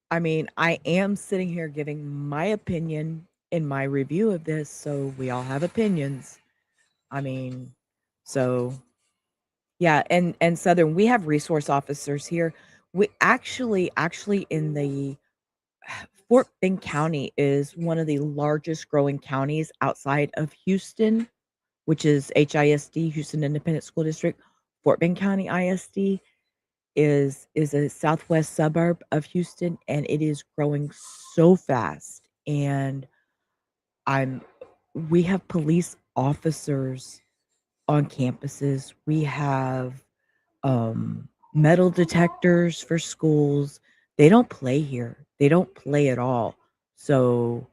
I mean, I am sitting here giving my opinion in my review of this, so we all have opinions. I mean, so yeah, and Southern, we have resource officers here. We actually in the Fort Bend County is one of the largest growing counties outside of Houston, which is HISD, Houston Independent School District. Fort Bend County ISD is a southwest suburb of Houston, and it is growing so fast. And we have police officers on campuses. We have metal detectors for schools. They don't play here. They don't play at all. So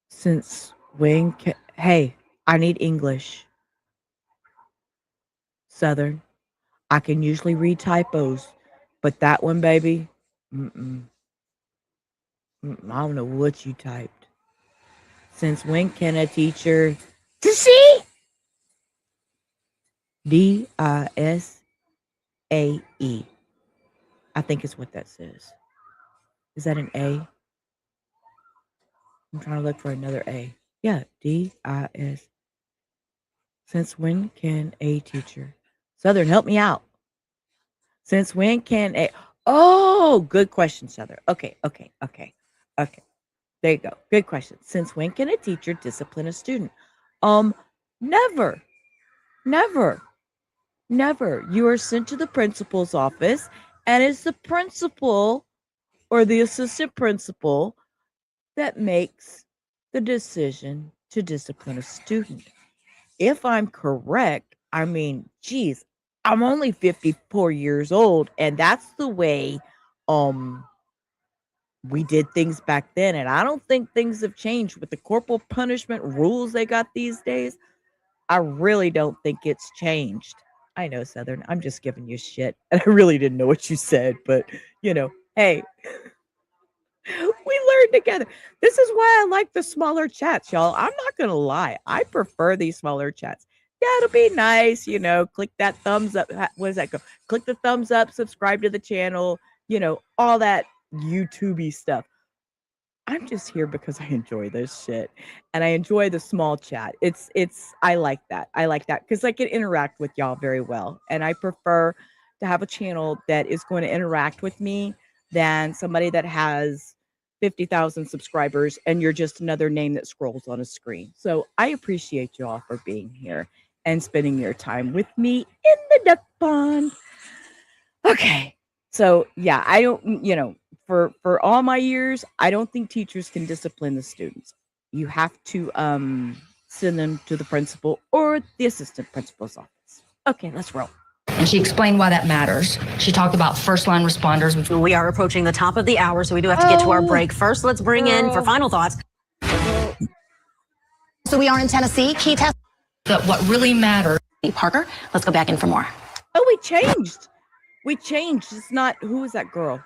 since when hey, I need English. Southern. I can usually read typos, but that one, baby, I don't know what you typed. Since when can a teacher see? DISAE. I think is what that says. Is that an A? I'm trying to look for another A. Yeah, DIS. Since when can a teacher? Southern, help me out. Since when can a... Oh, good question, Southern. Okay. There you go. Good question. Since when can a teacher discipline a student? Never. You are sent to the principal's office, and it's the principal or the assistant principal that makes the decision to discipline a student. If I'm correct, I mean, geez, I'm only 54 years old, and that's the way we did things back then. And I don't think things have changed with the corporal punishment rules they got these days. I really don't think it's changed. I know, Southern, I'm just giving you shit. And I really didn't know what you said, but hey, we learned together. This is why I like the smaller chats, y'all. I'm not going to lie. I prefer these smaller chats. Yeah, it'll be nice, click that thumbs up. What does that go? Click the thumbs up, subscribe to the channel, all that YouTube-y stuff. I'm just here because I enjoy this shit, and I enjoy the small chat. I like that. Because I can interact with y'all very well, and I prefer to have a channel that is going to interact with me than somebody that has 50,000 subscribers and you're just another name that scrolls on a screen. So I appreciate y'all for being here and spending your time with me in the duck pond. Okay. So yeah, I don't, for all my years, I don't think teachers can discipline the students. You have to send them to the principal or the assistant principal's office. Okay, let's roll.
And she explained why that matters. She talked about first line responders.
We are approaching the top of the hour, so we do have to get to our break. First, let's bring in for final thoughts.
So we are in Tennessee. Key test.
What really matters.
Parker, let's go back in for more.
Oh, we changed. It's not, who was that girl?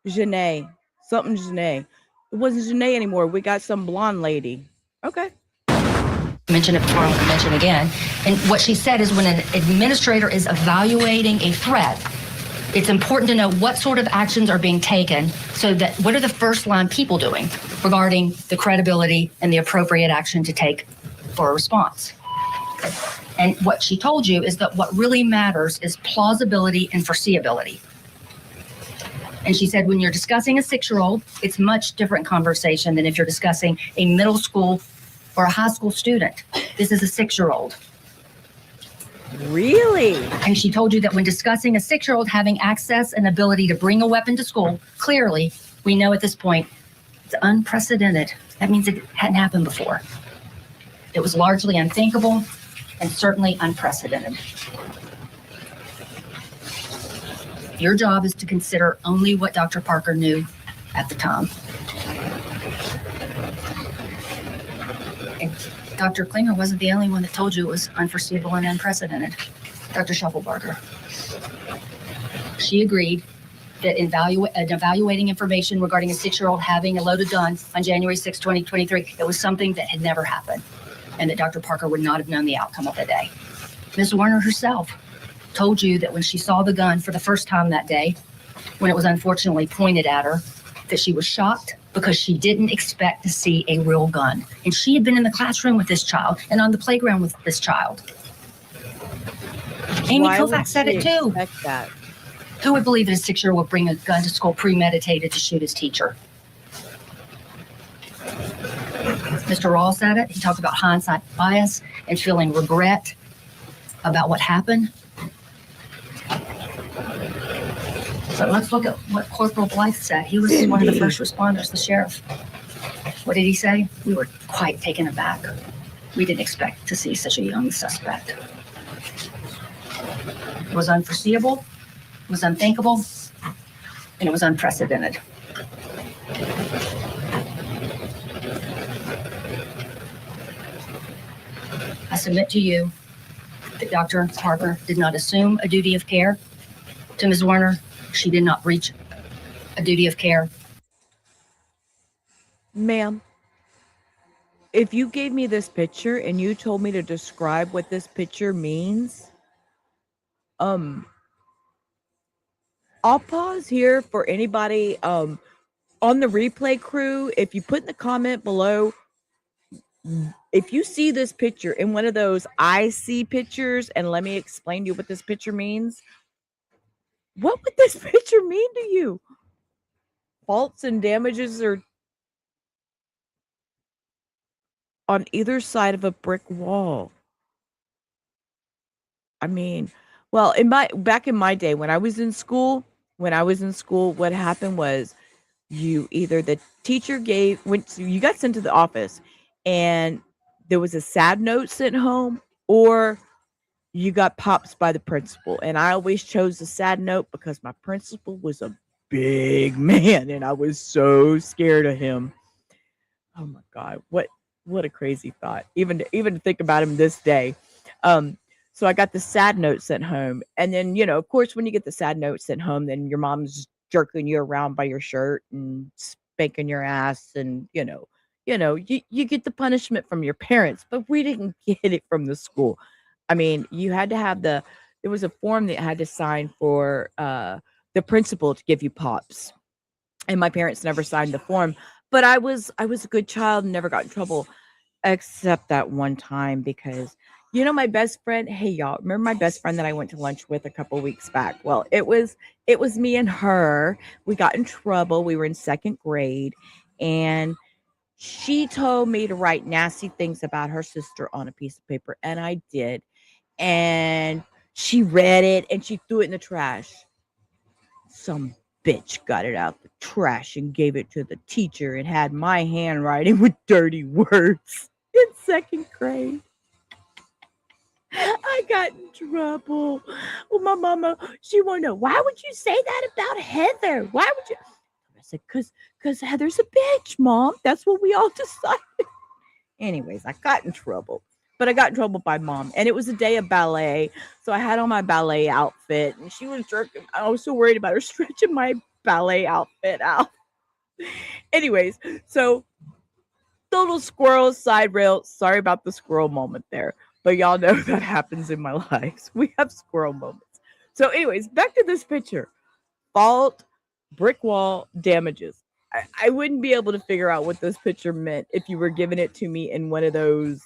Janae. Something Janae. It wasn't Janae anymore. We got some blonde lady. Okay.
Mention it before, I'm going to mention again. And what she said is when an administrator is evaluating a threat, it's important to know what sort of actions are being taken so that what are the first line people doing regarding the credibility and the appropriate action to take for a response. And what she told you is that what really matters is plausibility and foreseeability. And she said when you're discussing a 6-year-old, it's much different conversation than if you're discussing a middle school or a high school student. This is a 6-year-old.
Really?
And she told you that when discussing a 6-year-old having access and ability to bring a weapon to school, clearly, we know at this point, it's unprecedented. That means it hadn't happened before. It was largely unthinkable and certainly unprecedented. Your job is to consider only what Dr. Parker knew at the time. And Dr. Klinger wasn't the only one that told you it was unforeseeable and unprecedented. Dr. Shufflebarger. She agreed that evaluating information regarding a 6-year-old having a loaded gun on January 6, 2023, it was something that had never happened, and that Dr. Parker would not have known the outcome of the day. Ms. Zwerner herself told you that when she saw the gun for the first time that day, when it was unfortunately pointed at her, that she was shocked because she didn't expect to see a real gun. And she had been in the classroom with this child and on the playground with this child. Amy Kovacs said it too.
That?
Who would believe that a 6-year-old would bring a gun to school premeditated to shoot his teacher? Mr. Rawls said it. He talked about hindsight bias and feeling regret about what happened. But let's look at what Corporal Blythe said. He was one of the first responders, the sheriff. What did he say? We were quite taken aback. We didn't expect to see such a young suspect. It was unforeseeable, it was unthinkable, and it was unprecedented. I submit to you that Dr. Parker did not assume a duty of care to Ms. Zwerner. She did not breach a duty of care.
Ma'am, if you gave me this picture and you told me to describe what this picture means, I'll pause here for anybody on the replay crew. If you put in the comment below, if you see this picture in one of those I see pictures, and let me explain to you what this picture means. What would this picture mean to you? Faults and damages are on either side of a brick wall. I mean, well, back in my day when I was in school, what happened was the teacher you got sent to the office and there was a sad note sent home, or you got pops by the principal. And I always chose the sad note because my principal was a big man and I was so scared of him. Oh my God. What a crazy thought. Even to think about him this day. So I got the sad note sent home. And then, of course, when you get the sad note sent home, then your mom's jerking you around by your shirt and spanking your ass. And, you get the punishment from your parents, but we didn't get it from the school. I mean, you had to have there was a form that had to sign for the principal to give you pops. And my parents never signed the form, but I was a good child and never got in trouble, except that one time because, my best friend, hey y'all, remember my best friend that I went to lunch with a couple weeks back? Well, it was me and her. We got in trouble. We were in 2nd grade and she told me to write nasty things about her sister on a piece of paper. And I did. And she read it and she threw it in the trash. Some bitch got it out the trash and gave it to the teacher and had my handwriting with dirty words in 2nd grade. I got in trouble. Well, my mama, she wanted to know, why would you say that about Heather? Why would you? I said, because Heather's a bitch, Mom. That's what we all decided. Anyways, I got in trouble. But I got in trouble by Mom. And it was a day of ballet. So I had on my ballet outfit. And she was jerking. I was so worried about her stretching my ballet outfit out. Anyways, so total squirrel side rail. Sorry about the squirrel moment there. But y'all know that happens in my life. We have squirrel moments. So anyways, back to this picture. Fault, brick wall, damages. I wouldn't be able to figure out what this picture meant if you were giving it to me in one of those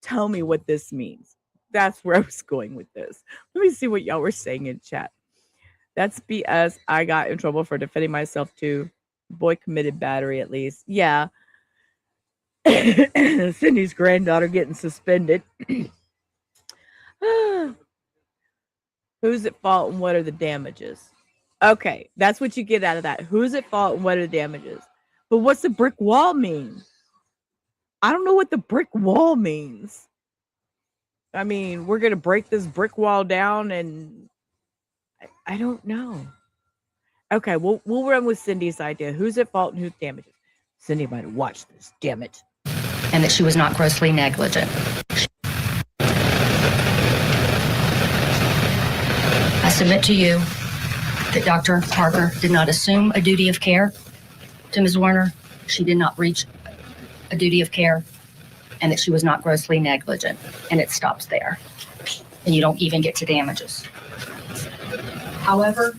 tell me what this means. That's where I was going with this. Let me see what y'all were saying in chat. That's BS. I got in trouble for defending myself too. Boy committed battery at least. Yeah. Cindy's granddaughter getting suspended. Who's at fault and what are the damages? Okay, that's what you get out of that. Who's at fault and what are the damages? But what's the brick wall mean? I don't know what the brick wall means. I mean, we're going to break this brick wall down and I don't know. Okay, we'll run with Cindy's idea. Who's at fault and who's damages? Cindy might have watched this, damn it.
And that she was not grossly negligent. submit to you that Dr. Parker did not assume a duty of care to Ms. Zwerner. She did not breach a duty of care, and that she was not grossly negligent. And it stops there. And you don't even get to damages. However,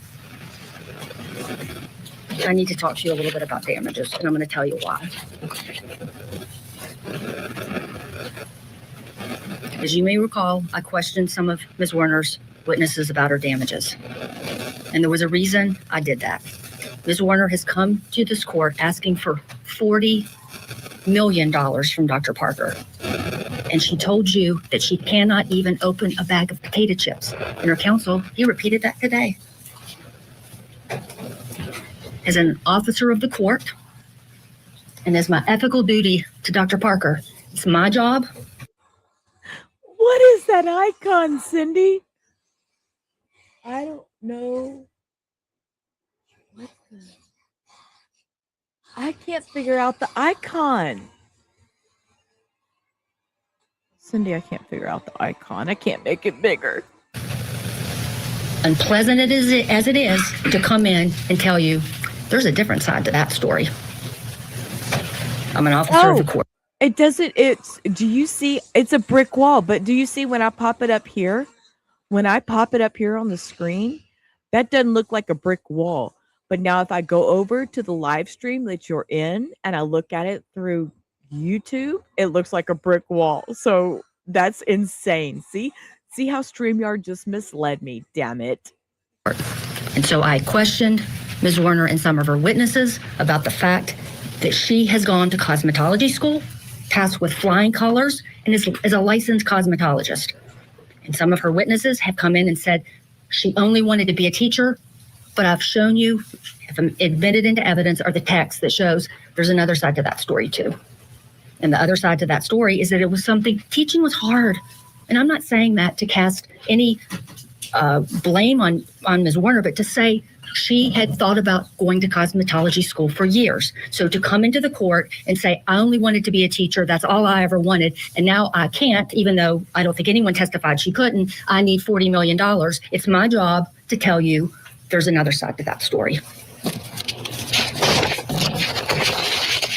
I need to talk to you a little bit about damages, and I'm going to tell you why. As you may recall, I questioned some of Ms. Zwerner's witnesses about her damages. And there was a reason I did that. Ms. Zwerner has come to this court asking for $40 million from Dr. Parker. And she told you that she cannot even open a bag of potato chips. And her counsel, he repeated that today. As an officer of the court, and as my ethical duty to Dr. Parker, it's my job.
What is that icon, Cindy? I don't know. What the? I can't figure out the icon. Cindy, I can't figure out the icon. I can't make it bigger.
Unpleasant as it is to come in and tell you there's a different side to that story. I'm an officer of the court.
It doesn't, do you see, it's a brick wall, but do you see when I pop it up here? When I pop it up here on the screen, that doesn't look like a brick wall. But now if I go over to the live stream that you're in and I look at it through YouTube, it looks like a brick wall. So that's insane. See how StreamYard just misled me, damn it.
And so I questioned Ms. Zwerner and some of her witnesses about the fact that she has gone to cosmetology school, passed with flying colors, and is a licensed cosmetologist. And some of her witnesses have come in and said she only wanted to be a teacher, but I've shown you, if I'm admitted into evidence, are the texts that shows there's another side to that story too. And the other side to that story is that it was something, teaching was hard. And I'm not saying that to cast any blame on Ms. Zwerner, but to say she had thought about going to cosmetology school for years. So to come into the court and say, I only wanted to be a teacher, that's all I ever wanted, and now I can't, even though I don't think anyone testified she couldn't, I need $40 million. It's my job to tell you there's another side to that story.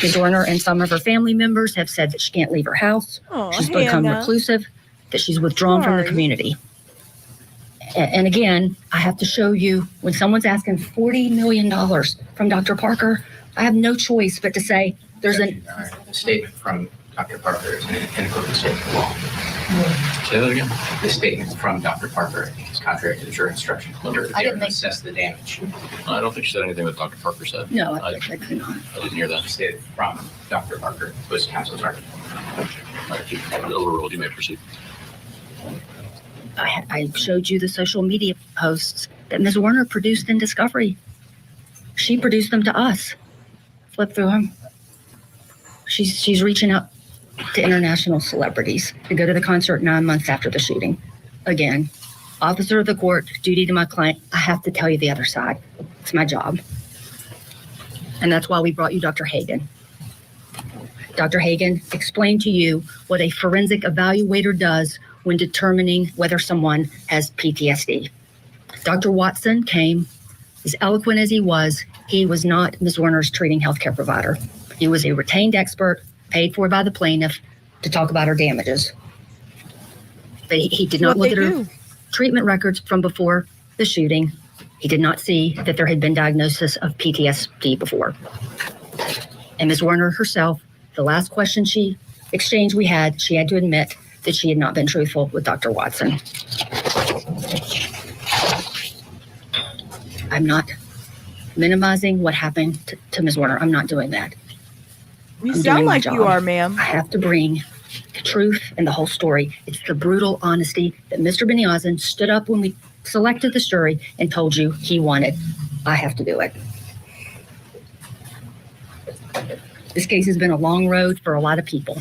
Ms. Zwerner and some of her family members have said that she can't leave her house. She's become reclusive, that she's withdrawn from the community. And again, I have to show you, when someone's asking $40 million from Dr. Parker, I have no choice but to say there's a
statement from Dr. Parker is an inappropriate statement of law.
Say that again.
The statement from Dr. Parker is contrary to the jury instruction. I didn't assess the damage.
I don't think she said anything that Dr. Parker said.
No, I could not.
I didn't hear that.
The statement from Dr. Parker was counsel's argument.
Overruled. You may proceed.
I showed you the social media posts that Ms. Zwerner produced in discovery. She produced them to us. Flip through them. She's reaching out to international celebrities to go to the concert 9 months after the shooting. Again, officer of the court, duty to my client, I have to tell you the other side. It's my job. And that's why we brought you Dr. Hagan. Dr. Hagan explained to you what a forensic evaluator does when determining whether someone has PTSD. Dr. Watson came, as eloquent as he was not Ms. Zwerner's treating healthcare provider. He was a retained expert paid for by the plaintiff to talk about her damages. But he did not look at her treatment records from before the shooting. He did not see that there had been diagnosis of PTSD before. And Ms. Zwerner herself, the last question exchange we had, she had to admit that she had not been truthful with Dr. Watson. I'm not minimizing what happened to Ms. Zwerner. I'm not doing that.
You sound like you are, ma'am.
I have to bring the truth and the whole story. It's the brutal honesty that Mr. Beniozen stood up when we selected the jury and told you he wanted. I have to do it. This case has been a long road for a lot of people.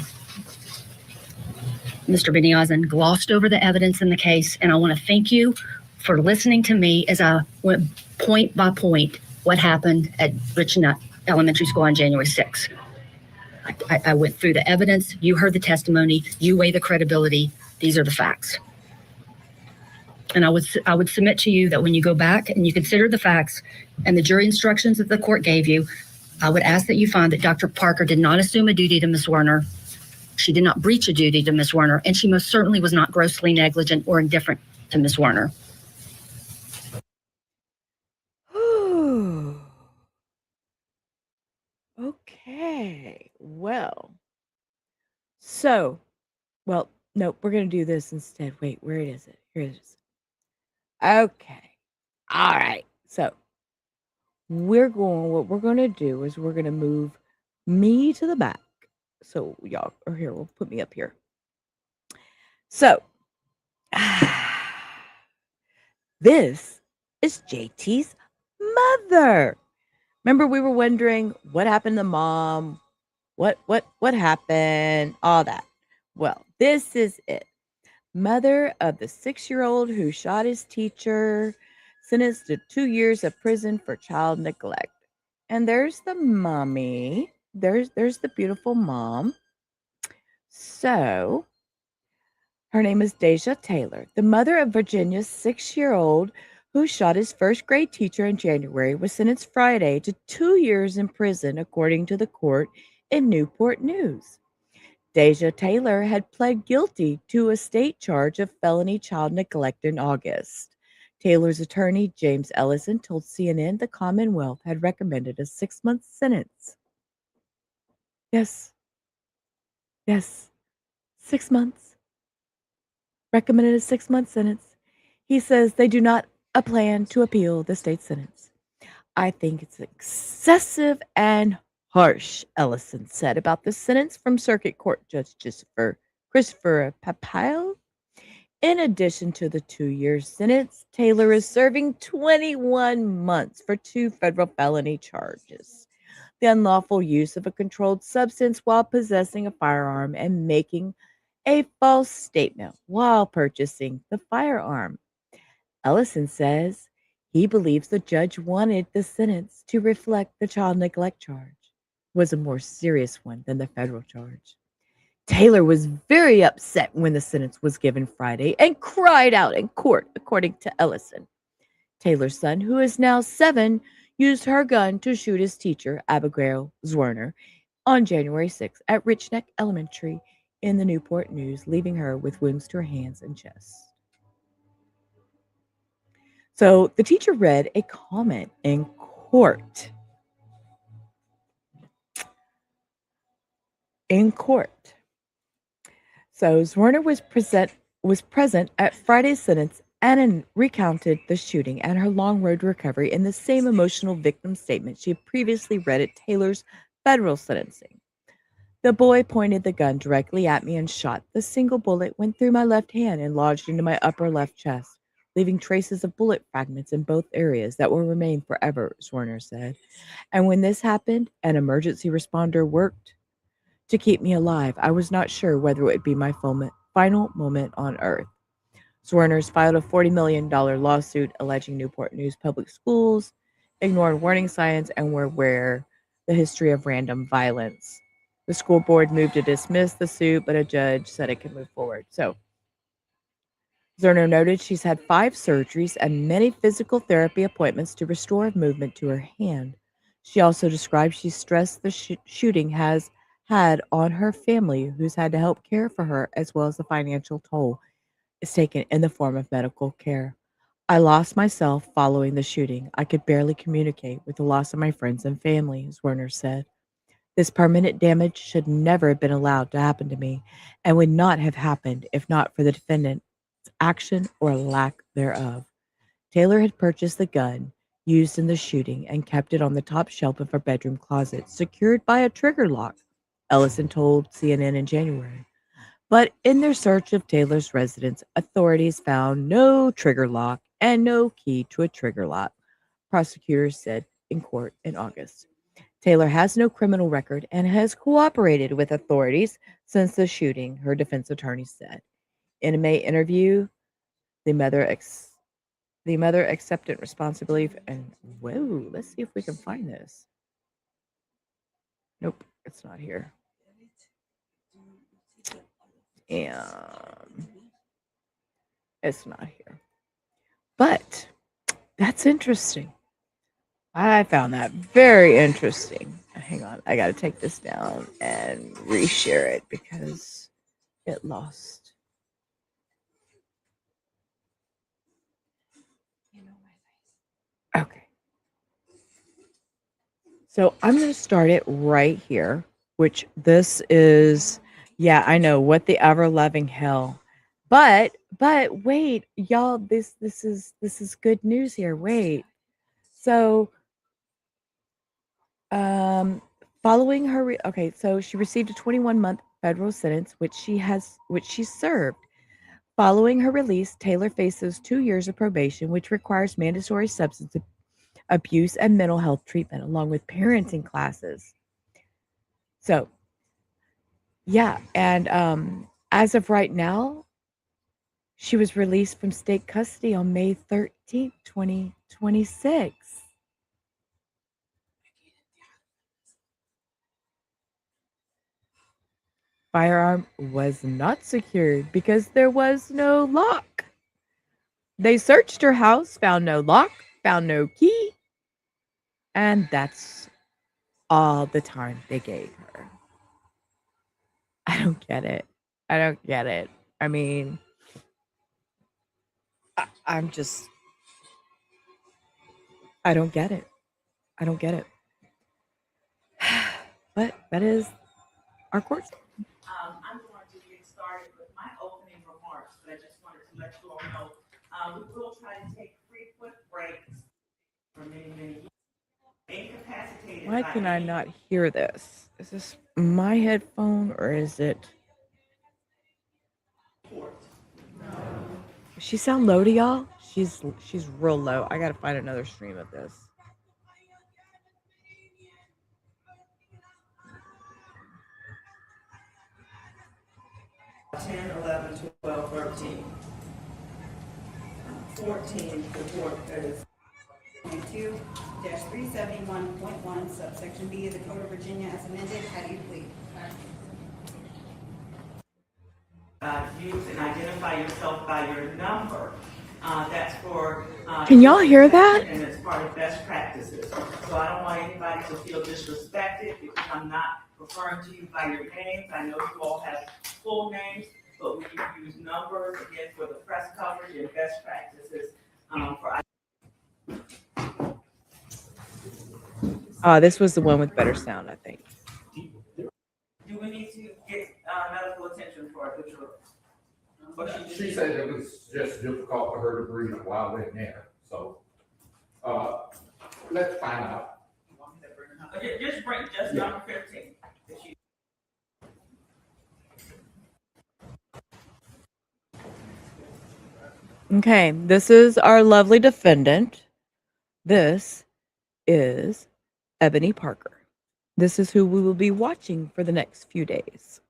Mr. Beniozen glossed over the evidence in the case, and I want to thank you for listening to me as I went point by point what happened at Richnut Elementary School on January 6th. I went through the evidence. You heard the testimony. You weigh the credibility. These are the facts. And I would submit to you that when you go back and you consider the facts and the jury instructions that the court gave you, I would ask that you find that Dr. Parker did not assume a duty to Ms. Zwerner. She did not breach a duty to Ms. Zwerner, and she most certainly was not grossly negligent or indifferent to Ms. Zwerner.
Okay. Well, well, no, we're going to do this instead. Wait, where is it? Here it is. Okay. All right. So what we're going to do is we're going to move me to the back. So y'all are here. We'll put me up here. So this is JT's mother. Remember, we were wondering what happened to mom, what happened, all that. Well, this is it. Mother of the 6-year-old who shot his teacher, sentenced to 2 years of prison for child neglect. And there's the mommy. There's the beautiful mom. So her name is Deja Taylor. The mother of Virginia's 6-year-old who shot his first grade teacher in January was sentenced Friday to 2 years in prison, according to the court in Newport News. Deja Taylor had pled guilty to a state charge of felony child neglect in August. Taylor's attorney, James Ellison, told CNN the Commonwealth had recommended a 6-month sentence. Yes, 6 months. Recommended a 6-month sentence. He says they do not plan to appeal the state sentence. I think it's excessive and harsh, Ellison said about the sentence from Circuit Court Judge Christopher Papile. In addition to the 2-year sentence, Taylor is serving 21 months for 2 federal felony charges: the unlawful use of a controlled substance while possessing a firearm and making a false statement while purchasing the firearm. Ellison says he believes the judge wanted the sentence to reflect the child neglect charge was a more serious one than the federal charge. Taylor was very upset when the sentence was given Friday and cried out in court, according to Ellison. Taylor's son, who is now 7, used her gun to shoot his teacher, Abigail Zwerner, on January 6 at Rich Neck Elementary in the Newport News, leaving her with wounds to her hands and chest. So the teacher read a comment in court. So Zwerner was present at Friday's sentence and recounted the shooting and her long road to recovery in the same emotional victim statement she had previously read at Taylor's federal sentencing. The boy pointed the gun directly at me and shot. The single bullet went through my left hand and lodged into my upper left chest, leaving traces of bullet fragments in both areas that will remain forever, Zwerner said. And when this happened, an emergency responder worked to keep me alive. I was not sure whether it would be my final moment on earth. Zwerner's filed a $40 million lawsuit alleging Newport News public schools ignored warning signs and were aware the history of random violence. The school board moved to dismiss the suit, but a judge said it could move forward. So Zwerner noted she's had 5 surgeries and many physical therapy appointments to restore movement to her hand. She also described she stressed the shooting has had on her family, who's had to help care for her, as well as the financial toll it's taken in the form of medical care. I lost myself following the shooting. I could barely communicate with the loss of my friends and family, Zwerner said. This permanent damage should never have been allowed to happen to me and would not have happened if not for the defendant's action or lack thereof. Taylor had purchased the gun used in the shooting and kept it on the top shelf of her bedroom closet, secured by a trigger lock, Ellison told CNN in January. But in their search of Taylor's residence, authorities found no trigger lock and no key to a trigger lock, prosecutors said in court in August. Taylor has no criminal record and has cooperated with authorities since the shooting, her defense attorney said. In a May interview, the mother accepted responsibility and let's see if we can find this. Nope, it's not here. And it's not here. But that's interesting. I found that very interesting. Hang on, I got to take this down and reshare it because it lost. Okay. So I'm going to start it right here, which this is, yeah, I know, what the ever loving hell. But wait, y'all, this is good news here. Wait. So following her okay, so she received a 21-month federal sentence which she served. Following her release, Taylor faces 2 years of probation, which requires mandatory substance abuse and mental health treatment along with parenting classes. So, yeah, and as of right now, she was released from state custody on May 13th, 2026. Firearm was not secured because there was no lock. They searched her house, found no lock, found no key, and that's all the time they gave her. I don't get it. I don't get it. I mean, I'm just, I don't get it. I don't get it. But that is our court.
I'm going to get started with my opening remarks, but I just wanted to let you all know we will try to take frequent breaks for many years. Incapacitated.
Why can I not hear this? Is this my headphone or is it? Does she sound low to y'all? She's real low. I gotta find another stream of this.
Ten, 11, 12, 13. 14, the court is
22-371.1 subsection B of the Code of Virginia as amended. How do you plead?
Use and identify yourself by your number. That's for.
Can y'all hear that?
And it's part of best practices. So I don't want anybody to feel disrespected because I'm not referring to you by your names. I know you all have full names, but we use numbers again for the press coverage and best practices for.
This was the one with better sound, I think.
Do we need to get medical attention for it?
She said it was just difficult for her to breathe while in there. So let's find out.
Okay, just bring number 15.
Okay, this is our lovely defendant. This is Ebony Parker. This is who we will be watching for the next few days.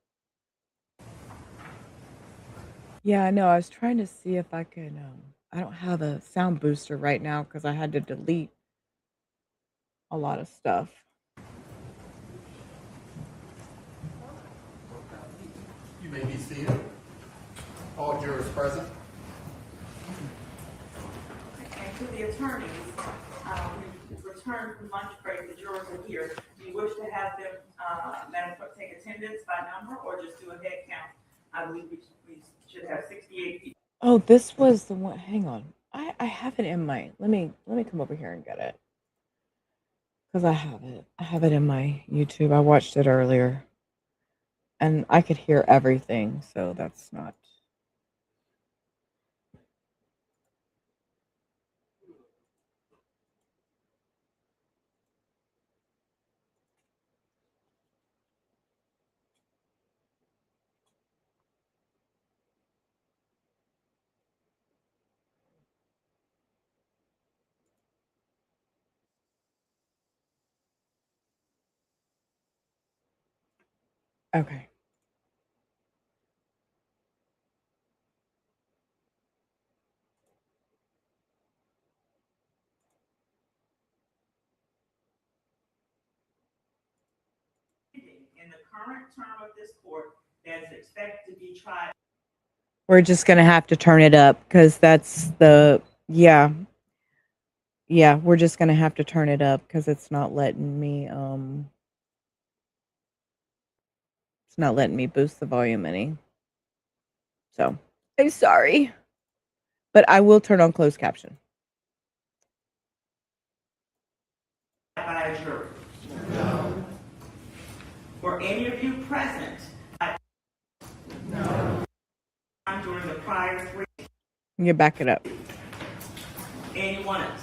Yeah, I know. I was trying to see if I could. I don't have a sound booster right now because I had to delete a lot of stuff.
You may be seated. All jurors present.
And to the attorneys, we returned from lunch break. The jurors are here. Do you wish to have them, Madam Clerk, take attendance by number or just do a head count? I believe we should have 68 people.
Oh, this was the one. Hang on. I have it in my. Let me come over here and get it. Because I have it. I have it in my YouTube. I watched it earlier. And I could hear everything, so that's not. Okay.
In the current term of this court that is expected to be tried.
We're just going to have to turn it up because that's the Yeah. Yeah, we're just gonna have to turn it up because it's not letting me boost the volume any. So I'm sorry. But I will turn on closed caption.
By a jury? No. Were any of you present? No. During the prior 3?
You back it up.
Anyone else?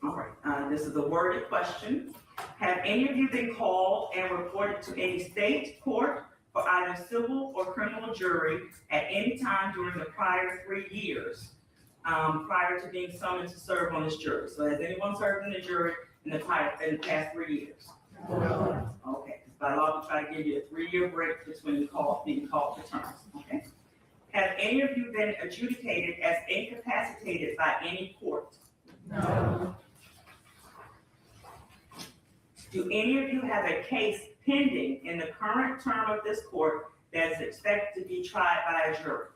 All right, this is a worded question. Have any of you been called and reported to any state court for either civil or criminal jury at any time during the prior 3 years, prior to being summoned to serve on this jury? So has anyone served in the jury in the past 3 years? No. Okay, by law, we try to give you a 3-year break between being called for terms, okay? Have any of you been adjudicated as incapacitated by any court? No. Do any of you have a case pending in the current term of this court that is expected to be tried by a jury?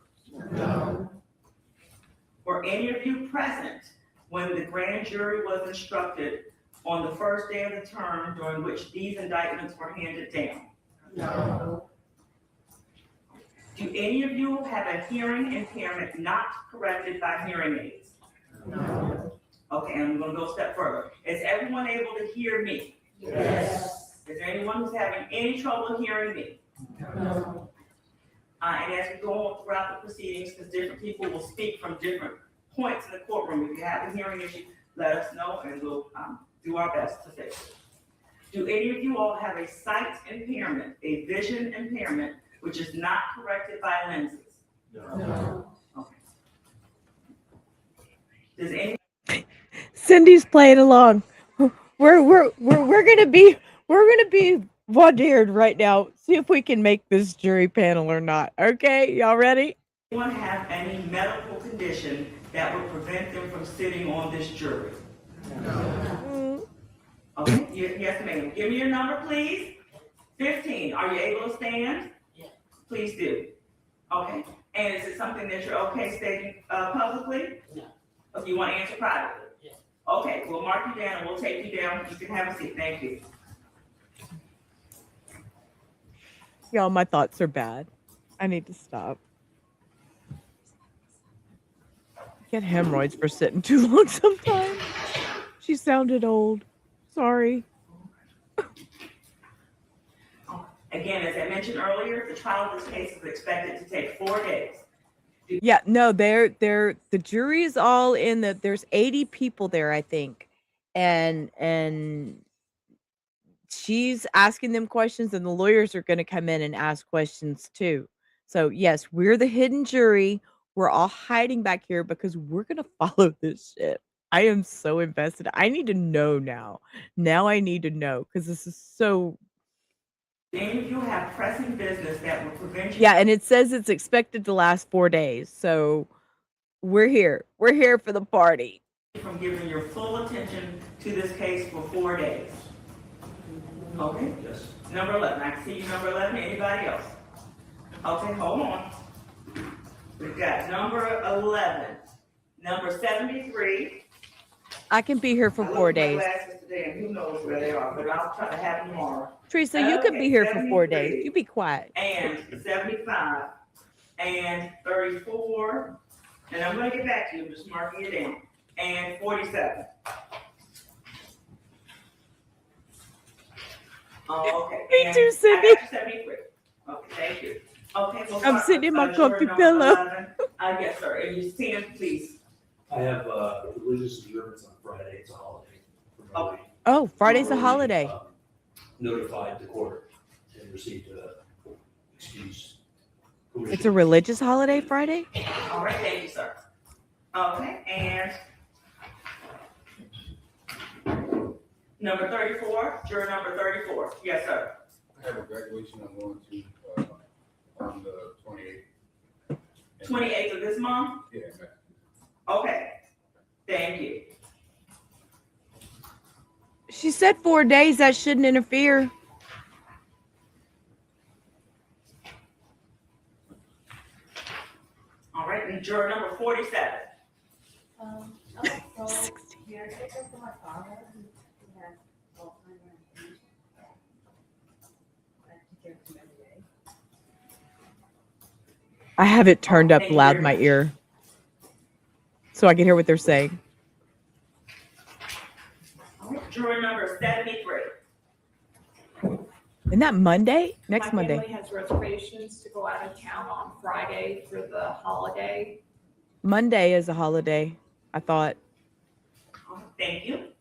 No. Were any of you present when the grand jury was instructed on the first day of the term during which these indictments were handed down? No. Do any of you have a hearing impairment not corrected by hearing aids? No. Okay, and I'm going to go a step further. Is everyone able to hear me? Yes. Is there anyone who's having any trouble hearing me? No. And as we go on throughout the proceedings, because different people will speak from different points in the courtroom, if you have a hearing issue, let us know and we'll do our best to fix it. Do any of you all have a sight impairment, a vision impairment, which is not corrected by lenses? No. Okay. Does any?
Cindy's playing along. We're gonna be voir dired right now. See if we can make this jury panel or not. Okay, y'all ready?
Anyone have any medical condition that would prevent them from sitting on this jury? No. Okay, yes, ma'am. Give me your number, please. 15. Are you able to stand? Yes. Please do. Okay. And is it something that you're okay stating publicly? No. Or do you want to answer privately? Yes. Okay, we'll mark you down and we'll take you down. You can have a seat. Thank you.
Y'all, my thoughts are bad. I need to stop. I get hemorrhoids for sitting too long sometimes. She sounded old. Sorry.
Again, as I mentioned earlier, the trial of this case is expected to take 4 days.
Yeah, no, the jury is all in there's 80 people there, I think. And she's asking them questions and the lawyers are going to come in and ask questions too. So yes, we're the hidden jury. We're all hiding back here because we're going to follow this shit. I am so invested. I need to know now. Now I need to know because this is so.
Any of you have pressing business that will prevent you.
Yeah, and it says it's expected to last 4 days. So we're here. We're here for the party.
From giving your full attention to this case for 4 days. Okay? Yes. Number 11. I can see you, number 11. Anybody else? Okay, hold on. We've got number 11. Number 73.
I can be here for 4 days.
My glasses today, and who knows where they are, but I'll try to have them tomorrow.
Teresa, you can be here for 4 days. You be quiet.
And 75. And 34. And I'm going to get back to you. I'm just marking it down. And 47. Oh, okay.
Me too, Cindy.
I got you 73. Okay, thank you. Okay, well,
I'm sitting in my comfy pillow.
Yes, sir. And you stand, please.
I have religious observance on Friday. It's a holiday.
Oh, Friday's a holiday.
Notified the court and received a excuse.
It's a religious holiday, Friday?
All right, thank you, sir. Okay, and number 34, juror number 34. Yes, sir.
I have a graduation I'm going to on the 28th.
28th of this month?
Yeah.
Okay, thank you.
She said 4 days. That shouldn't interfere.
All right, and juror number 47.
I have it turned up loud in my ear so I can hear what they're saying.
All right, juror number 73.
Isn't that Monday? Next
My
Monday.
family has reservations to go out of town on Friday for the holiday.
Monday is a holiday, I thought.
Thank you.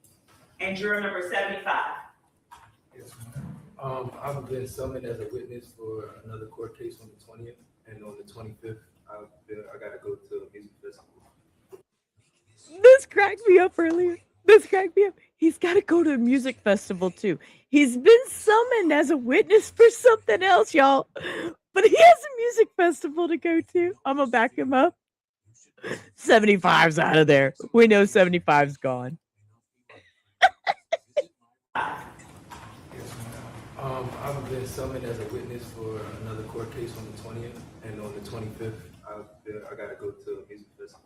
And juror number 75.
I've been summoned as a witness for another court case on the 20th, and on the 25th, I gotta go to a music festival.
This cracked me up earlier. This cracked me up. He's got to go to a music festival too. He's been summoned as a witness for something else, y'all. But he has a music festival to go to. I'm going to back him up. 75's out of there. We know 75's gone.
I've been summoned as a witness for another court case on the 20th, and on the 25th, I gotta go to a music festival.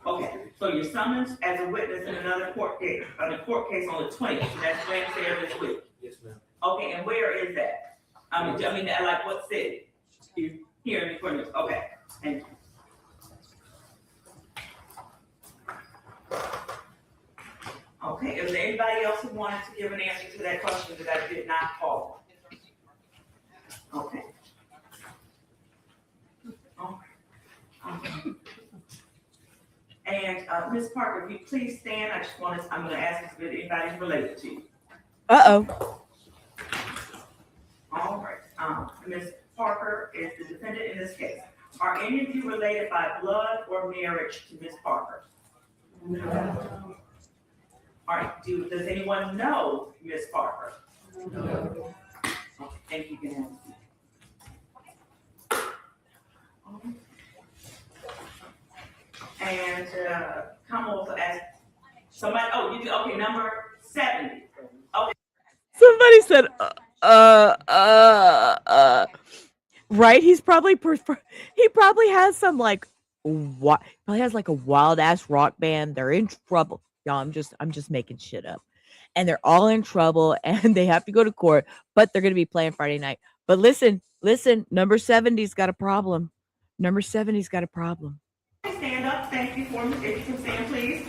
Okay, so you're summoned as a witness in another court case on the 20th. So that's Wednesday of this week.
Yes, ma'am.
Okay, and where is that? I mean, like what city? Here in Newport News. Okay, thank you. Okay, is there anybody else who wanted to give an answer to that question that I did not call? Okay. Okay. And Ms. Parker, if you please stand, I'm going to ask if anybody's related to you.
Uh-oh.
All right. Ms. Parker is the defendant in this case. Are any of you related by blood or marriage to Ms. Parker? No. All right. Does anyone know Ms. Parker? No. Okay, thank you. Can and come over as somebody. Oh, you do. Okay, number 70. Okay.
Somebody said, right? He probably has some like what? Probably has like a wild ass rock band. They're in trouble, y'all. I'm just making shit up, and they're all in trouble, and they have to go to court. But they're gonna be playing Friday night. But listen. Number 70's got a problem. Number 70's got a problem.
Stand up. Thank you for me. If you can stand, please.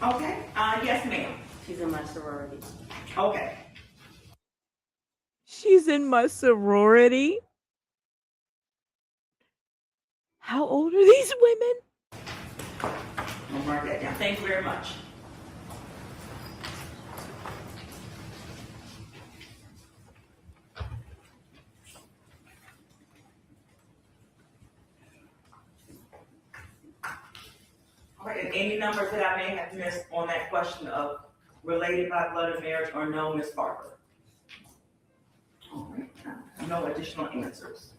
Okay. Yes, ma'am.
She's in my sorority.
Okay.
She's in my sorority. How old are these women?
I'll mark that down. Thank you very much. All right, and any numbers that I may have missed on that question of related by blood of marriage or no, Ms. Parker? All right, no additional answers.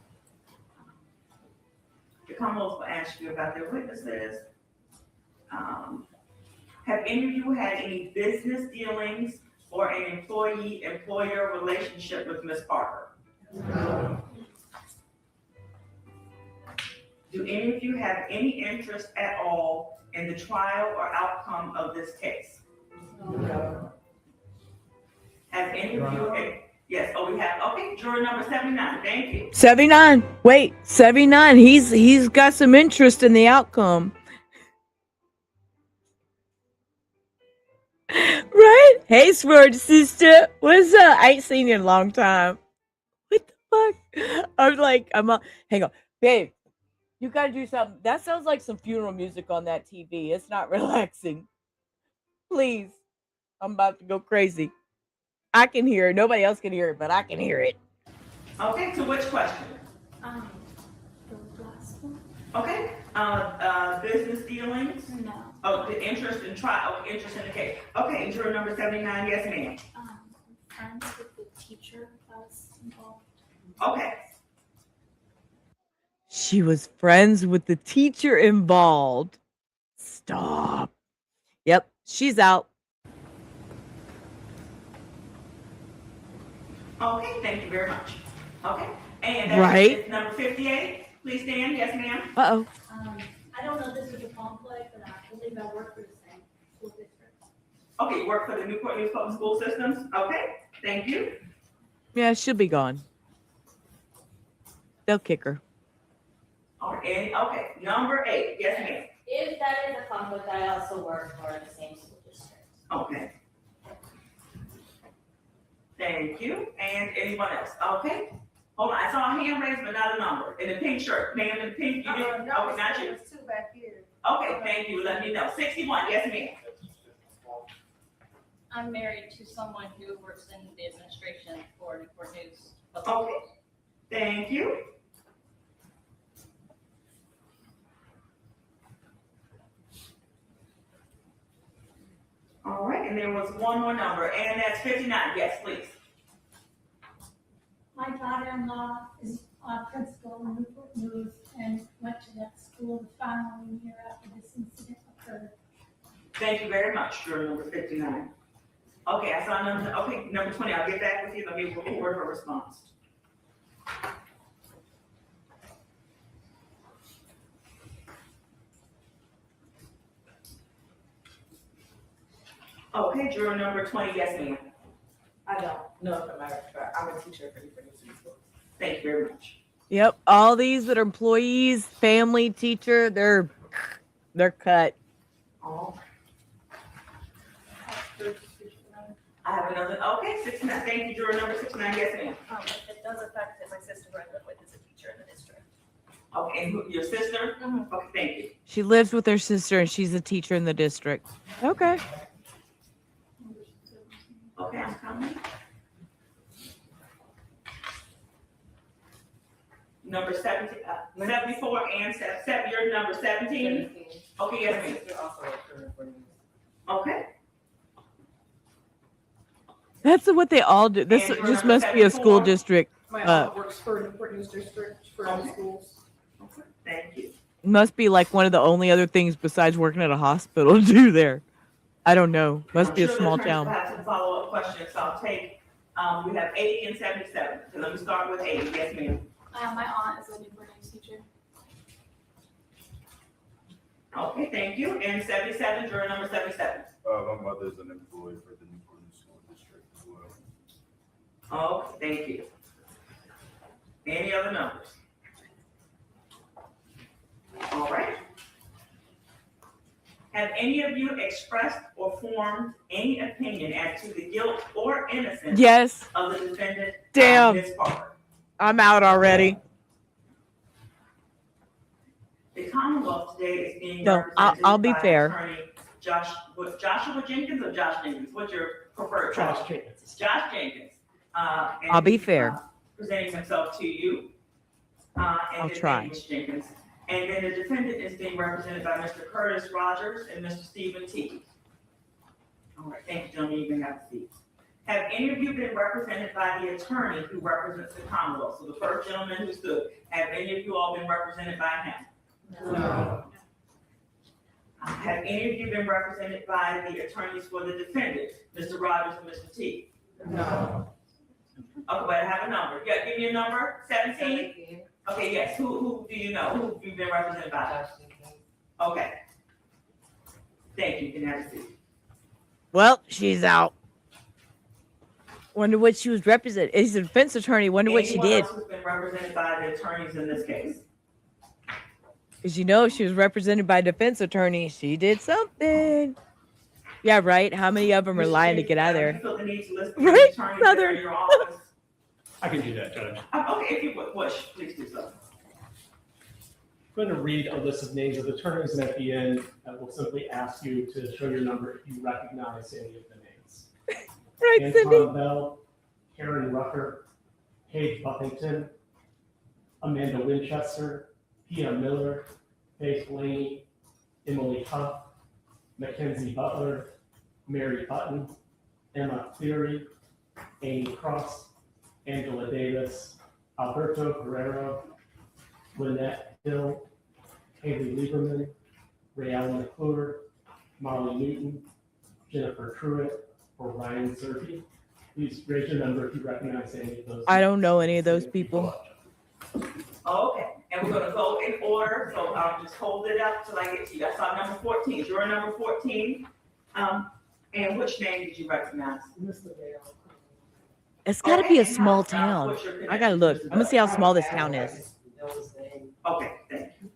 The Commonwealth will ask you about their witnesses. Have any of you had any business dealings or an employee-employer relationship with Ms. Parker? No. Do any of you have any interest at all in the trial or outcome of this case? No. Have any of you? Yes. Oh, we have. Okay, juror number 79. Thank you.
79. Wait, 79. He's got some interest in the outcome. Right? Hey, sorority sister. What's up? I ain't seen you in a long time. What the fuck? Hang on. Babe, you gotta do something. That sounds like some funeral music on that TV. It's not relaxing. Please. I'm about to go crazy. I can hear it. Nobody else can hear it, but I can hear it.
Okay, to which question?
The last one.
Okay. Business dealings?
No.
Oh, the interest in trial, interest in the case. Okay, juror number 79, yes, ma'am.
Friends with the teacher that was involved.
Okay.
She was friends with the teacher involved. Stop. Yep, she's out.
Okay, thank you very much. Okay, and
Right.
that's number 58. Please stand. Yes, ma'am.
Uh-oh.
I don't know if this is a conflict, but I believe I work for the same school district.
Okay, you work for the Newport News Public School Systems. Okay, thank you.
Yeah, she'll be gone. They'll kick her.
All right, and, okay, number 8. Yes, ma'am.
If that is a conflict, I also work for the same school district.
Okay. Thank you. And anyone else? Okay. Hold on, I saw a hand raised, but not a number. In the pink shirt, ma'am, in the pink, you didn't,
No,
okay, not you.
there's two back here.
Okay, thank you, let me know. 61, yes, ma'am.
I'm married to someone who works in the administration for Newport News.
Okay, thank you. All right, and there was one more number, and that's 59, yes, please.
My daughter-in-law is principal in Newport News and went to that school the following year after this incident occurred.
Thank you very much, juror number 59. Okay, I saw number 20, I'll get back with you, let me record her response. Okay, juror number 20, yes, ma'am.
I don't know if I'm a teacher for Newport News School.
Thank you very much.
Yep, all these that are employees, family, teacher, they're cut.
Oh. I have another, okay, 69, thank you, juror number 69, yes, ma'am.
It does affect that my sister who I live with is a teacher in the district.
Okay, and your sister? Okay, thank you.
She lives with her sister and she's a teacher in the district. Okay.
Okay, I'm coming. Number 17, 74 and you're number 17? Okay, yes, ma'am. Okay.
That's what they all do. This
And
just
number
must be a school
74?
district.
My aunt works for Newport News District for the schools.
Okay, thank you.
Must be like one of the only other things besides working at a hospital to do there. I don't know. Must be a small town.
I have some follow-up questions, so I'll take, we have 80 and 77. So let me start with 80, yes, ma'am.
My aunt is a Newport News teacher.
Okay, thank you. And 77, juror number 77.
My mother's an employee for the Newport News School District as well.
Okay, thank you. Any other numbers? All right. Have any of you expressed or formed any opinion as to the guilt or innocence
Yes.
of the defendant,
Damn.
Ms. Parker?
I'm out already.
The Commonwealth today is being
No,
represented
I'll be
by
fair.
Attorney Joshua Jenkins or Josh Jenkins? What's your preferred?
Josh Jenkins.
Josh Jenkins. And
I'll be
he's,
fair.
presenting himself to you. And
I'll
then
try.
Ms. Jenkins. And then the defendant is being represented by Mr. Curtis Rogers and Mr. Stephen T. All right, thank you, gentlemen. You can have a seat. Have any of you been represented by the attorney who represents the Commonwealth? So the first gentleman who stood, have any of you all been represented by him?
No.
Have any of you been represented by the attorneys for the defendant, Mr. Rogers and Mr. T?
No.
Okay, but I have a number. Yeah, give me a number. 17? Okay, yes. Who do you know? Who have you been represented by? Okay. Thank you. You can have a seat.
Well, she's out. Wonder what she was represented. He's a defense attorney. Wonder what she
Anyone
did.
else who's been represented by the attorneys in this case?
Because you know, if she was represented by a defense attorney, she did something. Yeah, right. How many of them are lying to get out of
You
there?
feel the need to list the
Right,
attorneys that are
Southern.
in your office?
I can do that, Judge.
Okay, if you would wish, please do so.
I'm going to read a list of names of attorneys, and at the end, we'll simply ask you to show your number if you recognize any of the names.
Right,
Anton
Cindy.
Bell, Karen Rucker, Paige Buffington, Amanda Winchester, Pia Miller, Faith Laney, Emily Huff, Mackenzie Butler, Mary Button, Emma Cleary, Amy Cross, Angela Davis, Alberto Guerrero, Lynette Hill, Haley Lieberman, Raelle McClure, Molly Newton, Jennifer Truitt, or Ryan Zerke. Please raise your number if you recognize any of those.
I don't know any of those people.
Okay, and we're gonna go in order, so I'll just hold it up till I get to you. I saw number 14, juror number 14. And which name did you recognize?
It's got to be a
Okay, and
small
how-
town.
what's your
I gotta look. I'm gonna see how small this town is.
Okay, thank you.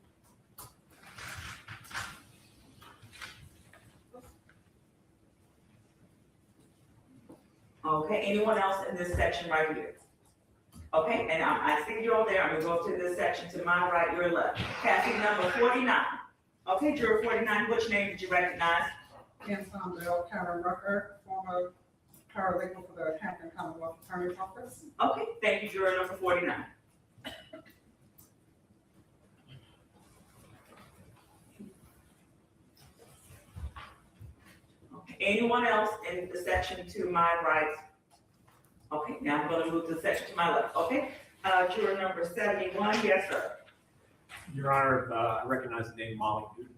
Okay, anyone else in this section right here? Okay, and I see you over there, I'm gonna go to this section to my right, your left. Cassie number 49. Okay, juror 49, which name did you recognize?
Anton Bell, Karen Rucker, former paralegal for the Hampton Commonwealth Attorney's Office.
Okay, thank you, juror number 49. Okay, anyone else in the section to my right? Okay, now I'm gonna move to the section to my left, okay? Juror number 71, yes, sir.
Your Honor, I recognize the name Molly Newton.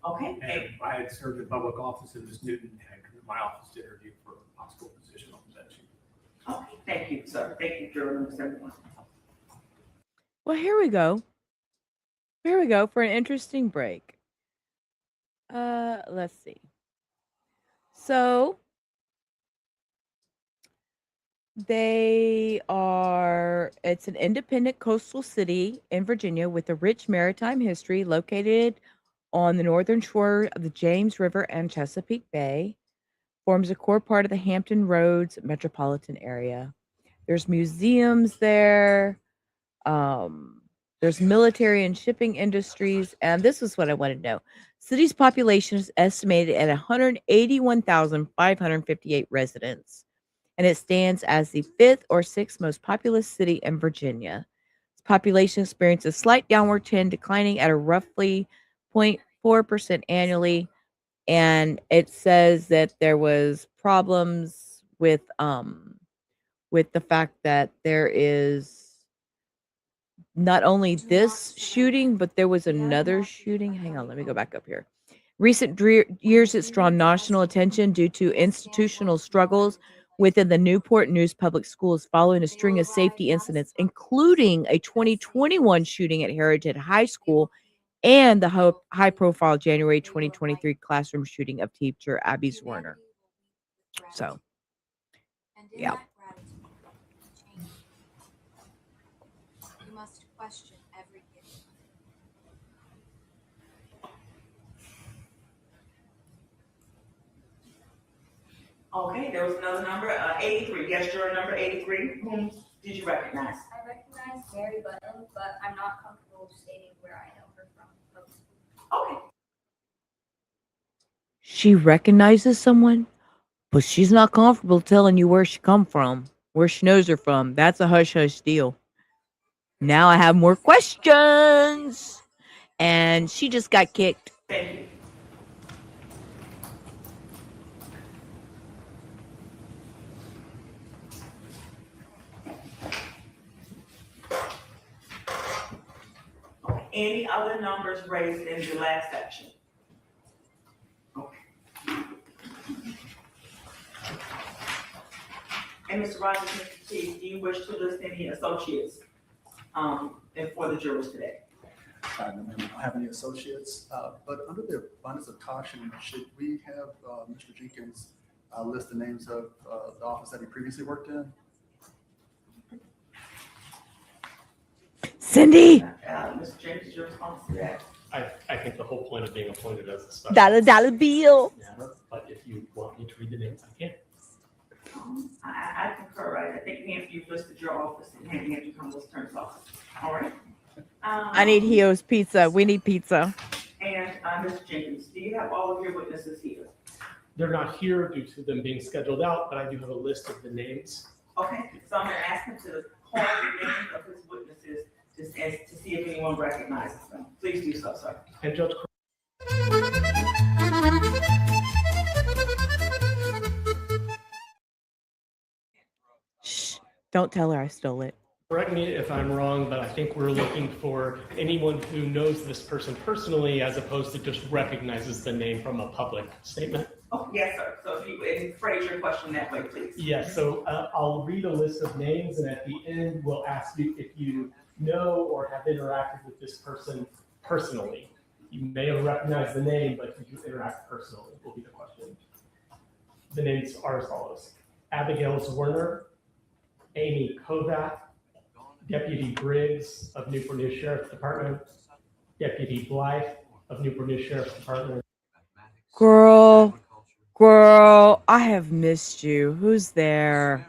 Okay.
And I had served in public office, and Ms. Newton had come to my office to interview for a possible position on the bench.
Okay, thank you, sir. Thank you, juror number 71.
Well, here we go. Here we go for an interesting break. Let's see. So it's an independent coastal city in Virginia with a rich maritime history located on the northern shore of the James River and Chesapeake Bay, forms a core part of the Hampton Roads metropolitan area. There's museums there. There's military and shipping industries. And this is what I want to know. City's population is estimated at 181,558 residents, and it stands as the 5th or 6th most populous city in Virginia. Its population experiences a slight downward trend, declining at a roughly 0.4% annually. And it says that there was problems with the fact that there is not only this shooting, but there was another shooting. Hang on, let me go back up here. Recent years, it's drawn national attention due to institutional struggles within the Newport News Public Schools following a string of safety incidents, including a 2021 shooting at Heritage High School and the high-profile January 2023 classroom shooting of teacher Abby Zwerner. So, yeah.
You must question everything.
Okay, there was another number, 83. Yes, juror number 83. Whom did you recognize?
I recognize Mary Button, but I'm not comfortable stating where I know her from.
Okay.
She recognizes someone, but she's not comfortable telling you where she come from, where she knows her from. That's a hush-hush deal. Now I have more questions. And she just got kicked.
Thank you. Any other numbers raised in the last section? Okay. And Mr. Rogers, Mr. Chief, do you wish to list any associates and for the jurors today?
No, ma'am, we don't have any associates, but under the abundance of caution, should we have Mr. Jenkins list the names of the office that he previously worked in?
Cindy!
Mr. James, your response to that?
I think the whole point of being appointed as a special.
Dollar bill.
But if you want me to read the names, I can.
I concur, right? I think Nancy, you've listed your office and handing it to Cumberland's Attorney's Office. All right.
I need Hio's pizza. We need pizza.
And Mr. Jenkins, do you have all of your witnesses here?
They're not here due to them being scheduled out, but I do have a list of the names.
Okay, so I'm gonna ask him to call the names of his witnesses to see if anyone recognizes them. Please do so, sir.
And Judge.
Shh, don't tell her I stole it.
Correct me if I'm wrong, but I think we're looking for anyone who knows this person personally as opposed to just recognizes the name from a public statement.
Oh, yes, sir. So if you, and phrase your question that way, please.
Yes, so I'll read a list of names, and at the end, we'll ask you if you know or have interacted with this person personally. You may have recognized the name, but did you interact personally, will be the question. The names are as follows: Abigail Zwerner, Amy Kovac, Deputy Briggs of Newport News Sheriff's Department, Deputy Blythe of Newport News Sheriff's Department.
Girl, I have missed you. Who's there?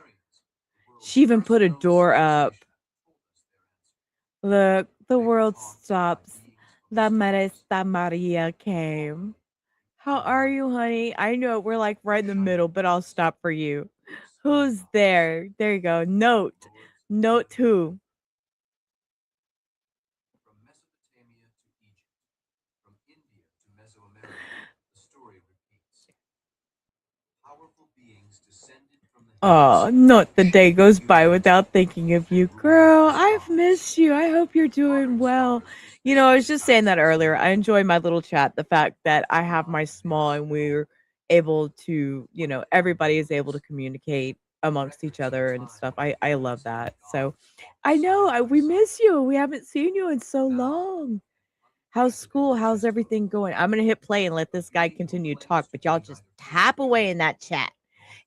She even put a door up. Look, the world stops. La Marista Maria came. How are you, honey? I know we're like right in the middle, but I'll stop for you. Who's there? There you go. Note. Note who? Oh, not the day goes by without thinking of you. Girl, I've missed you. I hope you're doing well. You know, I was just saying that earlier. I enjoy my little chat. The fact that I have my small and we're able to, you know, everybody is able to communicate amongst each other and stuff. I love that. So I know we miss you. We haven't seen you in so long. How's school? How's everything going? I'm going to hit play and let this guy continue to talk, but y'all just tap away in that chat.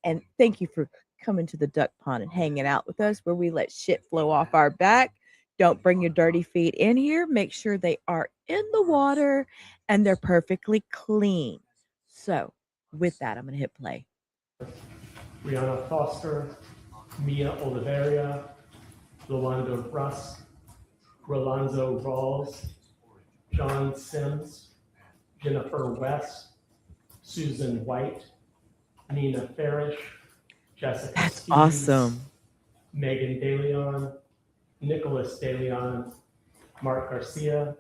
And thank you for coming to the duck pond and hanging out with us where we let shit flow off our back. Don't bring your dirty feet in here. Make sure they are in the water and they're perfectly clean. So with that, I'm going to hit play.
Brianna Foster, Mia Oliveria, Rolando Russ, Rolando Rawls, John Sims, Jennifer West, Susan White, Nina Farish, Jessica
That's
Steves,
awesome.
Megan DeLeon, Nicholas DeLeon, Mark Garcia,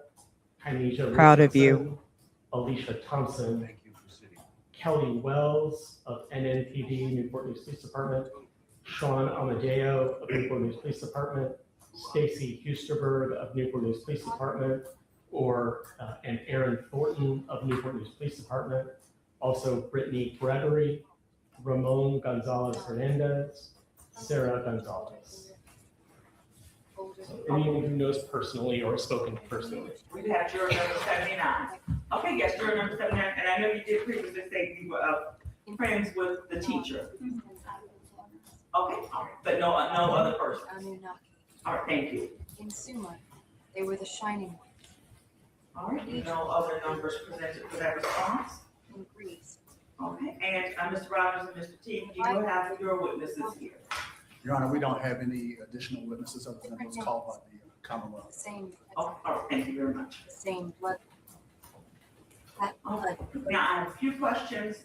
Kynesha
Proud of
Richardson,
you.
Alicia Thompson, Kelly Wells of NNPD, Newport News Police Department, Sean Amadeo of Newport News Police Department, Stacy Husterberg of Newport News Police Department, and Aaron Thornton of Newport News Police Department. Also Brittany Gregory, Ramon Gonzalez Hernandez, Sarah Gonzalez. So anyone who knows personally or spoken personally.
We have juror number 79. Okay, yes, juror number 79, and I know you did previously say you were friends with the teacher. Okay, all right, but no other person. All right, thank you.
In Suma, they were the shining ones.
All right, no other numbers presented for that response.
In Greece.
Okay, and Mr. Rogers and Mr. T, do you have your witnesses here?
Your Honor, we don't have any additional witnesses other than those called by the Commonwealth.
Same.
Oh, all right, thank you very much.
Same blood. That blood.
Now, I have a few questions.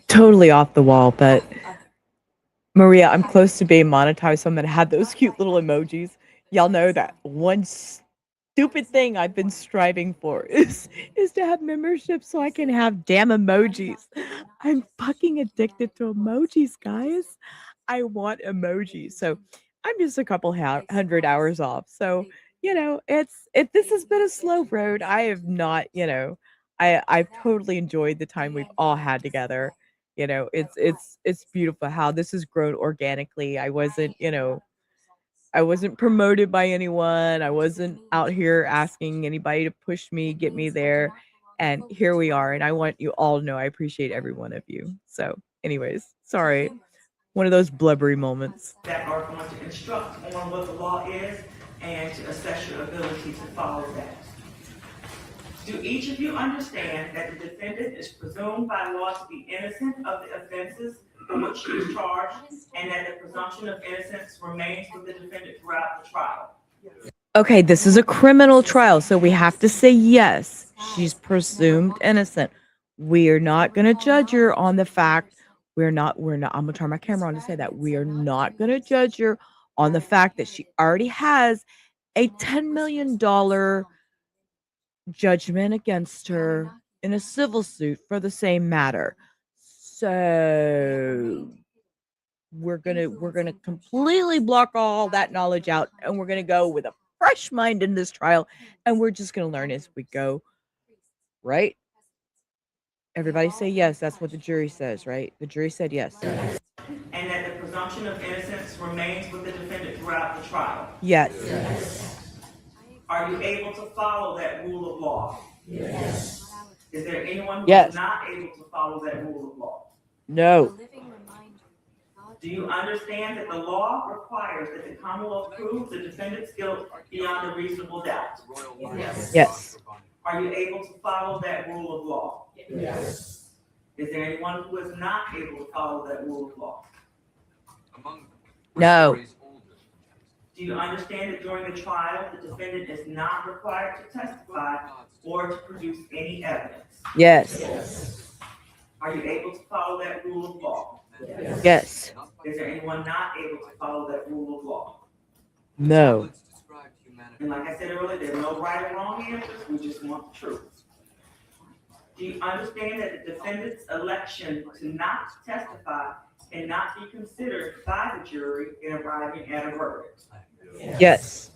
Totally off the wall, but Maria, I'm close to being monetized, so I'm going to have those cute little emojis. Y'all know that one stupid thing I've been striving for is to have membership so I can have damn emojis. I'm fucking addicted to emojis, guys. I want emojis. So I'm just a couple hundred hours off. So, you know, this has been a slow road. I have not, you know, I've totally enjoyed the time we've all had together. You know, it's beautiful how this has grown organically. I wasn't, you know, I wasn't promoted by anyone. I wasn't out here asking anybody to push me, get me there. And here we are. And I want you all to know I appreciate every one of you. So anyways, sorry. One of those blubbery moments.
That are going to instruct on what the law is and to assess your ability to follow that. Do each of you understand that the defendant is presumed by law to be innocent of the offenses for which she is charged, and that the presumption of innocence remains with the defendant throughout the trial?
Okay, this is a criminal trial, so we have to say yes. She's presumed innocent. We are not going to judge her on the fact we're not, I'm going to turn my camera on to say that we are not going to judge her on the fact that she already has a $10 million judgment against her in a civil suit for the same matter. So we're gonna completely block all that knowledge out, and we're gonna go with a fresh mind in this trial, and we're just gonna learn as we go, right? Everybody say yes. That's what the jury says, right? The jury said yes.
And that the presumption of innocence remains with the defendant throughout the trial.
Yes.
Are you able to follow that rule of law?
Yes.
Is there anyone who
Yes.
is not able to follow that rule of law?
No.
Do you understand that the law requires that the Commonwealth prove the defendant's guilt beyond a reasonable doubt?
Yes.
Are you able to follow that rule of law?
Yes.
Is there anyone who is not able to follow that rule of law?
No.
Do you understand that during the trial, the defendant is not required to testify or to produce any evidence?
Yes.
Are you able to follow that rule of law?
Yes.
Is there anyone not able to follow that rule of law?
No.
And like I said earlier, there's no right or wrong answers, we just want the truth. Do you understand that the defendant's election to not testify cannot be considered by the jury in arriving at a verdict?
Yes.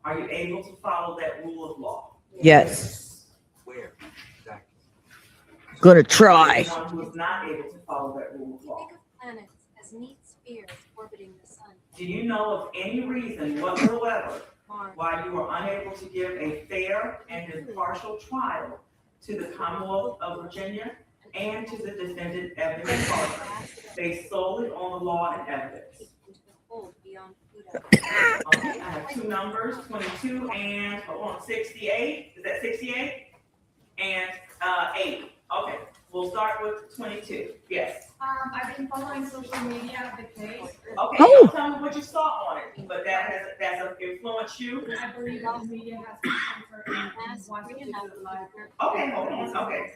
Are you able to follow that rule of law?
Yes. Gonna try.
Anyone who is not able to follow that rule of law?
Think of planets as neat spheres orbiting the sun.
Do you know of any reason whatsoever why you were unable to give a fair and impartial trial to the Commonwealth of Virginia and to the defendant Ebony Parker, based solely on the law and evidence? Okay, I have two numbers, 22 and, 68. Is that 68? And 80. Okay, we'll start with 22. Yes.
I've been following social media of the case.
Okay, don't tell me what you saw on it, but that's influenced you.
I believe the media has been for
Okay, hold on. Okay.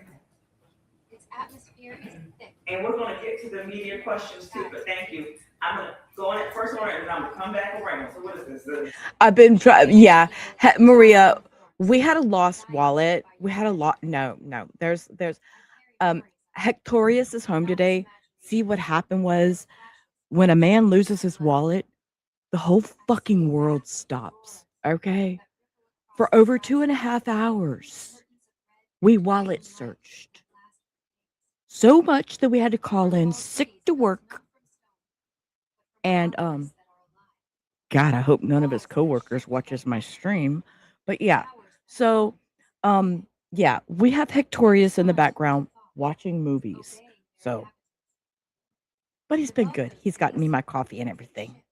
Its atmosphere is thick.
And we're gonna get to the media questions too, but thank you. I'm gonna go on it first order and then I'm gonna come back around. So what is this?
I've been trying. Yeah. Maria, we had a lost wallet. We had a lot. No. There's, Hectorius is home today. See, what happened was when a man loses his wallet, the whole fucking world stops. Okay. For over 2.5 hours, we wallet searched. So much that we had to call in sick to work. And, God, I hope none of his coworkers watches my stream. But yeah. So, yeah, we have Hectorius in the background watching movies. So, but he's been good. He's gotten me my coffee and everything.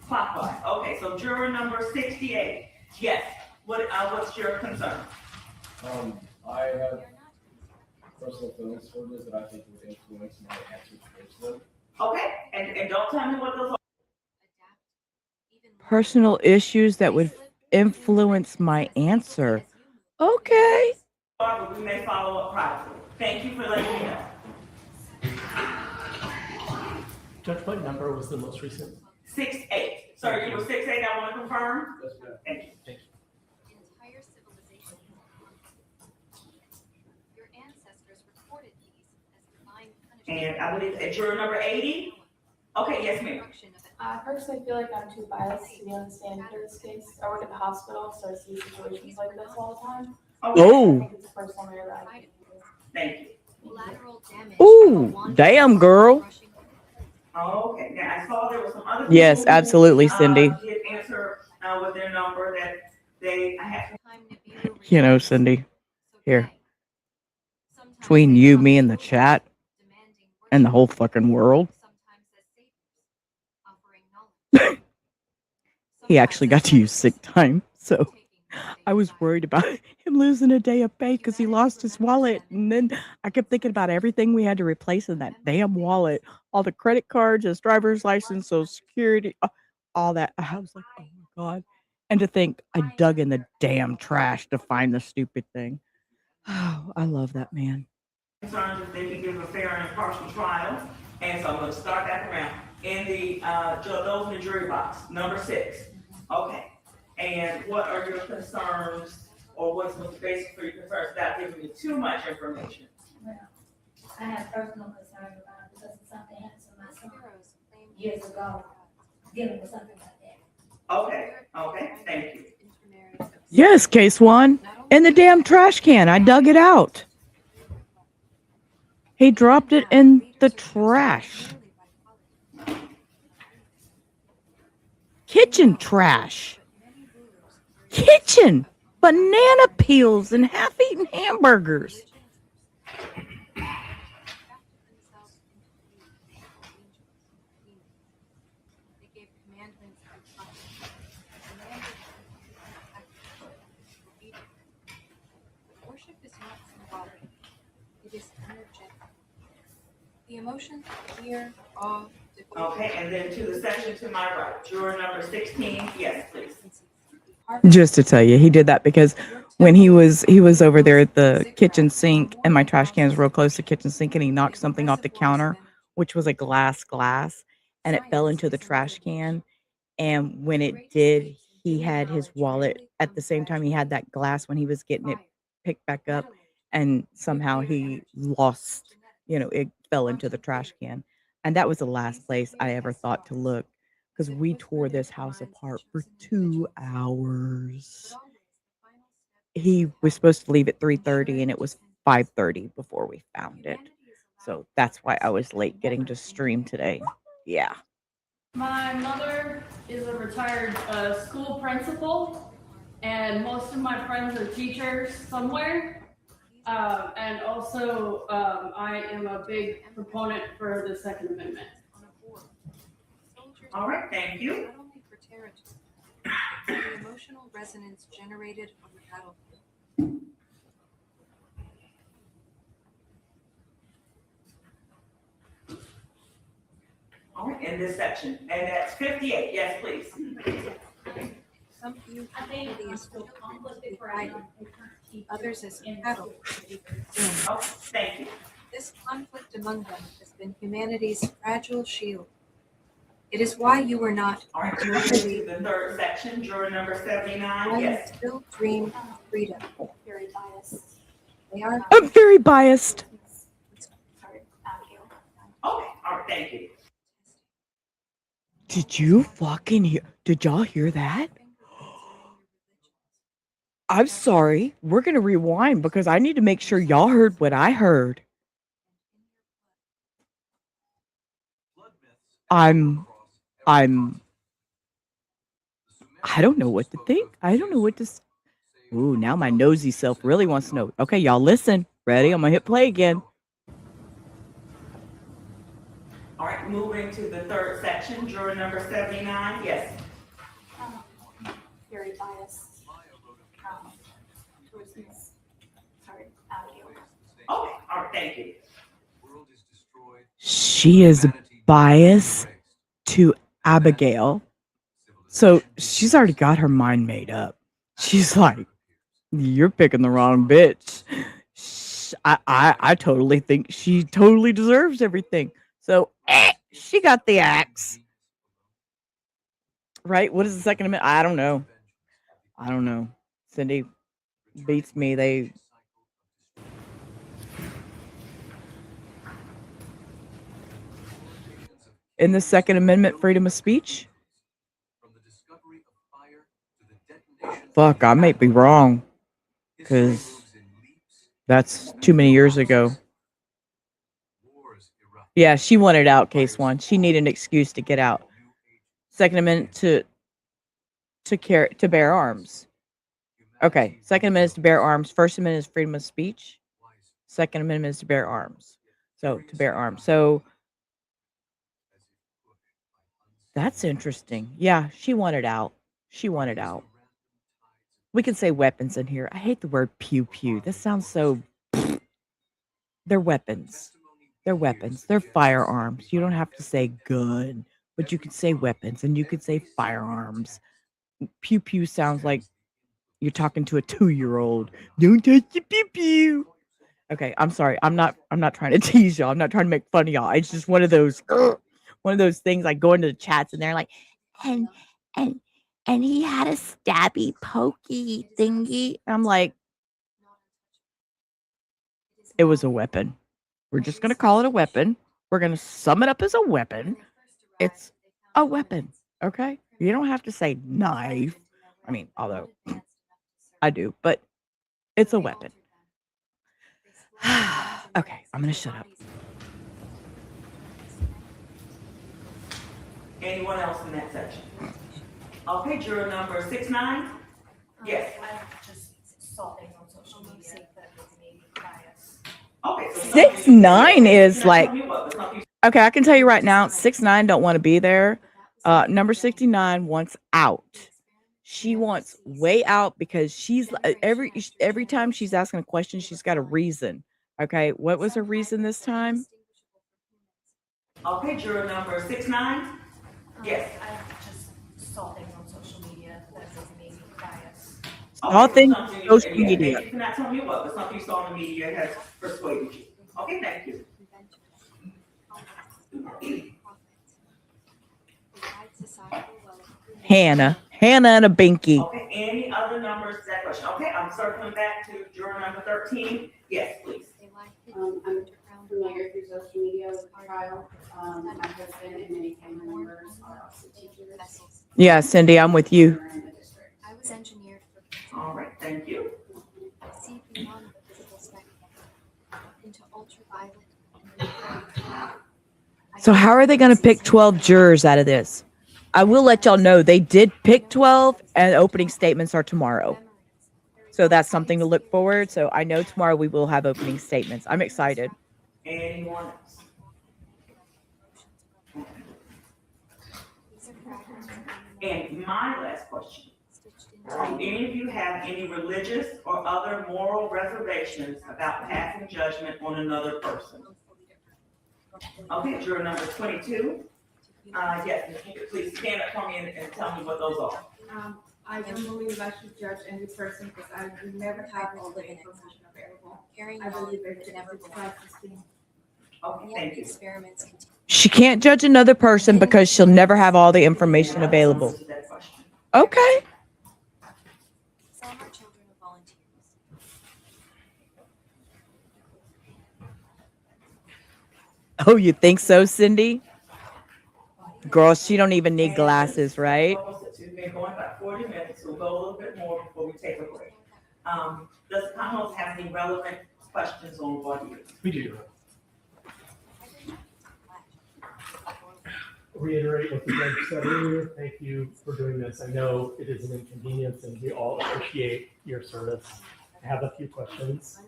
Clockwise. Okay, so juror number 68. Yes. What's your concern?
I have personal feelings for this that I think would influence my answer towards them.
Okay, and don't tell me what those are.
Personal issues that would influence my answer. Okay.
But we may follow up privately. Thank you for letting me know.
Judge, what number was the most recent?
68. Sir, you were 68, I want to confirm? Thank you.
Thank you.
Entire civilization. Your ancestors recorded these as divine punishment.
And I believe at juror number 80. Okay, yes, ma'am.
I personally feel like I'm too biased to be on the stand for this case. I work at the hospital, so I see situations like this all the time.
Oh.
I think it's a personal matter that I can do.
Thank you.
Ooh, damn, girl.
Oh, okay. Now I saw there were some other
Yes,
people who,
absolutely, Cindy.
Did answer with their number that I had.
You know, Cindy, here. Between you, me, and the chat, and the whole fucking world. He actually got to use sick time, so I was worried about him losing a day of pay because he lost his wallet. And then I kept thinking about everything we had to replace in that damn wallet. All the credit cards, his driver's license, Social Security, all that. I was like, oh my God. And to think I dug in the damn trash to find the stupid thing. Oh, I love that man.
Concerns if they can give a fair and impartial trial. And so I'm going to start back around. In the those in the jury box, number 6. Okay. And what are your concerns, or what's the basis for your concerns without giving me too much information?
Well, I have personal concerns about it because of something happened to my son years ago, dealing with something like that.
Okay, thank you.
Yes, case one. In the damn trash can. I dug it out.
He dropped it in the trash. Kitchen trash. Kitchen. Banana peels and half-eaten hamburgers.
They gave commandments and promises. Commanded obedience. But worship is not symbolic. It is energetic. The emotions of fear, awe, devotion.
Okay, and then to the section to my right, juror number 16, yes, please.
Just to tell you, he did that because when he was over there at the kitchen sink, and my trash can is real close to the kitchen sink, and he knocked something off the counter, which was a glass, and it fell into the trash can. And when it did, he had his wallet at the same time. He had that glass when he was getting it picked back up, and somehow he lost. It fell into the trash can, and that was the last place I ever thought to look. Because we tore this house apart for 2 hours. He was supposed to leave at 3:30, and it was 5:30 before we found it. So that's why I was late getting to stream today. Yeah.
My mother is a retired school principal, and most of my friends are teachers somewhere. And also, I am a big proponent for the Second Amendment.
All right, thank you.
Not only for territory, but the emotional resonance generated on the battlefield.
All right, in this section, and that's 58, yes, please.
Some view humanity as conflict fighting, others as battle.
Oh, thank you.
This conflict among them has been humanity's fragile shield. It is why you were not.
All right, moving to the third section, juror number 79,
Why
yes.
you still dream of freedom. Very biased. They are.
I'm very biased.
Sorry, Abigail.
Okay, all right, thank you.
Did you fucking hear? Did y'all hear that? I'm sorry. We're going to rewind because I need to make sure y'all heard what I heard. I don't know what to think. I don't know what to. Ooh, now my nosy self really wants to know. Okay, y'all listen. Ready? I'm going to hit play again.
All right, moving to the third section, juror number 79, yes.
Very biased. Towards Miss, sorry, Abigail.
Okay, all right, thank you.
She is biased to Abigail. So she's already got her mind made up. She's like, you're picking the wrong bitch. I totally think she totally deserves everything. So she got the axe. Right? What is the Second Amendment? I don't know. Cindy beats me. In the Second Amendment, freedom of speech? Fuck, I might be wrong. Because that's too many years ago. Yeah, she wanted out, case one. She needed an excuse to get out. Second Amendment to bear arms. Okay, Second Amendment is to bear arms. First Amendment is freedom of speech. Second Amendment is to bear arms. So to bear arms. So that's interesting. Yeah, she wanted out. We can say weapons in here. I hate the word pew pew. That sounds so. They're weapons. They're firearms. You don't have to say gun, but you can say weapons and you could say firearms. Pew pew sounds like you're talking to a 2-year-old. Don't touch the pew pew. Okay, I'm sorry. I'm not trying to tease y'all. I'm not trying to make fun of y'all. It's just one of those things. I go into the chats and they're like, and he had a stabby pokey thingy. I'm like, it was a weapon. We're just gonna call it a weapon. We're gonna sum it up as a weapon. It's a weapon. Okay? You don't have to say knife. I mean, although I do, but it's a weapon.
Okay, I'm gonna shut up.
Anyone else in that section? Okay, juror number 6-9? Yes.
I just saw things on social media that made me biased.
Okay. so
6-9 is
Can I
like,
tell you what? Some people-
okay, I can tell you right now, 6-9 don't want to be there. Number 69 wants out. She wants way out because she's every time she's asking a question, she's got a reason. Okay, what was her reason this time?
Okay, juror number 6-9? Yes.
I just saw things on social media that made me biased.
All
Okay,
things
so something-
social
yeah,
media.
You cannot tell me what, but something you saw in the media has persuaded you. Okay, thank you.
Hannah and a binky.
Okay, any other numbers to that question? Okay, I'm circling back to juror number 13. Yes, please.
I'm familiar through social media with the trial. My husband and many family members are also teachers.
Yeah, Cindy, I'm with you.
I was engineered for
All right, thank you.
see beyond the visible spectrum into ultraviolet.
So how are they going to pick 12 jurors out of this? I will let y'all know they did pick 12 and opening statements are tomorrow. So that's something to look forward. So I know tomorrow we will have opening statements. I'm excited.
Anyone else? And my last question. Do any of you have any religious or other moral reservations about passing judgment on another person? Okay, juror number 22. Yes, if you could please stand up for me and tell me what those are.
I don't believe I should judge any person because I would never have all the information available. I believe it's self-esteem.
Okay, thank you.
Experiments continue.
She can't judge another person because she'll never have all the information available. Okay.
Some are children of volunteers.
Oh, you think so, Cindy? Girl, she don't even need glasses, right?
We've been going about 40 minutes, so we'll go a little bit more before we take a break. Does the Commonwealth have any relevant questions on what you?
We do. Reiterate what the judge said earlier. Thank you for doing this. I know it is an inconvenience and we all appreciate your service. I have a few questions.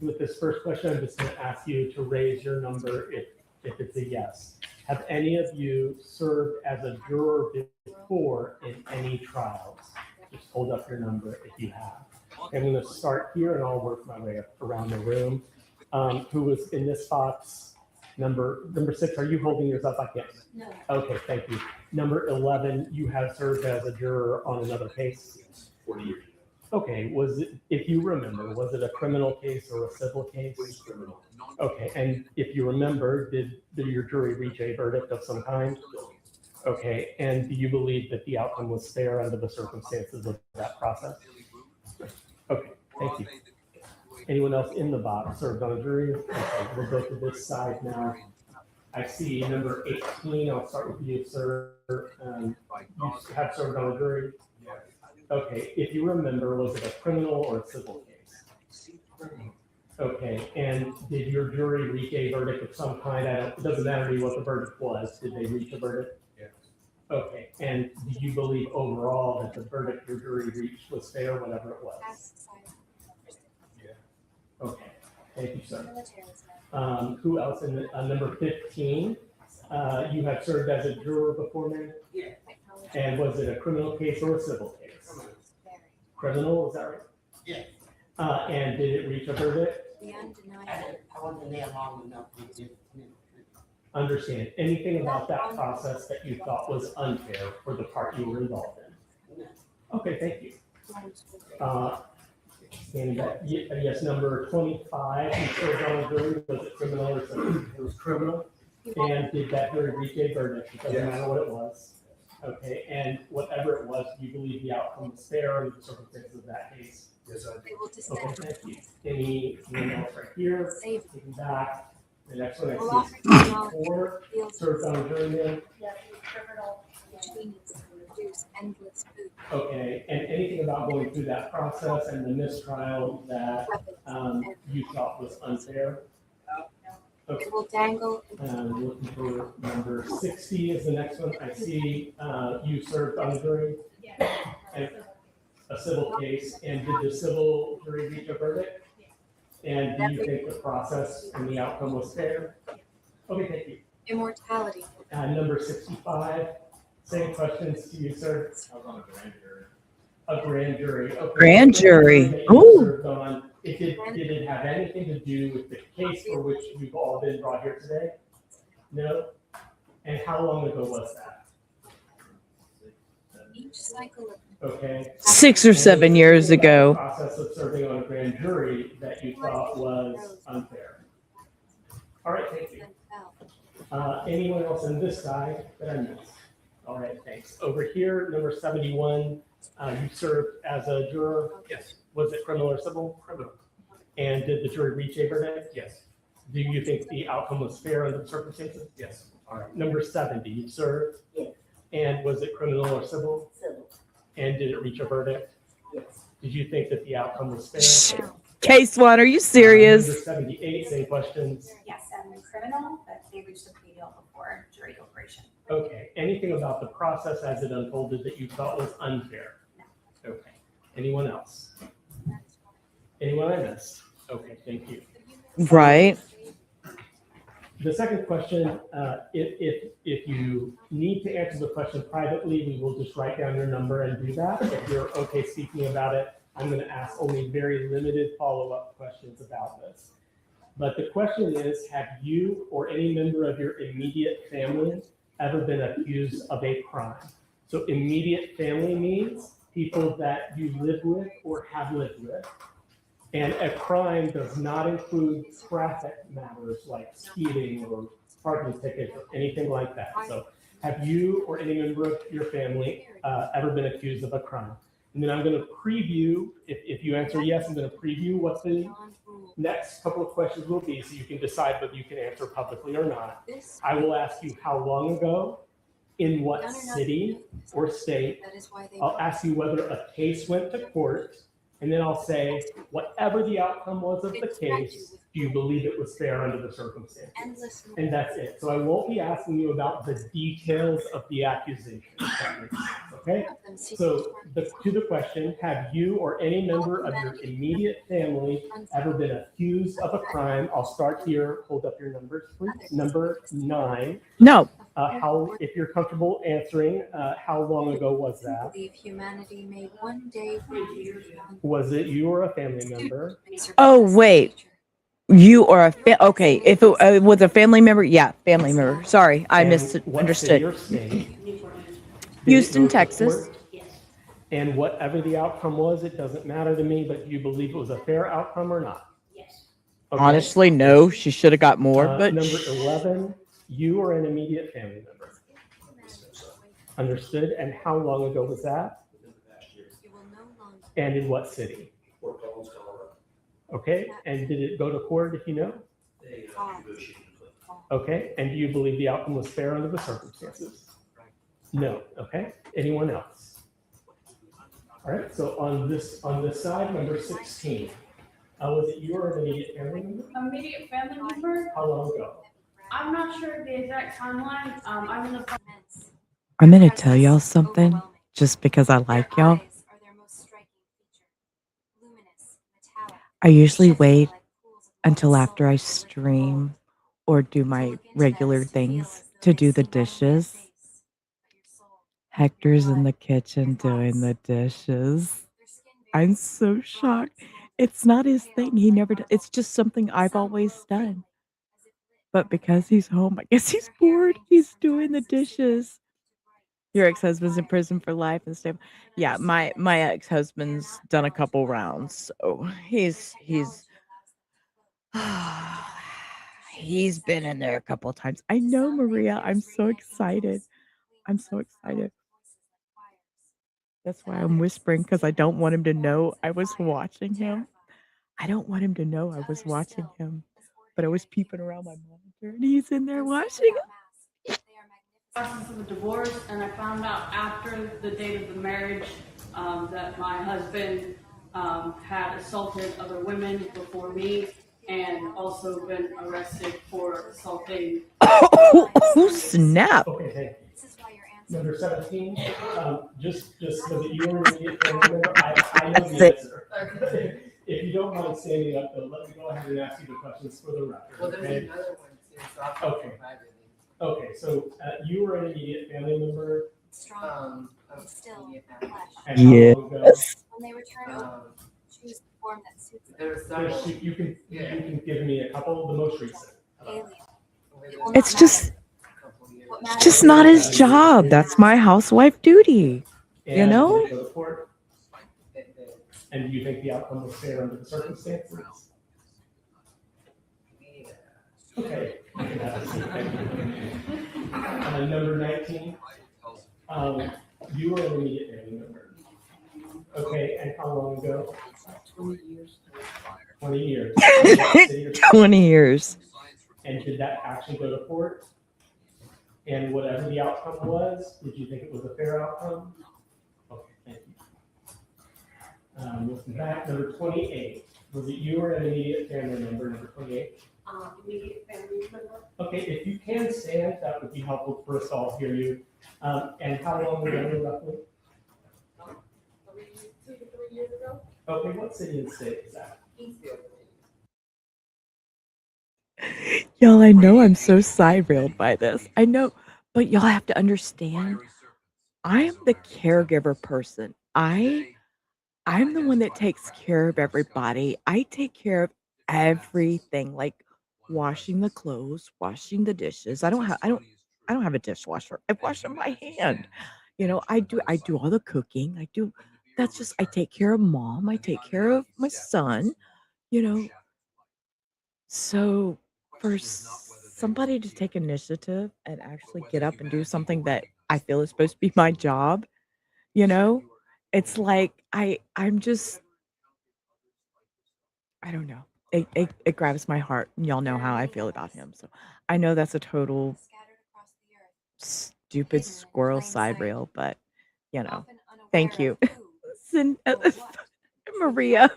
With this first question, I'm just going to ask you to raise your number if it's a yes. Have any of you served as a juror before in any trials? Just hold up your number if you have. I'm going to start here and I'll work my way up around the room. Who was in this box? Number 6, are you holding yours up? I can't.
No.
Okay, thank you. Number 11, you have served as a juror on another case?
40 years.
Okay, was it, if you remember, was it a criminal case or a civil case?
It was criminal.
Okay, and if you remember, did your jury reach a verdict of some kind? Okay, and do you believe that the outcome was fair under the circumstances of that process? Okay, thank you. Anyone else in the box served on a jury? Okay, we'll go to this side now. I see number 18. I'll start with you, sir. You have served on a jury? Okay, if you remember, was it a criminal or a civil case? Okay, and did your jury reach a verdict of some kind? It doesn't matter to me what the verdict was. Did they reach a verdict?
Yes.
Okay, and do you believe overall that the verdict your jury reached was fair, whatever it was? Okay, thank you, sir. Who else in number 15? You have served as a juror before, ma'am?
Yes.
And was it a criminal case or a civil case? Criminal, is that right?
Yes.
And did it reach a verdict?
I
wasn't there long enough.
Understand. Anything about that process that you thought was unfair for the part you were involved in? Okay, thank you. Standing back, yes, number 25, you served on a jury, was it criminal or civil? It was criminal. And did that jury reach a verdict? It doesn't matter what it was. Okay, and whatever it was, do you believe the outcome was fair under the circumstances of that case?
Yes, I do.
Okay, thank you. Anyone else right here? Taking back. The next one I see is 4, served on a jury, ma'am?
criminal, which means to reduce endless food.
Okay, and anything about about going through that process and the mistrial that you thought was unfair? Okay.
It will dangle.
Looking for number 60 is the next one. I see you served on the jury. A civil case, and did the civil jury reach a verdict? And do you think the process and the outcome was fair? Okay, thank you.
Immortality.
Number 65, same questions to you, sir.
I was on a grand jury.
A grand jury. Okay.
Grand jury.
That you
Ooh.
served on, did it have anything to do with the case for which you've all been brought here today? No? And how long ago was that?
Each cycle of
Okay.
6 or 7 years ago.
Process of serving on a grand jury that you thought was unfair. All right, thank you. Anyone else on this side that I missed? All right, thanks. Over here, number 71, you served as a juror.
Yes.
Was it criminal or civil?
Criminal.
And did the jury reach a verdict?
Yes.
Do you think the outcome was fair under the circumstances?
Yes.
All right. Number 70, you served.
Yes.
And was it criminal or civil?
Civil.
And did it reach a verdict?
Yes.
Did you think that the outcome was fair?
Case one, are you serious?
Number 78, same questions.
yes, and criminal, but they reached a plea deal before jury deliberation.
Okay. Anything about the process as it unfolded that you thought was unfair? No. Okay. Anyone else? Anyone I missed? Okay, thank you.
Right.
The second question, if you need to answer the question privately, we will just write down your number and do that. If you're okay speaking about it, I'm going to ask only very limited follow-up questions about this. But the question is, have you or any member of your immediate family ever been accused of a crime? So immediate family means people that you live with or have lived with. And a crime does not include traffic matters like speeding or parking tickets or anything like that. So have you or any member of your family ever been accused of a crime? And then I'm going to preview, if you answer yes, I'm going to preview what the next couple of questions will be so you can decide whether you can answer publicly or not. I will ask you how long ago, in what city or state. I'll ask you whether a case went to court. And then I'll say, whatever the outcome was of the case, do you believe it was fair under the circumstances? And that's it. So I won't be asking you about the details of the accusation. Okay? So to the question, have you or any member of your immediate family ever been accused of a crime? I'll start here. Hold up your numbers, please. Number 9.
No.
If you're comfortable answering, how long ago was that?
Believe humanity may one day.
Was it you or a family member?
Oh, wait. You or a okay. If it was a family member, yeah, family member. Sorry, I misunderstood. Houston, Texas.
And whatever the outcome was, it doesn't matter to me, but do you believe it was a fair outcome or not?
Yes.
Okay.
Honestly, no. She should have got more. But
number 11, you or an immediate family member? Understood. And how long ago was that? And in what city? Okay. And did it go to court, if you know? Okay. And do you believe the outcome was fair under the circumstances? No. Okay. Anyone else? All right. So on this side, number 16. Was it you or an immediate family member?
Immediate family member?
How long ago?
I'm not sure the exact timeline.
I'm going to tell y'all something just because I like y'all. I usually wait until after I stream or do my regular things to do the dishes. Hector's in the kitchen doing the dishes. I'm so shocked. It's not his thing. He never does. It's just something I've always done. But because he's home, I guess he's bored. He's doing the dishes. Your ex-husband's in prison for life and stuff. Yeah, my ex-husband's done a couple rounds, so he's been in there a couple of times. I know, Maria. I'm so excited. I'm so excited. That's why I'm whispering, because I don't want him to know I was watching him. I don't want him to know I was watching him, but I was peeping around my monitor, and he's in there watching him.
Process of a divorce, and I found out after the date of the marriage that my husband had assaulted other women before me and also been arrested for assaulting.
Oh, snap.
Okay, thank you. Number 17, just so that you are an immediate family member, I know the answer. If you don't mind standing up, though, let me go ahead and ask you the questions for the record.
Well, there's
Okay?
another one too, so I'll talk
Okay.
privately.
Okay, so you were an immediate family member.
Of
Still
immediate family.
And how long ago?
Yes.
When they return over, choose the form that suits them.
There were several.
You can give me a couple, the most recent.
Alien.
It's just not his job. That's my housewife duty. You
And
know?
did it go to court? And do you think the outcome was fair under the circumstances? Okay. Number 19, you were an immediate family member. Okay, and how long ago?
20 years.
20 years.
20 years.
And did that actually go to court? And whatever the outcome was, did you think it was a fair outcome? Okay, thank you. Looking back, number 28, was it you or an immediate family member, number 28?
Immediate family member.
Okay, if you can stand, that would be helpful for us all to hear you. And how long ago roughly?
2 to 3 years ago.
Okay, what city and state is that?
Y'all, I know I'm so side railed by this. I know, but y'all have to understand, I am the caregiver person. I'm the one that takes care of everybody. I take care of everything, like washing the clothes, washing the dishes. I don't have a dishwasher. I wash them by hand. You know, I do all the cooking. I take care of mom. I take care of my son, you know. So for somebody to take initiative and actually get up and do something that I feel is supposed to be my job, you know, it's like I'm just, I don't know. It grabs my heart, and y'all know how I feel about him. So I know that's a total stupid squirrel side rail, but you know, thank you. Maria.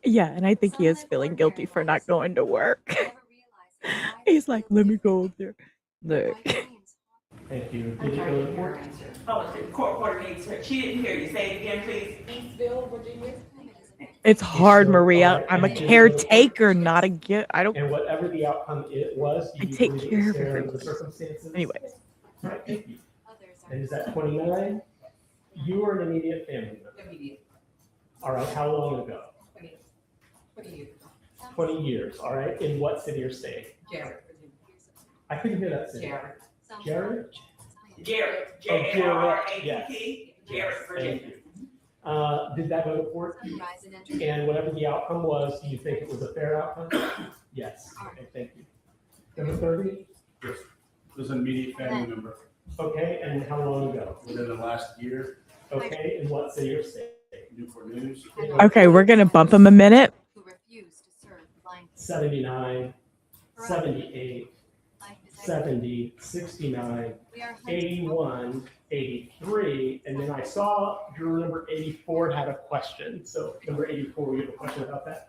Yeah, and I think he is feeling guilty for not going to work. He's like, let me go over there. Look.
Thank you. Did you go to court?
Oh, the court order needs her. She didn't hear you. Say it again, please.
Eastville, Virginia.
It's hard, Maria. I'm a caretaker, not a gift. I don't.
And whatever the outcome it was,
I
do you
take
believe it
care
was
of
fair under
everyone.
the circumstances?
Anyways.
Right, thank you. And is that 29? You were an immediate family member.
Immediate.
All right, how long ago?
20 years.
20 years, all right. In what city or state?
Jarrett, Virginia.
I couldn't hear that city.
Jarrett.
Jared?
Jarrett.
Oh, Jarrett,
J-A-R-R-A-T-T. Jarrett, Virginia.
Thank you. Did that go to court? And whatever the outcome was, do you think it was a fair outcome? Yes. Okay, thank you. Number 30?
Yes, was an immediate family member
Okay, and how long ago?
within the last year.
Okay, in what city or state?
Newport News.
Okay, we're gonna bump him a minute.
79, 78, 70, 69, 81, 83, and then I saw juror number 84 had a question. So number 84, we have a question about that?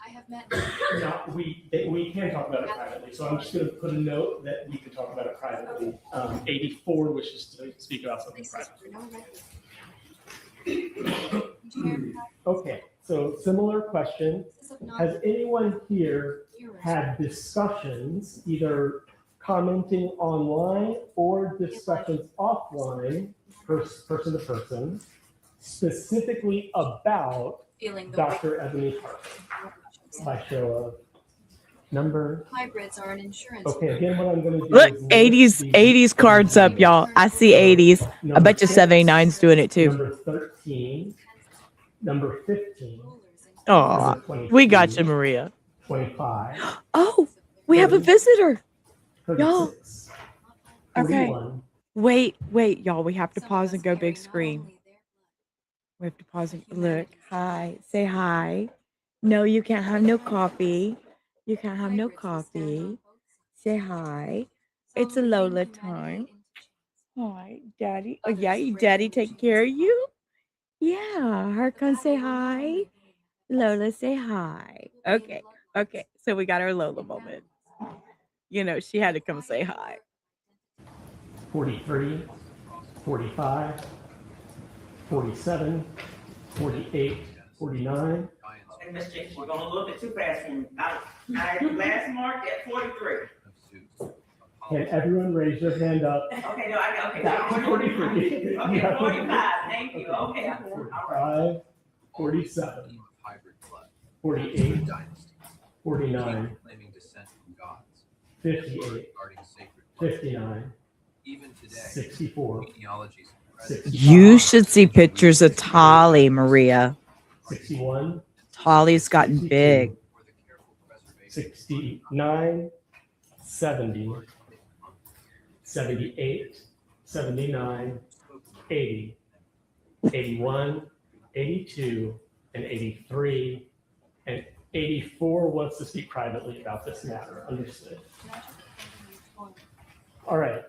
I have met.
No, we can talk about it privately, so I'm just going to put a note that we can talk about it privately. 84 wishes to speak about something privately. Okay, so similar question. Has anyone here had discussions, either commenting online or discussions offline, person to person, specifically about Dr. Ebony Parker? By show of number.
Hybrids are an insurance.
Okay, again, what I'm going to do
Look,
is
80s cards up, y'all. I see 80s. I bet you 79's doing it too.
Number 13, number 15.
Oh, we got you, Maria.
25.
Oh, we have a visitor. Y'all.
36,
Okay.
41.
Wait, y'all. We have to pause and go big screen. We have to pause and look. Hi. Say hi. No, you can't have no coffee. You can't have no coffee. Say hi. It's a Lola time.
Hi, Daddy. Oh, yeah, Daddy taking care of you? Yeah, Harkon, say hi. Lola, say hi. Okay, okay. So we got our Lola moment. You know, she had to come say hi.
43, 45, 47, 48, 49.
And Ms. Jenkins, we're going a little bit too fast for me. I last marked at 43.
Can everyone raise your hand up?
Okay, no, okay.
That's 43.
Okay, 45, thank you, okay.
45, 47, 48, 49, 58, 59, 64, 65,
You should see pictures of Tolly, Maria.
61,
Tolly's gotten
62,
big.
69, 70, 78, 79, 80, 81, 82, and 83, and 84 wants to speak privately about this matter. Understood. All right.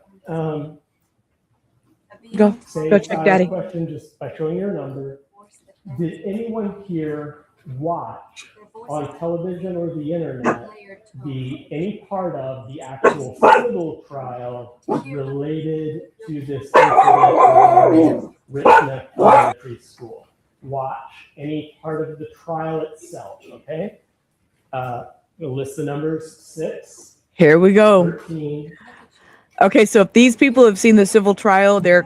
Go check Daddy.
Question just by showing your number. Did anyone here watch on television or the internet any part of the actual civil trial related to this incident in Rich Neck Elementary School? Watch any part of the trial itself, okay? We'll list the numbers 6.
Here we go.
13.
Okay, so if these people have seen the civil trial, they're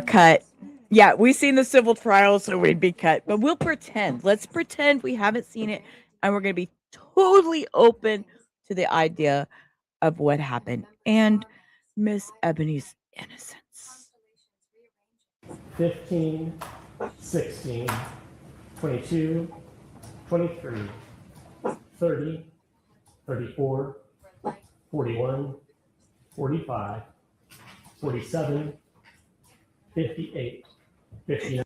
cut. Yeah, we've seen the civil trial, so we'd be cut. But we'll pretend. Let's pretend we haven't seen it, and we're going to be totally open to the idea of what happened and Miss Ebony's innocence.
15, 16, 22, 23, 30, 34, 41, 45, 47, 58, 59.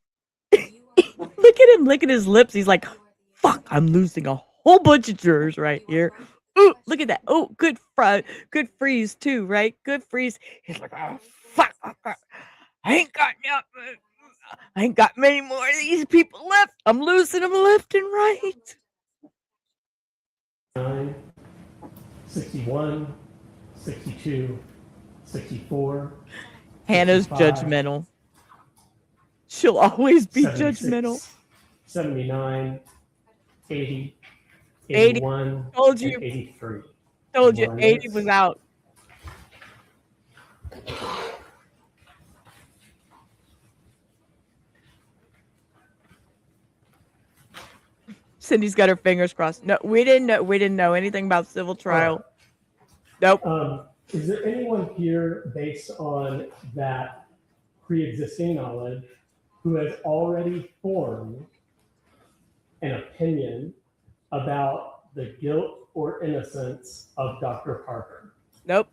Look at him, look at his lips. He's like, fuck, I'm losing a whole bunch of jurors right here. Ooh, look at that. Oh, good freeze too, right? Good freeze. He's like, oh, fuck. I ain't got many more of these people left. I'm losing them left and right.
9, 61, 62, 64.
Hannah's
65,
judgmental. She'll always be
76,
judgmental.
79, 80,
80.
81,
Told you.
and 83.
Told you,
One
80
is-
was out. Cindy's got her fingers crossed. No, we didn't know anything about civil trial. Nope.
Is there anyone here, based on that pre-existing knowledge, who has already formed an opinion about the guilt or innocence of Dr. Parker?
Nope.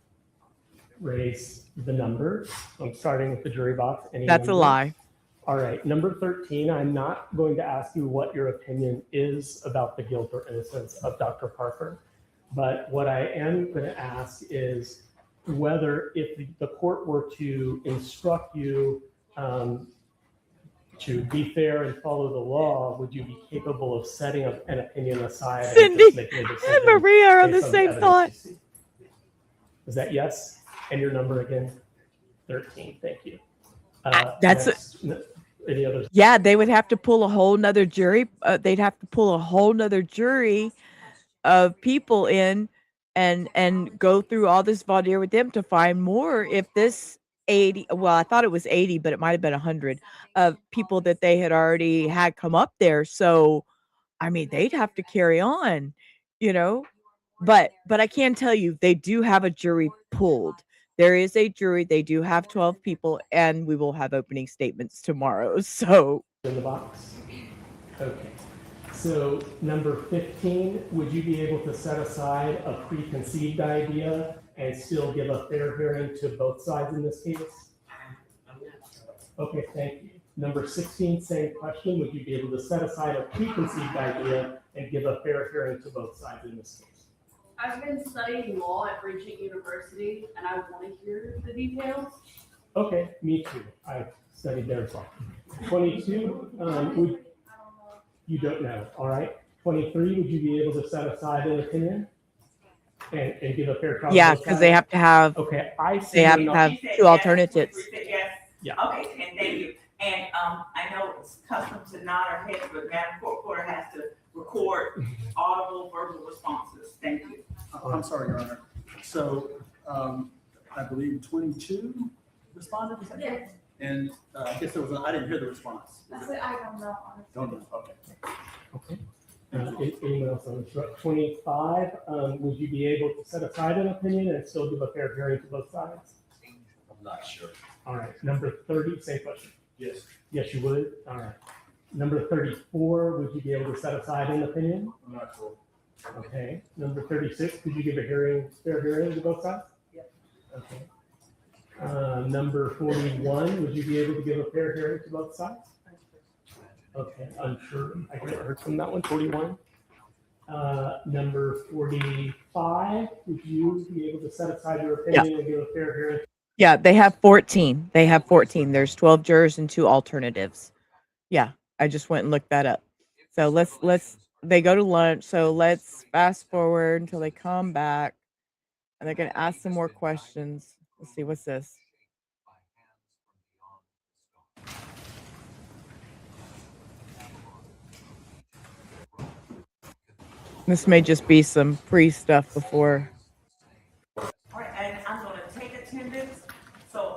Raise the numbers. I'm starting with the jury box. Any
That's a
number?
lie.
All right, number 13, I'm not going to ask you what your opinion is about the guilt or innocence of Dr. Parker, but what I am going to ask is whether if the court were to instruct you to be fair and follow the law, would you be capable of setting an opinion aside and
Cindy
just making a decision
and Maria are on the
based
same
evidence
thought.
you see? Is that yes? And your number again? 13, thank you.
That's
any others?
Yeah, they would have to pull a whole nother jury. They'd have to pull a whole nother jury of people in and go through all this voir dire with them to find more. If this 80, well, I thought it was 80, but it might have been 100 of people that they had already had come up there. So, I mean, they'd have to carry on, you know. But I can tell you, they do have a jury pulled. There is a jury. They do have 12 people, and we will have opening statements tomorrow. So
in the box. Okay. So number 15, would you be able to set aside a preconceived idea and still give a fair hearing to both sides in this case? Okay, thank you. Number 16, same question. Would you be able to set aside a preconceived idea and give a fair hearing to both sides in this case?
I've been studying law at Regent University, and I want to hear the details.
Okay, me too. I studied there as well. 22, you don't know, all right. 23, would you be able to set aside an opinion and give a fair trial?
Yeah, because they have to have,
Okay, I
they
see
have
you're
to
not-
have
She said
two
yes,
alternatives.
23 said yes.
Yeah.
Okay, and thank you. And, I know it's custom to nod our heads, but Madam Court Reporter has to record audible verbal responses. Thank you.
I'm sorry, Your Honor. So, I believe 22 responded, is that
Yeah.
correct? And I guess I didn't hear the response.
That's it, I don't know, honestly.
Don't know, okay.
Okay. Anyone else on this? 25, would you be able to set aside an opinion and still give a fair hearing to both sides?
I'm not sure.
All right, number 30, same question.
Yes.
Yes, you would? All right. Number 34, would you be able to set aside an opinion?
I'm not sure.
Okay. Number 36, could you give a fair hearing to both sides?
Yep.
Okay. Number 41, would you be able to give a fair hearing to both sides? Okay, unsure. I haven't heard from that one. 41. Number 45, would you be able to set aside your opinion and give a fair hearing?
Yeah, they have 14. They have 14. There's 12 jurors and 2 alternatives. Yeah, I just went and looked that up. So they go to lunch. So let's fast forward until they come back and they're going to ask some more questions. Let's see, what's this? This may just be some pre-stuff before.
All right, and I'm gonna take attendance. So,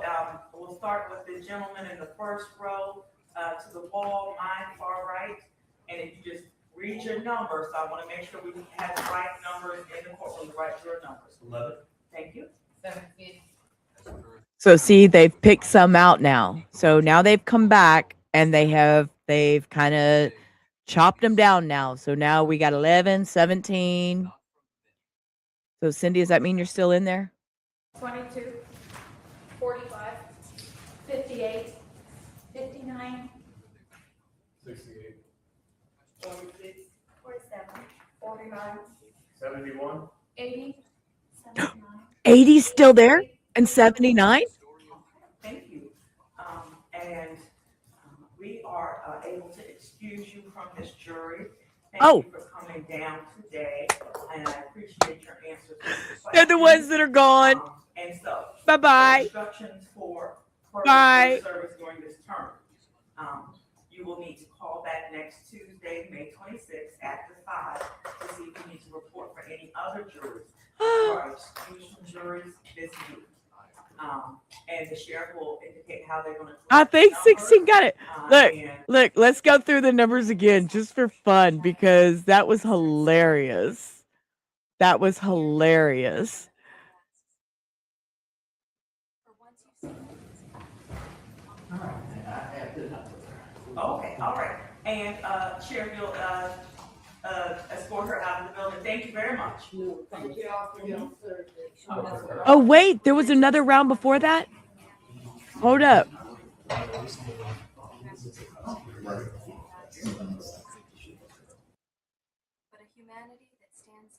we'll start with the gentleman in the first row, to the wall, mine far right. And if you just read your numbers, so I wanna make sure we have the right numbers in the courtroom, the right your numbers.
11.
Thank you.
17.
So see, they've picked some out now. So now they've come back and they've kind of chopped them down now. So now we got 11, 17. So Cindy, does that mean you're still in there?
22, 45, 58, 59,
68.
46.
47, 49,
71.
80, 79.
80's still there and 79?
Thank you. And we are able to excuse you from this jury. Thank you for coming down today, and I appreciate your answers.
They're the ones that are gone.
And so.
Bye-bye.
Instructions for
Bye.
service during this term. You will need to call back next Tuesday, May 26th after 5 to see if you need to report for any other juries. You are excused from juries this week. And the sheriff will indicate how they're going to.
I think 16 got it. Look, let's go through the numbers again just for fun because that was hilarious. That was hilarious.
Okay, all right. And Sheriff, you'll escort her out of the building. Thank you very much.
Thank you all for your service.
Oh, wait, there was another round before that? Hold up.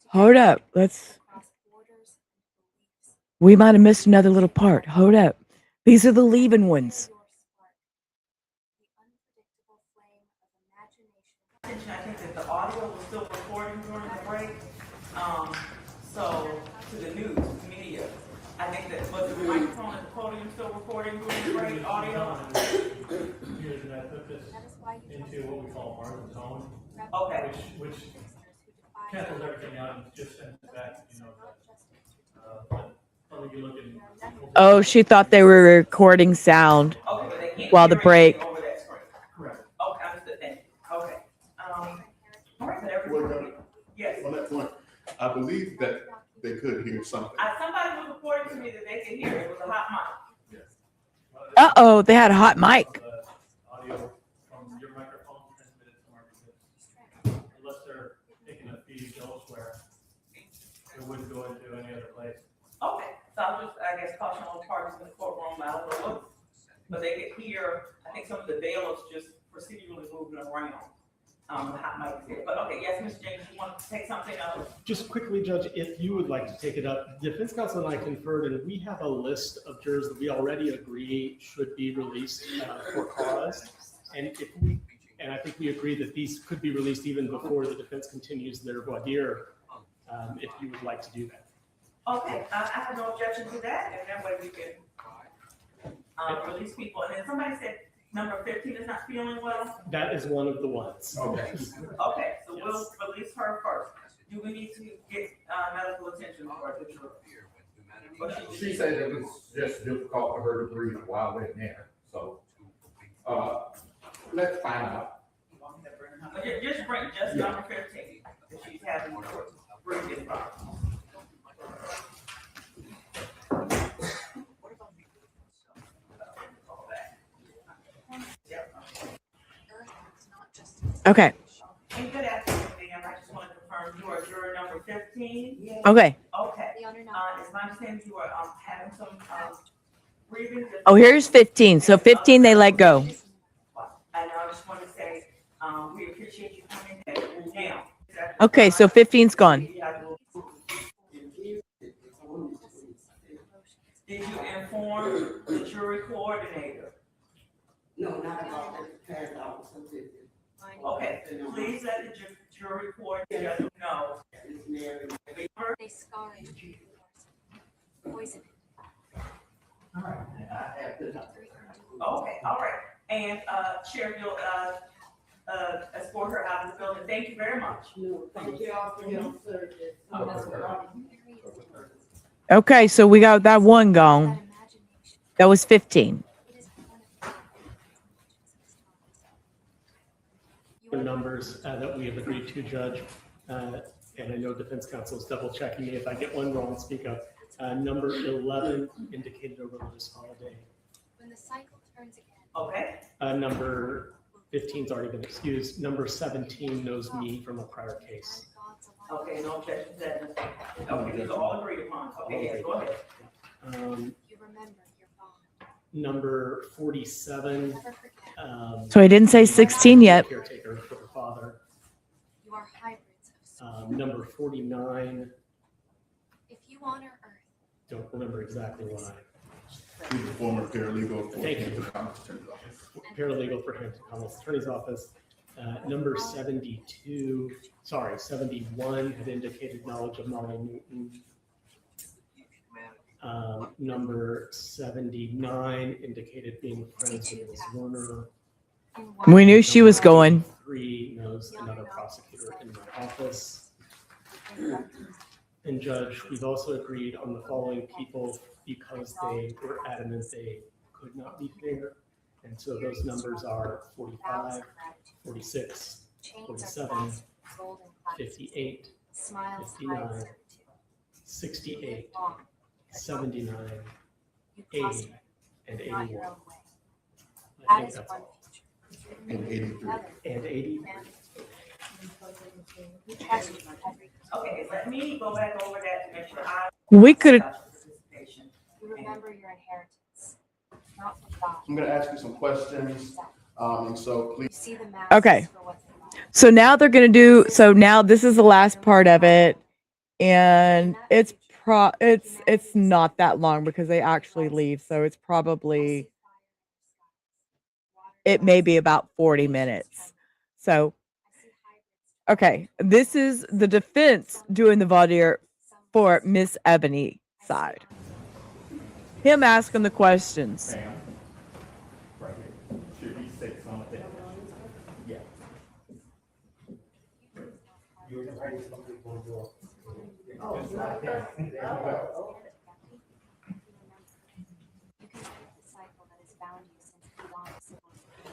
Hold up. We might have missed another little part. Hold up. These are the leaving ones.
I think that the audio was still recording during the break. So to the news, media, I think that was the microphone at the podium still recording during the break, audio?
Usually I put this into what we call art and tone.
Okay.
Which cancels everything out and just sends it back, but probably be looking.
Oh, she thought they were recording sound
Okay, but they can't
while the
hear
break.
anything over that screen.
Correct.
Okay, understood, thank you. Okay. All right, but everyone, yes.
On that point, I believe that they could hear something.
Somebody was reporting to me that they could hear it. It was a hot mic.
Uh-oh, they had a hot mic.
Audio from your microphone transmitted to Marcus. Unless they're taking a feed elsewhere, it wouldn't go into any other place.
Okay, so I'll just, I guess, caution all parties in the courtroom, I don't know what, but they could hear, I think some of the bailiffs just procedurally moving around. Hot mic there, but okay, yes, Ms. James, you want to take something else?
Just quickly, Judge, if you would like to take it up, defense counsel and I conferred, and we have a list of jurors that we already agree should be released for cause. And I think we agree that these could be released even before the defense continues their voir dire, if you would like to do that.
Okay, I have no objection to that, and that way we can release people. And then somebody said number 15 is not feeling well.
That is one of the ones.
Okay, okay, so we'll release her first. Do we need to get medical attention for the juror?
She said it was just difficult for her to breathe while in there, so, let's find out.
Just bring number 15, if she's having breathing problems.
Okay.
And good afternoon, ma'am. I just want to confirm you are juror number 15?
Okay.
Okay. It's my understanding you are having some breathing.
Oh, here's 15. So 15 they let go.
And I just want to say, we appreciate you coming now.
Okay, so 15's gone.
Did you inform the jury coordinator?
No, not about the past officer.
Okay, please let the jury coordinator know.
They scar it. Poison it.
Okay, all right. And, Chair, you'll, escort her out of the building. Thank you very much.
No, thank you all for your service.
Okay, so we got that one gone. That was 15.
Numbers that we have agreed to, Judge, and I know defense counsel is double checking me if I get one wrong, speak up. Number 11 indicated a religious holiday.
When the cycle turns again.
Okay.
Number 15's already been excused. Number 17 knows me from a prior case.
Okay, no objection to that. Okay, these are all agreed upon. Okay, yes, go ahead.
You remember your father.
Number 47.
So I didn't say 16 yet.
Caretaker for the father.
You are hybrids of
Number 49.
If you honor Earth.
Don't remember exactly why.
He's a former paralegal for
Thank you.
Hampton County Attorney's Office.
Paralegal for Hampton County Attorney's Office. Number 71 had indicated knowledge of Molly Newton. Number 79 indicated being friends with Ms. Zwerner.
We knew she was going.
3 knows another prosecutor in my office. And Judge, we've also agreed on the following people because they were adamant they could not be fair. And so those numbers are 45, 46, 47, 58, 59, 68, 79, 80, and 81. I think that's all.
And 83.
And 80.
Okay, let me go back over that to make sure I.
We could have.
You remember your inheritance. Not from God.
I'm gonna ask you some questions, and so please.
You see the masses
Okay.
for what they are.
So now they're going to do, so now this is the last part of it. And it's not that long because they actually leave. So it's probably, it may be about 40 minutes. So, okay. This is the defense doing the voir dire for Miss Ebony side. Him asking the questions.
Sam, right here. Should be 6 on the thing. Yeah.
You can break the cycle that has bound you since the dawn of civilization.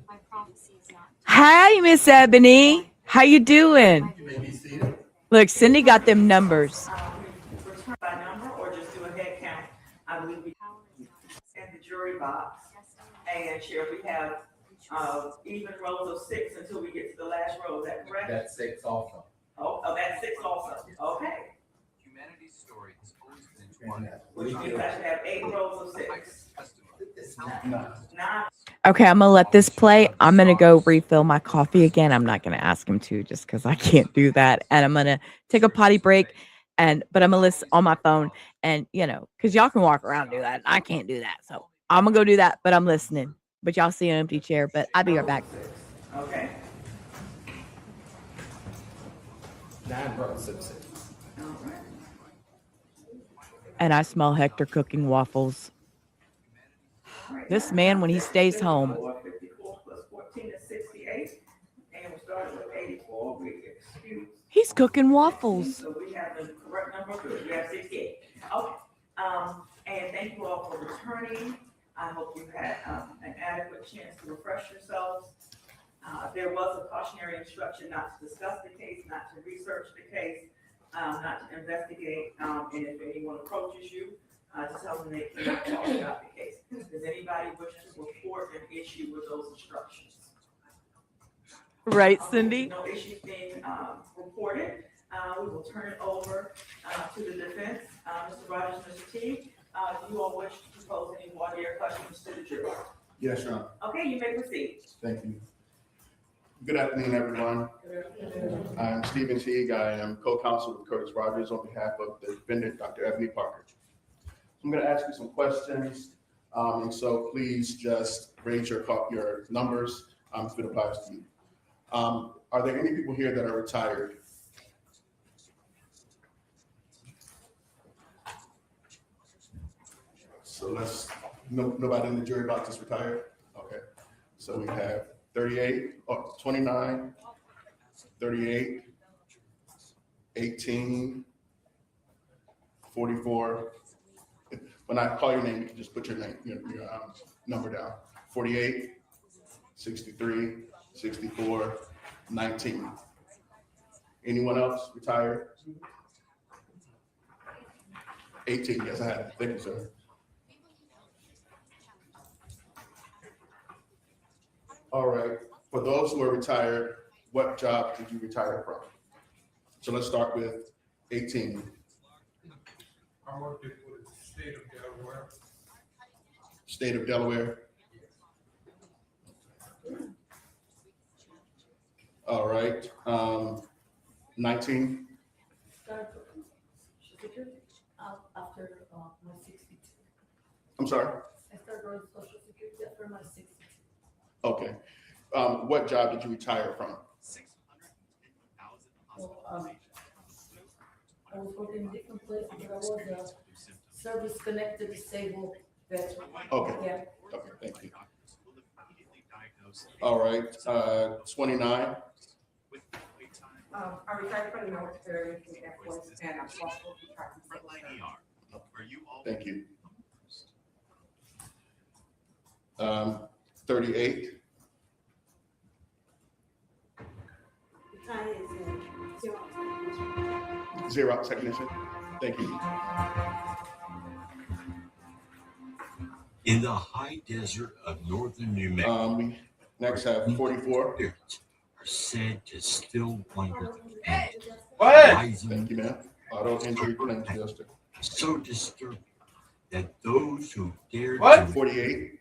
My prophecy is not.
Hi, Miss Ebony. How you doing?
You may be seated.
Look, Cindy got them numbers.
Return by number or just do a head count? I believe we in the jury box. And Chair, we have even rows of 6 until we get to the last row. Is that correct?
That's 6 also.
Oh, that's 6 also. Okay.
Humanity's story has always been entwined.
Which means I should have 8 rows of 6.
No.
9.
Okay, I'm gonna let this play. I'm gonna go refill my coffee again. I'm not gonna ask him to just because I can't do that. And I'm gonna take a potty break. But I'm gonna listen on my phone, and because y'all can walk around and do that. I can't do that. So I'm gonna go do that, but I'm listening. But y'all see an empty chair, but I'll be right back.
Okay.
9-6.
All right.
And I smell Hector cooking waffles. This man, when he stays home.
54 plus 14 is 68. And we started with 84. We excused.
He's cooking waffles.
So we have the correct number. Good. We have 68. Okay. And thank you all for returning. I hope you had an adequate chance to refresh yourselves. There was a cautionary instruction not to discuss the case, not to research the case, not to investigate, and if anyone approaches you, to tell them they cannot talk about the case. Does anybody wish to report an issue with those instructions?
Right, Cindy?
No issues being reported. We will turn it over to the defense. Mr. Rogers, Mr. T, do you all wish to pose any voir dire questions to the jury?
Yes, Your Honor.
Okay, you may proceed.
Thank you. Good afternoon, everyone. I'm Stephen Teague. I am co-counsel with Curtis Rogers on behalf of the defendant, Dr. Ebony Parker. I'm going to ask you some questions, and so please just raise your numbers if it applies to you. Are there any people here that are retired? So nobody in the jury box is retired? Okay. So we have 29, 38, 18, 44. When I call your name, you can just put your name, your number down. 48, 63, 64, 19. Anyone else retired? 18, yes, I had it. Thank you, sir. All right, for those who are retired, what job did you retire from? So let's start with 18.
I worked with the state of Delaware.
State of Delaware. All right, 19.
After my 62.
I'm sorry?
I started on Social Security after my 62.
Okay. What job did you retire from?
Well, I was working in different places, but I was a service-connected disabled veteran.
Okay.
Yeah.
Okay, thank you. All right, 29.
I retired from the military, from the Air Force, and I'm also practicing.
Thank you. 38. Xerox technician. Thank you.
In the high desert of northern New Mexico,
We next have 44.
spirits are said to still wander the planet.
Thank you, ma'am. Auto injury claims adjuster.
So disturbing that those who dared
What?
to
48.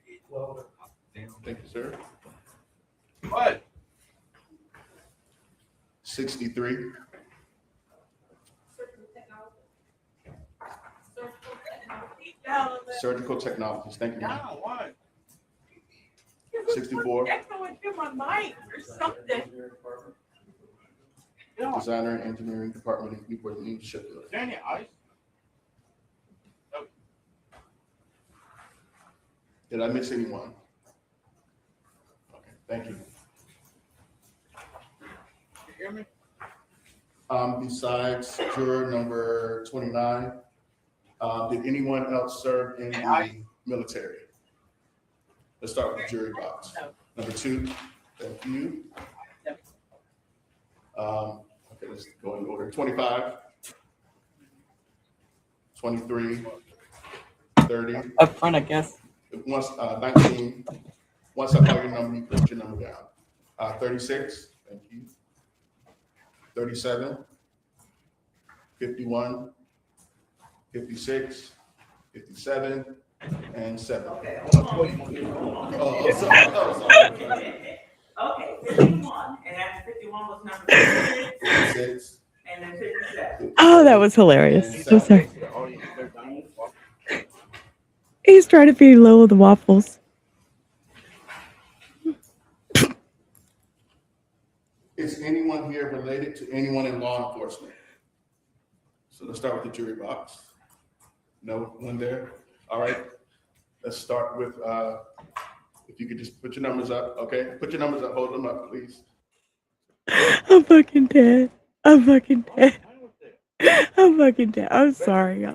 Thank you, sir.
What?
63. Surgical technologies. Thank you, ma'am. 64. Designer and engineering department in Newport News Shipbuilding. Did I miss anyone? Okay, thank you.
You hear me?
Besides juror number 29, did anyone else serve in the military? Let's start with the jury box. Number 2, thank you. Okay, let's go in order. 25, 23, 30.
Up front, I guess.
Once 19. Once I call your number, you put your number down. 36, thank you. 37, 51, 56, 57, and 7.
Okay, hold on.
Sorry.
Okay, 51, and after 51 was number 56,
6.
and then 57.
Oh, that was hilarious. I'm sorry. He's trying to feed Lola the waffles.
Is anyone here related to anyone in law enforcement? So let's start with the jury box. No one there? All right. Let's start with, if you could just put your numbers up, okay? Put your numbers up, hold them up, please.
I'm fucking dead. I'm fucking dead. I'm fucking dead. I'm sorry.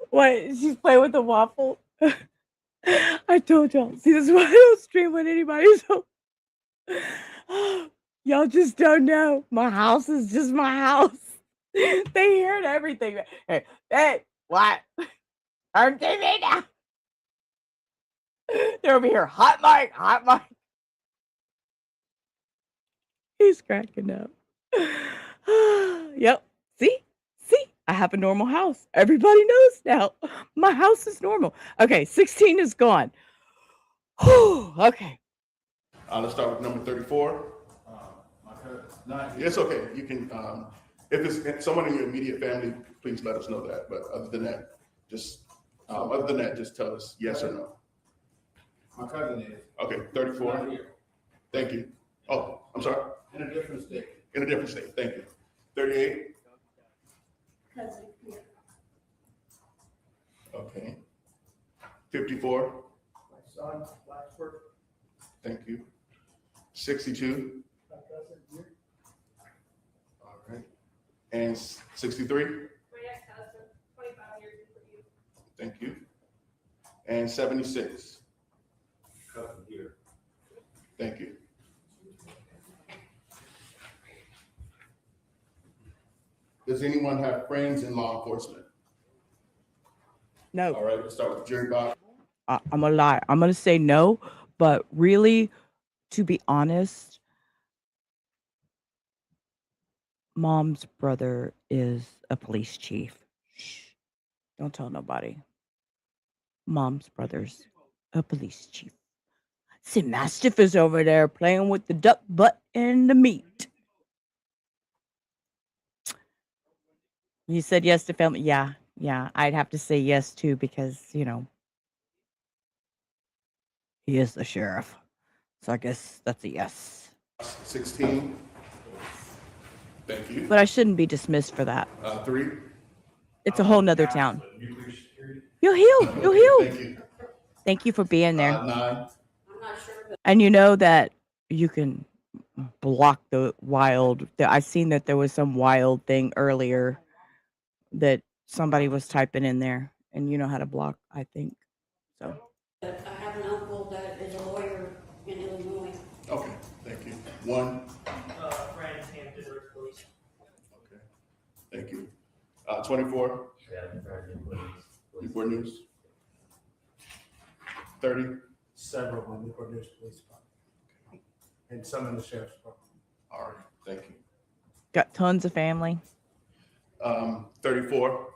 What? She's playing with the waffle? I told y'all. See, this is why I don't stream with anybody. So y'all just don't know. My house is just my house. They heard everything. Hey, what? Turn TV now. They're over here. Hot mic, hot mic. He's cracking up. Yep. See? I have a normal house. Everybody knows now. My house is normal. Okay, 16 is gone. Okay.
Let's start with number 34. It's okay. You can, if it's someone in your immediate family, please let us know that. But other than that, just tell us yes or no.
My cousin is.
Okay, 34. Thank you. Oh, I'm sorry.
In a different state.
In a different state. Thank you. 38.
Cousin, yeah.
Okay. 54.
My son, Blacksburg.
Thank you. 62.
My cousin here.
All right. And 63.
My ex-husband, 25 years before you.
Thank you. And 76.
Cousin here.
Thank you. Does anyone have friends in law enforcement?
No.
All right, let's start with jury box.
I'm gonna lie. I'm gonna say no, but really, to be honest, Mom's brother is a police chief. Shh. Don't tell nobody. Mom's brother's a police chief. See, Mastiff is over there playing with the duck butt and the meat. You said yes to film. Yeah, I'd have to say yes too because, he is the sheriff. So I guess that's a yes.
16. Thank you.
But I shouldn't be dismissed for that.
3.
It's a whole nother town. You'll heal. You'll heal.
Thank you.
Thank you for being there.
9.
And you know that you can block the wild. I seen that there was some wild thing earlier that somebody was typing in there, and you know how to block, I think. So.
I have an uncle that is a lawyer in Illinois.
Okay, thank you. 1.
Friends, Hampton Roads Police.
Okay, thank you. 24. Newport News. 30.
Several in Newport News Police Department. And some in the Sheriff's Department.
All right, thank you.
Got tons of family.
34.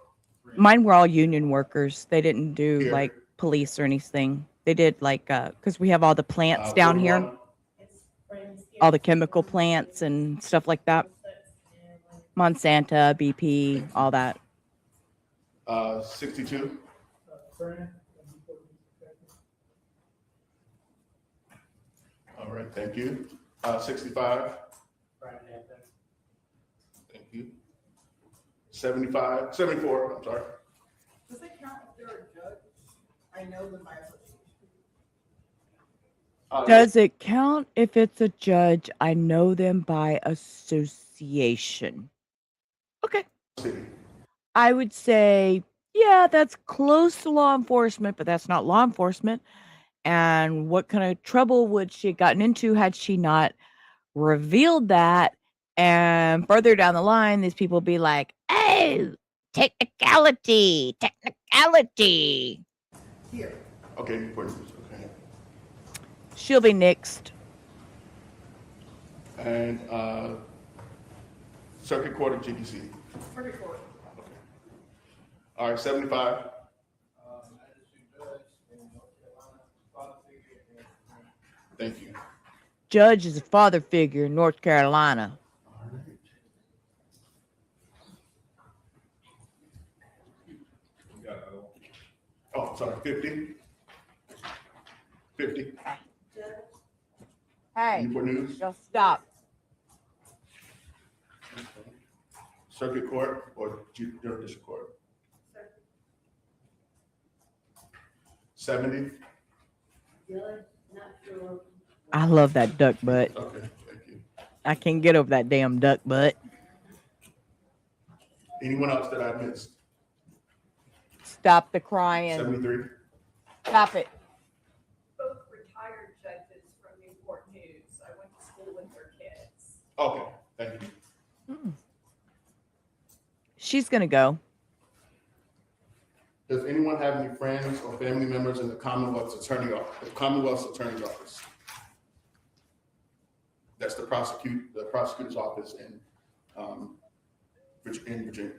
Mine were all union workers. They didn't do like police or anything. They did like, because we have all the plants down here. All the chemical plants and stuff like that. Monsanto, BP, all that.
62. All right, thank you. 65. Thank you. 75, 74, I'm sorry.
Does it count if they're a judge? I know them by association.
Does it count if it's a judge? I know them by association. Okay. I would say, yeah, that's close to law enforcement, but that's not law enforcement. And what kind of trouble would she have gotten into had she not revealed that? And further down the line, these people be like, oh, technicality.
Here.
Okay, Newport News, okay.
She'll be next.
And Circuit Court of GDC.
Circuit Court.
All right, 75.
Magistrate judge in
Thank you.
Judge is a father figure in North Carolina.
Oh, sorry, 50? 50?
Hey,
Newport News?
just stop.
Circuit Court or General District Court? 70?
I love that duck butt.
Okay, thank you.
I can't get over that damn duck butt.
Anyone else that I missed?
Stop the crying.
73?
Stop it.
Both retired judges from Newport News. I went to school with their kids.
Okay, thank you.
She's gonna go.
Does anyone have any friends or family members in the Commonwealth's Attorney's Office? That's the prosecutor's office in Virginia.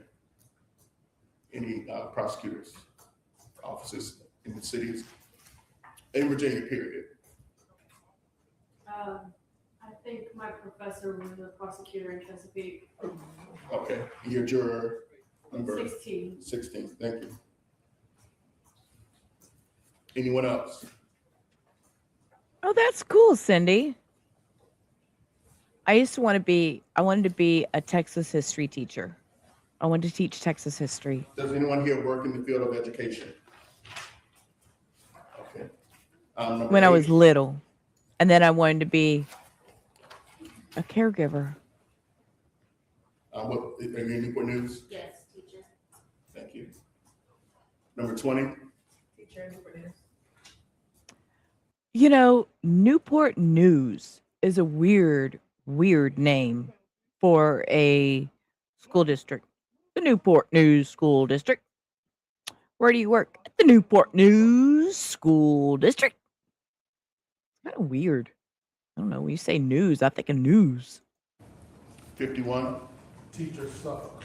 Any prosecutors' offices in the cities in Virginia, period.
I think my professor was a prosecutor in Chesapeake.
Okay, your juror number
16.
16, thank you. Anyone else?
Oh, that's cool, Cindy. I wanted to be a Texas history teacher. I wanted to teach Texas history.
Does anyone here work in the field of education? Okay.
When I was little. And then I wanted to be a caregiver.
What, are you in Newport News?
Yes, teacher.
Thank you. Number 20?
Teacher in Newport News.
You know, Newport News is a weird name for a school district. The Newport News School District. Where do you work? At the Newport News School District. Kind of weird. I don't know. When you say news, I think of news.
51?
Teachers suck.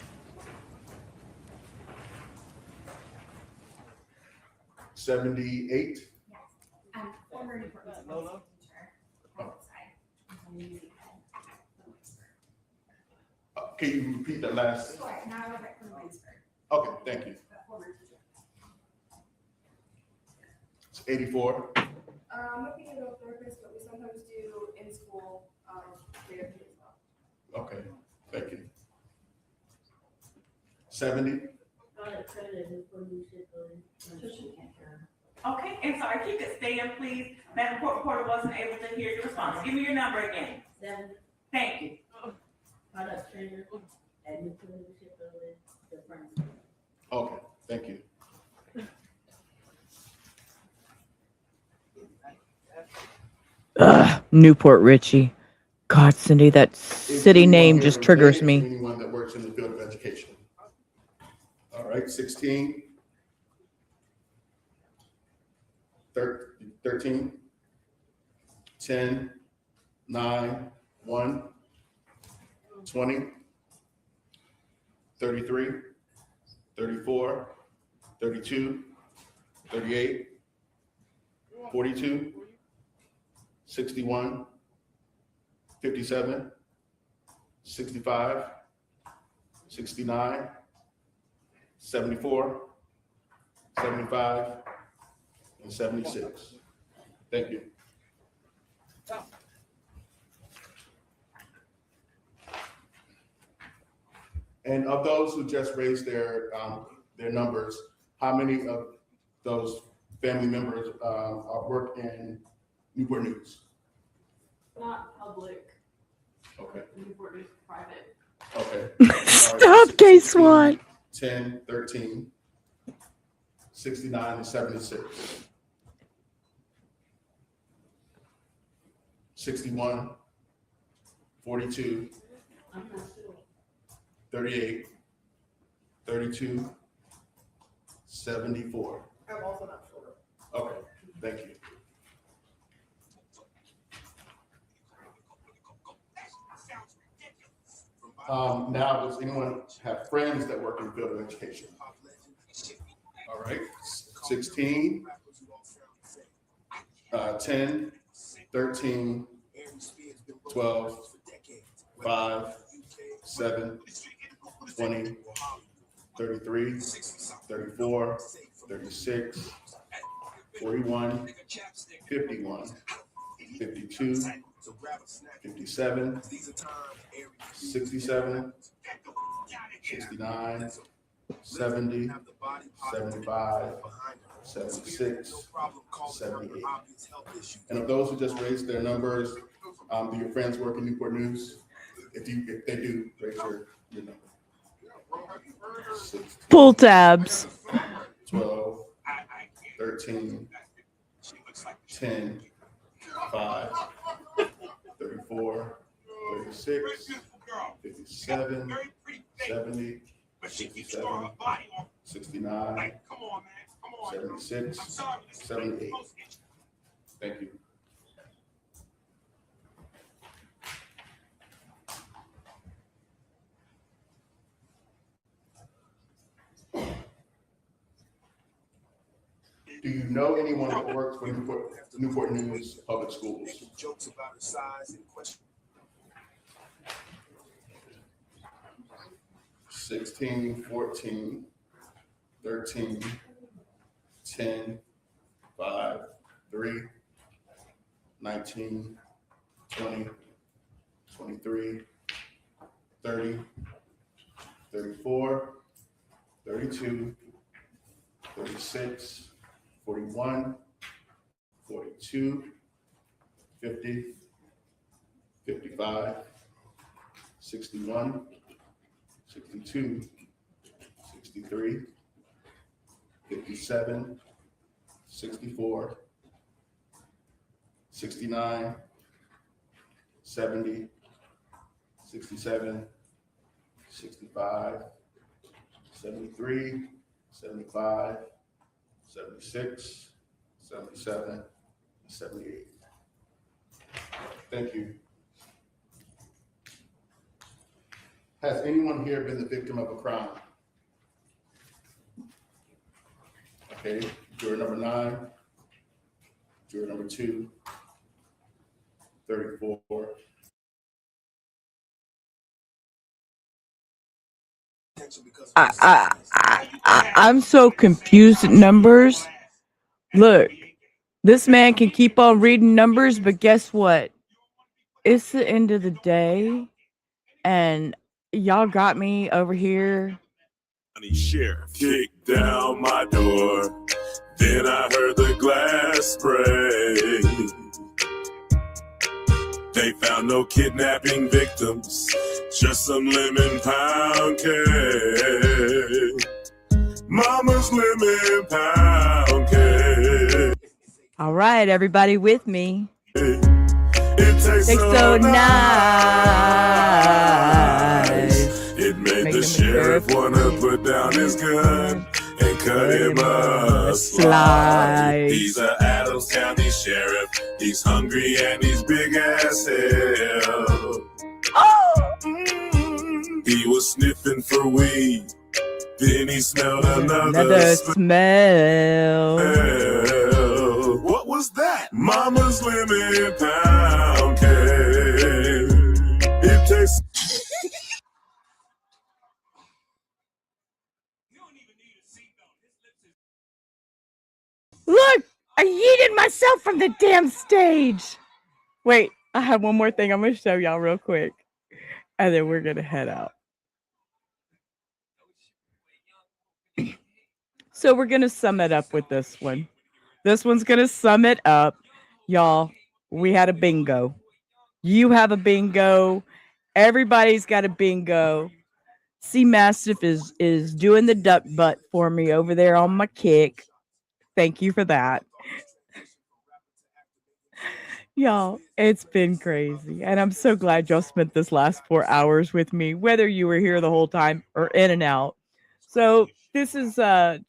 78?
I'm former Newport News teacher.
Can you repeat that last?
Sure, now I work at Williamsburg.
Okay, thank you.
Former teacher.
It's 84.
I'm a behavioral therapist, but we sometimes do in-school therapy as well.
Okay, thank you. 70?
Okay, and sorry, keep it staying, please. Madam Court Reporter wasn't able to hear your response. Give me your number again. Thank you.
Okay, thank you.
Newport Richie. God, Cindy, that city name just triggers me.
Anyone that works in the field of education. All right, 16. 13. 10. 9. 1. 20. 33. 34. 32. 38. 42. 61. 57. 65. 69. 74. 75. And 76. Thank you. And of those who just raised their numbers, how many of those family members work in Newport News?
Not public.
Okay.
Newport News private.
Okay.
Stop, K-Swan.
10, 13, 69, and 76. 61, 42, 38, 32, 74.
I'm also not sure.
Okay, thank you. Now, does anyone have friends that work in the field of education? All right, 16, 10, 13, 12, 5, 7, 20, 33, 34, 36, 41, 51, 52, 57, 67, 69, 70, 75, 76, 78. And of those who just raised their numbers, do your friends work in Newport News? If they do, raise your number. 16,
Pull tabs.
12, 13, 10, 5, 34, 36, 57, 70, 67, 69, 76, 78. Thank you. Do you know anyone that works for Newport News Public Schools? 16, 14, 13, 10, 5, 3, 19, 20, 23, 30, 34, 32, 36, 41, 42, 50, 55, 61, 62, 63, 57, 64, 69, 70, 67, 65, 73, 75, 76, 77, 78. Thank you. Has anyone here been the victim of a crime? Okay, juror number 9, juror number 2, 34.
I'm so confused at numbers. Look, this man can keep on reading numbers, but guess what? It's the end of the day, and y'all got me over here.
Sheriff kicked down my door. Then I heard the glass break. They found no kidnapping victims, just some lemon pound cake. Mama's lemon pound cake.
All right, everybody with me.
It tastes so nice. It made the sheriff wanna put down his gun and cut him a slice. He's a Adams County sheriff. He's hungry and he's big as hell. He was sniffing for weed. Then he smelled another
smell.
What was that? Mama's lemon pound cake. It tastes.
Look, I yeeted myself from the damn stage. Wait, I have one more thing I'm going to show y'all real quick. And then we're going to head out. So we're going to sum it up with this one. This one's going to sum it up. Y'all, we had a bingo. You have a bingo. Everybody's got a bingo. C Mastiff is doing the duck butt for me over there on my kick. Thank you for that. Y'all, it's been crazy. And I'm so glad y'all spent this last 4 hours with me, whether you were here the whole time or in and out. So this is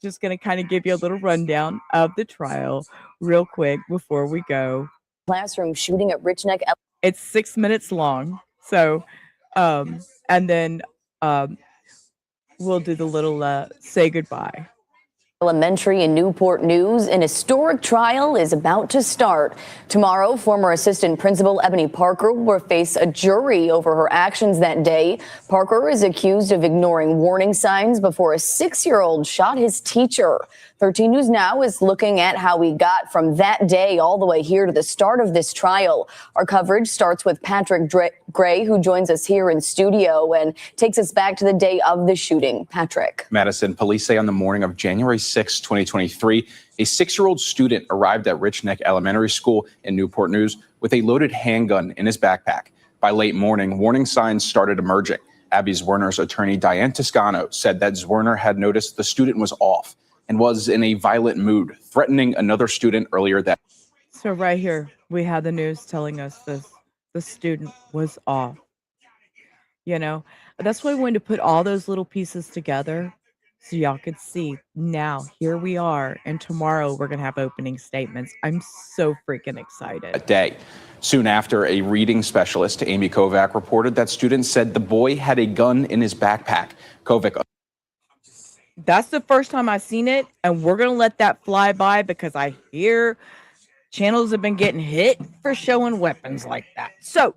just going to kind of give you a little rundown of the trial real quick before we go.
Classroom shooting at Rich Neck.
It's 6 minutes long. So, and then we'll do the little say goodbye.
Elementary in Newport News, an historic trial is about to start. Tomorrow, former assistant principal Ebony Parker will face a jury over her actions that day. Parker is accused of ignoring warning signs before a 6-year-old shot his teacher. 13 News Now is looking at how we got from that day all the way here to the start of this trial. Our coverage starts with Patrick Gray, who joins us here in studio and takes us back to the day of the shooting. Patrick.
Madison, police say on the morning of January 6, 2023, a 6-year-old student arrived at Rich Neck Elementary School in Newport News with a loaded handgun in his backpack. By late morning, warning signs started emerging. Abby Zwerner's attorney, Diane Toscano, said that Zwerner had noticed the student was off and was in a violent mood, threatening another student earlier that.
So right here, we had the news telling us this. The student was off. You know, that's why I wanted to put all those little pieces together so y'all could see. Now, here we are, and tomorrow we're going to have opening statements. I'm so freaking excited.
Day. Soon after, a reading specialist, Amy Kovac, reported that students said the boy had a gun in his backpack. Kovac.
That's the first time I've seen it, and we're going to let that fly by because I hear channels have been getting hit for showing weapons like that. So,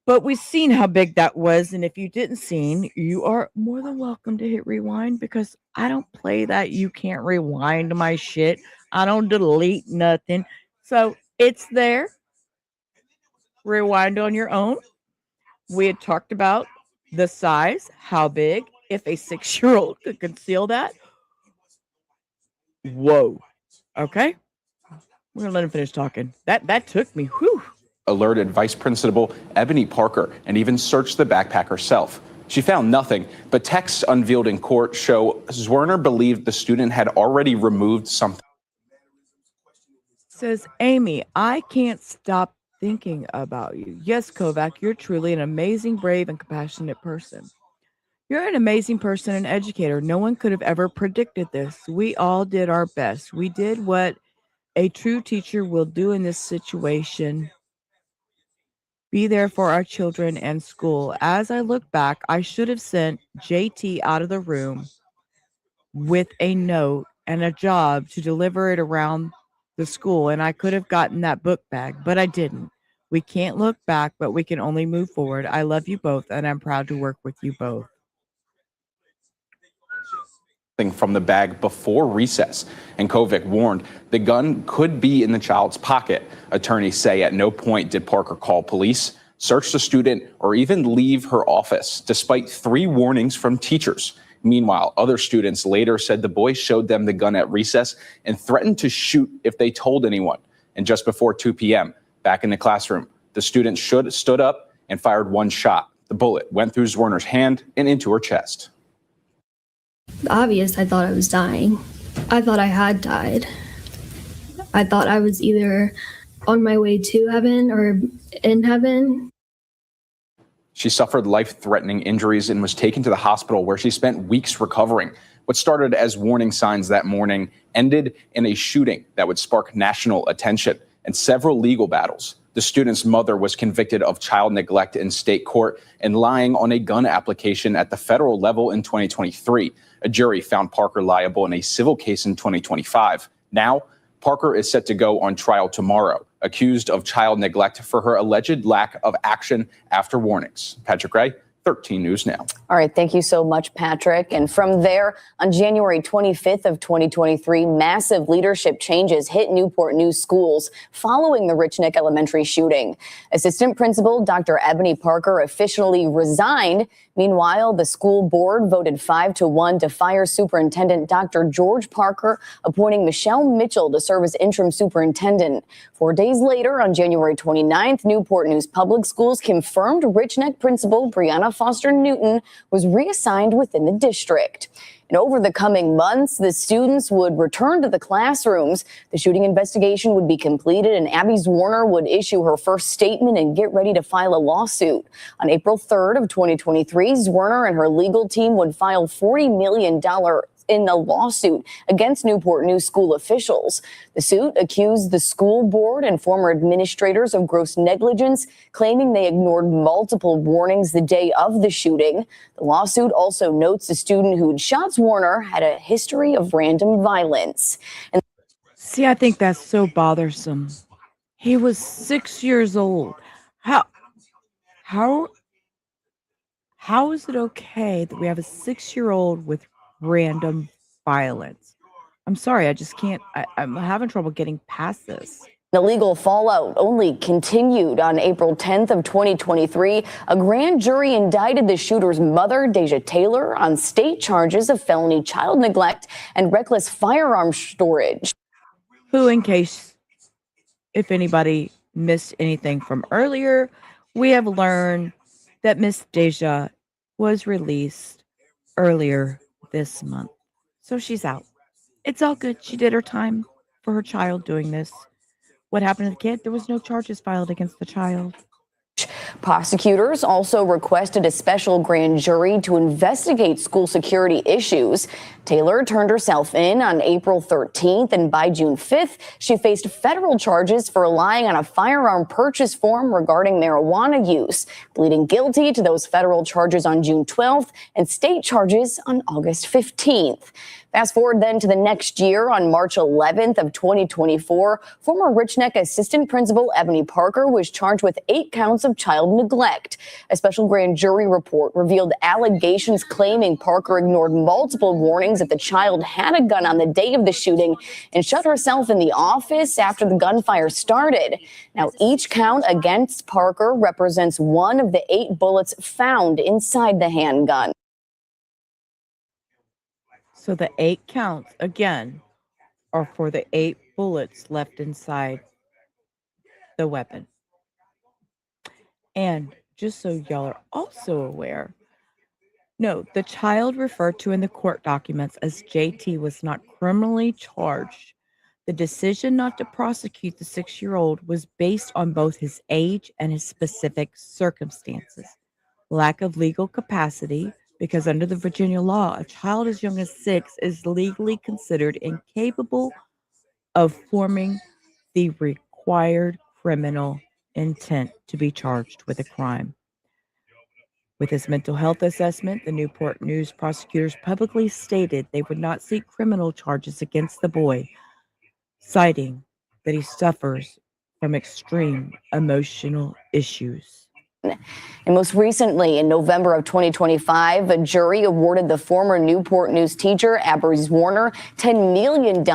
but we've seen how big that was, and if you didn't see, you are more than welcome to hit rewind because I don't play that. You can't rewind my shit. I don't delete nothing. So it's there. Rewind on your own. We had talked about the size, how big, if a 6-year-old could conceal that. Whoa. Okay. We're going to let him finish talking. That took me. Whew.
Alerted Vice Principal Ebony Parker and even searched the backpack herself. She found nothing, but texts unveiled in court show Zwerner believed the student had already removed something.
Says Amy, I can't stop thinking about you. Yes, Kovac, you're truly an amazing, brave, and compassionate person. You're an amazing person and educator. No one could have ever predicted this. We all did our best. We did what a true teacher will do in this situation. Be there for our children and school. As I look back, I should have sent JT out of the room with a note and a job to deliver it around the school, and I could have gotten that book bag, but I didn't. We can't look back, but we can only move forward. I love you both, and I'm proud to work with you both.
From the bag before recess, and Kovac warned the gun could be in the child's pocket. Attorneys say at no point did Parker call police, search the student, or even leave her office, despite 3 warnings from teachers. Meanwhile, other students later said the boy showed them the gun at recess and threatened to shoot if they told anyone. And just before 2 p.m., back in the classroom, the student stood up and fired 1 shot. The bullet went through Zwerner's hand and into her chest.
Obvious, I thought I was dying. I thought I had died. I thought I was either on my way to heaven or in heaven.
She suffered life-threatening injuries and was taken to the hospital where she spent weeks recovering. What started as warning signs that morning ended in a shooting that would spark national attention and several legal battles. The student's mother was convicted of child neglect in state court and lying on a gun application at the federal level in 2023. A jury found Parker liable in a civil case in 2025. Now, Parker is set to go on trial tomorrow, accused of child neglect for her alleged lack of action after warnings. Patrick Gray, 13 News Now.
All right. Thank you so much, Patrick. And from there, on January 25th of 2023, massive leadership changes hit Newport News schools following the Rich Neck Elementary shooting. Assistant Principal Dr. Ebony Parker officially resigned. Meanwhile, the school board voted 5-1 to fire Superintendent Dr. George Parker, appointing Michelle Mitchell to serve as interim superintendent. 4 days later, on January 29th, Newport News Public Schools confirmed Rich Neck Principal Brianna Foster Newton was reassigned within the district. And over the coming months, the students would return to the classrooms. The shooting investigation would be completed, and Abby Zwerner would issue her first statement and get ready to file a lawsuit. On April 3rd of 2023, Zwerner and her legal team would file $40 million in a lawsuit against Newport News school officials. The suit accused the school board and former administrators of gross negligence, claiming they ignored multiple warnings the day of the shooting. The lawsuit also notes the student who had shot Zwerner had a history of random violence. And
See, I think that's so bothersome. He was 6 years old. How is it okay that we have a 6-year-old with random violence? I'm sorry, I just can't. I'm having trouble getting past this.
the legal fallout only continued. On April 10th of 2023, a grand jury indicted the shooter's mother, Deja Taylor, on state charges of felony child neglect and reckless firearm storage.
Who, in case if anybody missed anything from earlier, we have learned that Miss Deja was released earlier this month. So she's out. It's all good. She did her time for her child doing this. What happened to the kid? There was no charges filed against the child.
Prosecutors also requested a special grand jury to investigate school security issues. Taylor turned herself in on April 13th, and by June 5th, she faced federal charges for relying on a firearm purchase form regarding marijuana use, pleading guilty to those federal charges on June 12th and state charges on August 15th. Fast forward then to the next year. On March 11th of 2024, former Rich Neck assistant principal Ebony Parker was charged with 8 counts of child neglect. A special grand jury report revealed allegations claiming Parker ignored multiple warnings that the child had a gun on the day of the shooting and shut herself in the office after the gunfire started. Now, each count against Parker represents one of the 8 bullets found inside the handgun.
So the 8 counts, again, are for the 8 bullets left inside the weapon. And just so y'all are also aware, no, the child referred to in the court documents as JT was not criminally charged. The decision not to prosecute the 6-year-old was based on both his age and his specific circumstances. Lack of legal capacity, because under the Virginia law, a child as young as 6 is legally considered incapable of forming the required criminal intent to be charged with a crime. With his mental health assessment, the Newport News prosecutors publicly stated they would not seek criminal charges against the boy, citing that he suffers from extreme emotional issues.
And most recently, in November of 2025, a jury awarded the former Newport News teacher, Abigail Zwerner, $10 million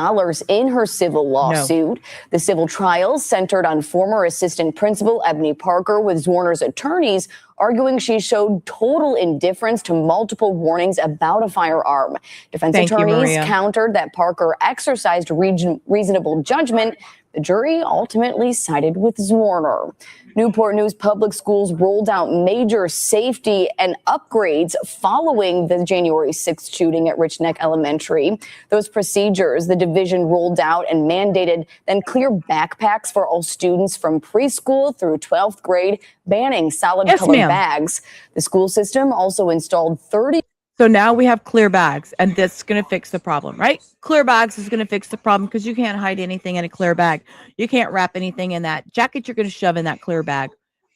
in her civil lawsuit. The civil trial centered on former assistant principal Ebony Parker, with Zwerner's attorneys arguing she showed total indifference to multiple warnings about a firearm. Defense attorneys countered that Parker exercised reasonable judgment. The jury ultimately sided with Zwerner. Newport News Public Schools rolled out major safety and upgrades following the January 6th shooting at Rich Neck Elementary. Those procedures the division rolled out and mandated then clear backpacks for all students from preschool through 12th grade, banning solid colored bags. The school system also installed 30.
So now we have clear bags, and that's going to fix the problem, right? Clear bags is going to fix the problem because you can't hide anything in a clear bag. You can't wrap anything in that jacket you're going to shove in that clear bag.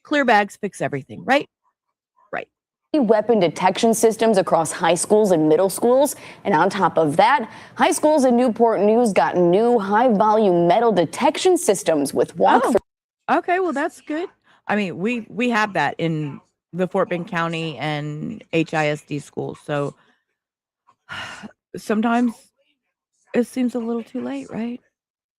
Clear bags fix everything, right? Right.
Weapon detection systems across high schools and middle schools. And on top of that, high schools in Newport News got new high-volume metal detection systems with walkthrough.
Oh, okay, well, that's good. I mean, we have that in the Fort Bend County and HISD schools. So sometimes it seems a little too late, right?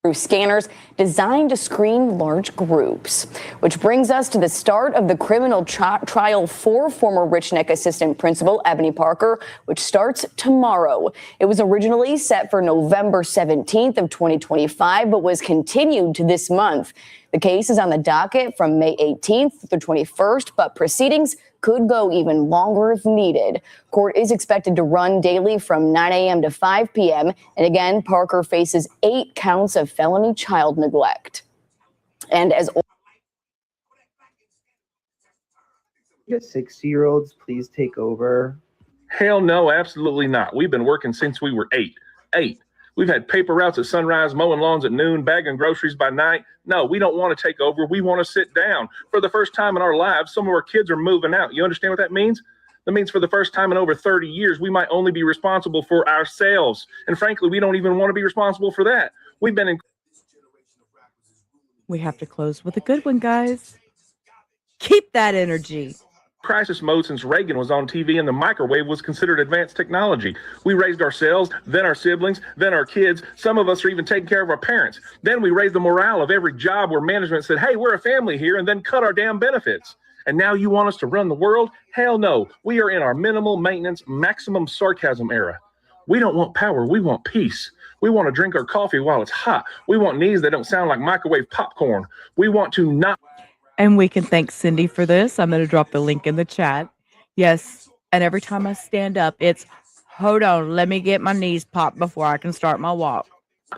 Through scanners designed to screen large groups. Which brings us to the start of the criminal trial for former Rich Neck assistant principal Ebony Parker, which starts tomorrow. It was originally set for November 17th of 2025, but was continued to this month. The case is on the docket from May 18th through 21st, but proceedings could go even longer if needed. Court is expected to run daily from 9 a.m. to 5 p.m. And again, Parker faces 8 counts of felony child neglect. And as
Yes, 60-year-olds, please take over Hell no, absolutely not. We've been working since we were 8. We've had paper routes at sunrise, mowing lawns at noon, bagging groceries by night. No, we don't want to take over. We want to sit down. For the first time in our lives, some of our kids are moving out. You understand what that means? That means for the first time in over 30 years, we might only be responsible for ourselves. And frankly, we don't even want to be responsible for that. We've been in.
We have to close with a good one, guys. Keep that energy.
Crisis mode since Reagan was on TV and the microwave was considered advanced technology. We raised ourselves, then our siblings, then our kids. Some of us are even taking care of our parents. Then we raised the morale of every job where management said, hey, we're a family here, and then cut our damn benefits. And now you want us to run the world? Hell no. We are in our minimal maintenance, maximum sarcasm era. We don't want power. We want peace. We want to drink our coffee while it's hot. We want knees that don't sound like microwave popcorn. We want to not.
And we can thank Cindy for this. I'm going to drop the link in the chat. Yes. And every time I stand up, it's, hold on, let me get my knees popped before I can start my walk.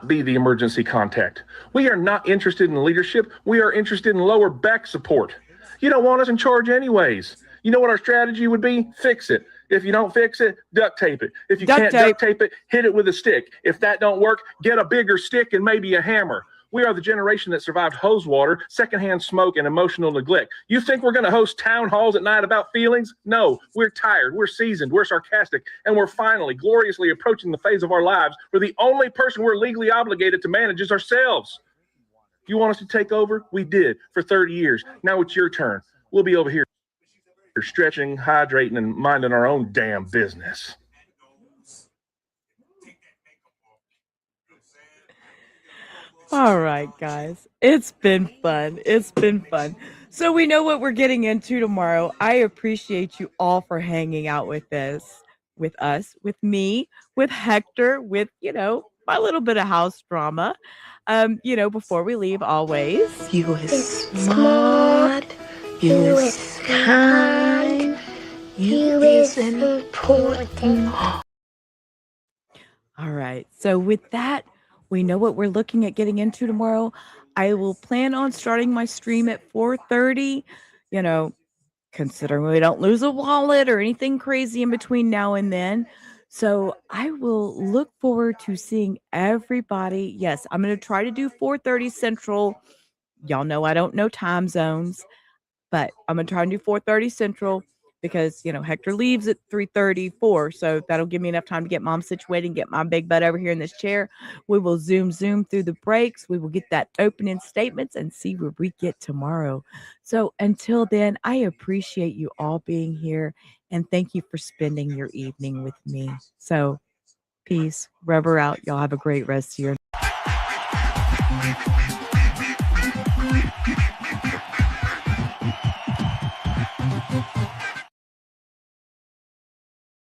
Be the emergency contact. We are not interested in leadership. We are interested in lower back support. You don't want us in charge anyways. You know what our strategy would be? Fix it. If you don't fix it, duct tape it. If you can't duct tape it, hit it with a stick. If that don't work, get a bigger stick and maybe a hammer. We are the generation that survived hose water, secondhand smoke, and emotional neglect. You think we're going to host town halls at night about feelings? No, we're tired, we're seasoned, we're sarcastic, and we're finally gloriously approaching the phase of our lives where the only person we're legally obligated to manage is ourselves. You want us to take over? We did for 30 years. Now it's your turn. We'll be over here stretching, hydrating, and minding our own damn business.
All right, guys. It's been fun. It's been fun. So we know what we're getting into tomorrow. I appreciate you all for hanging out with us, with me, with Hector, with, my little bit of house drama. Before we leave, always.
You is smart. You is kind. You is important.
All right. So with that, we know what we're looking at getting into tomorrow. I will plan on starting my stream at 4:30, considering we don't lose a wallet or anything crazy in between now and then. So I will look forward to seeing everybody. Yes, I'm going to try to do 4:30 Central. Y'all know I don't know time zones, but I'm going to try and do 4:30 Central because, Hector leaves at 3:34. So that'll give me enough time to get mom situated and get my big butt over here in this chair. We will zoom through the breaks. We will get that opening statements and see where we get tomorrow. So until then, I appreciate you all being here and thank you for spending your evening with me. So peace, rubber out. Y'all have a great rest of your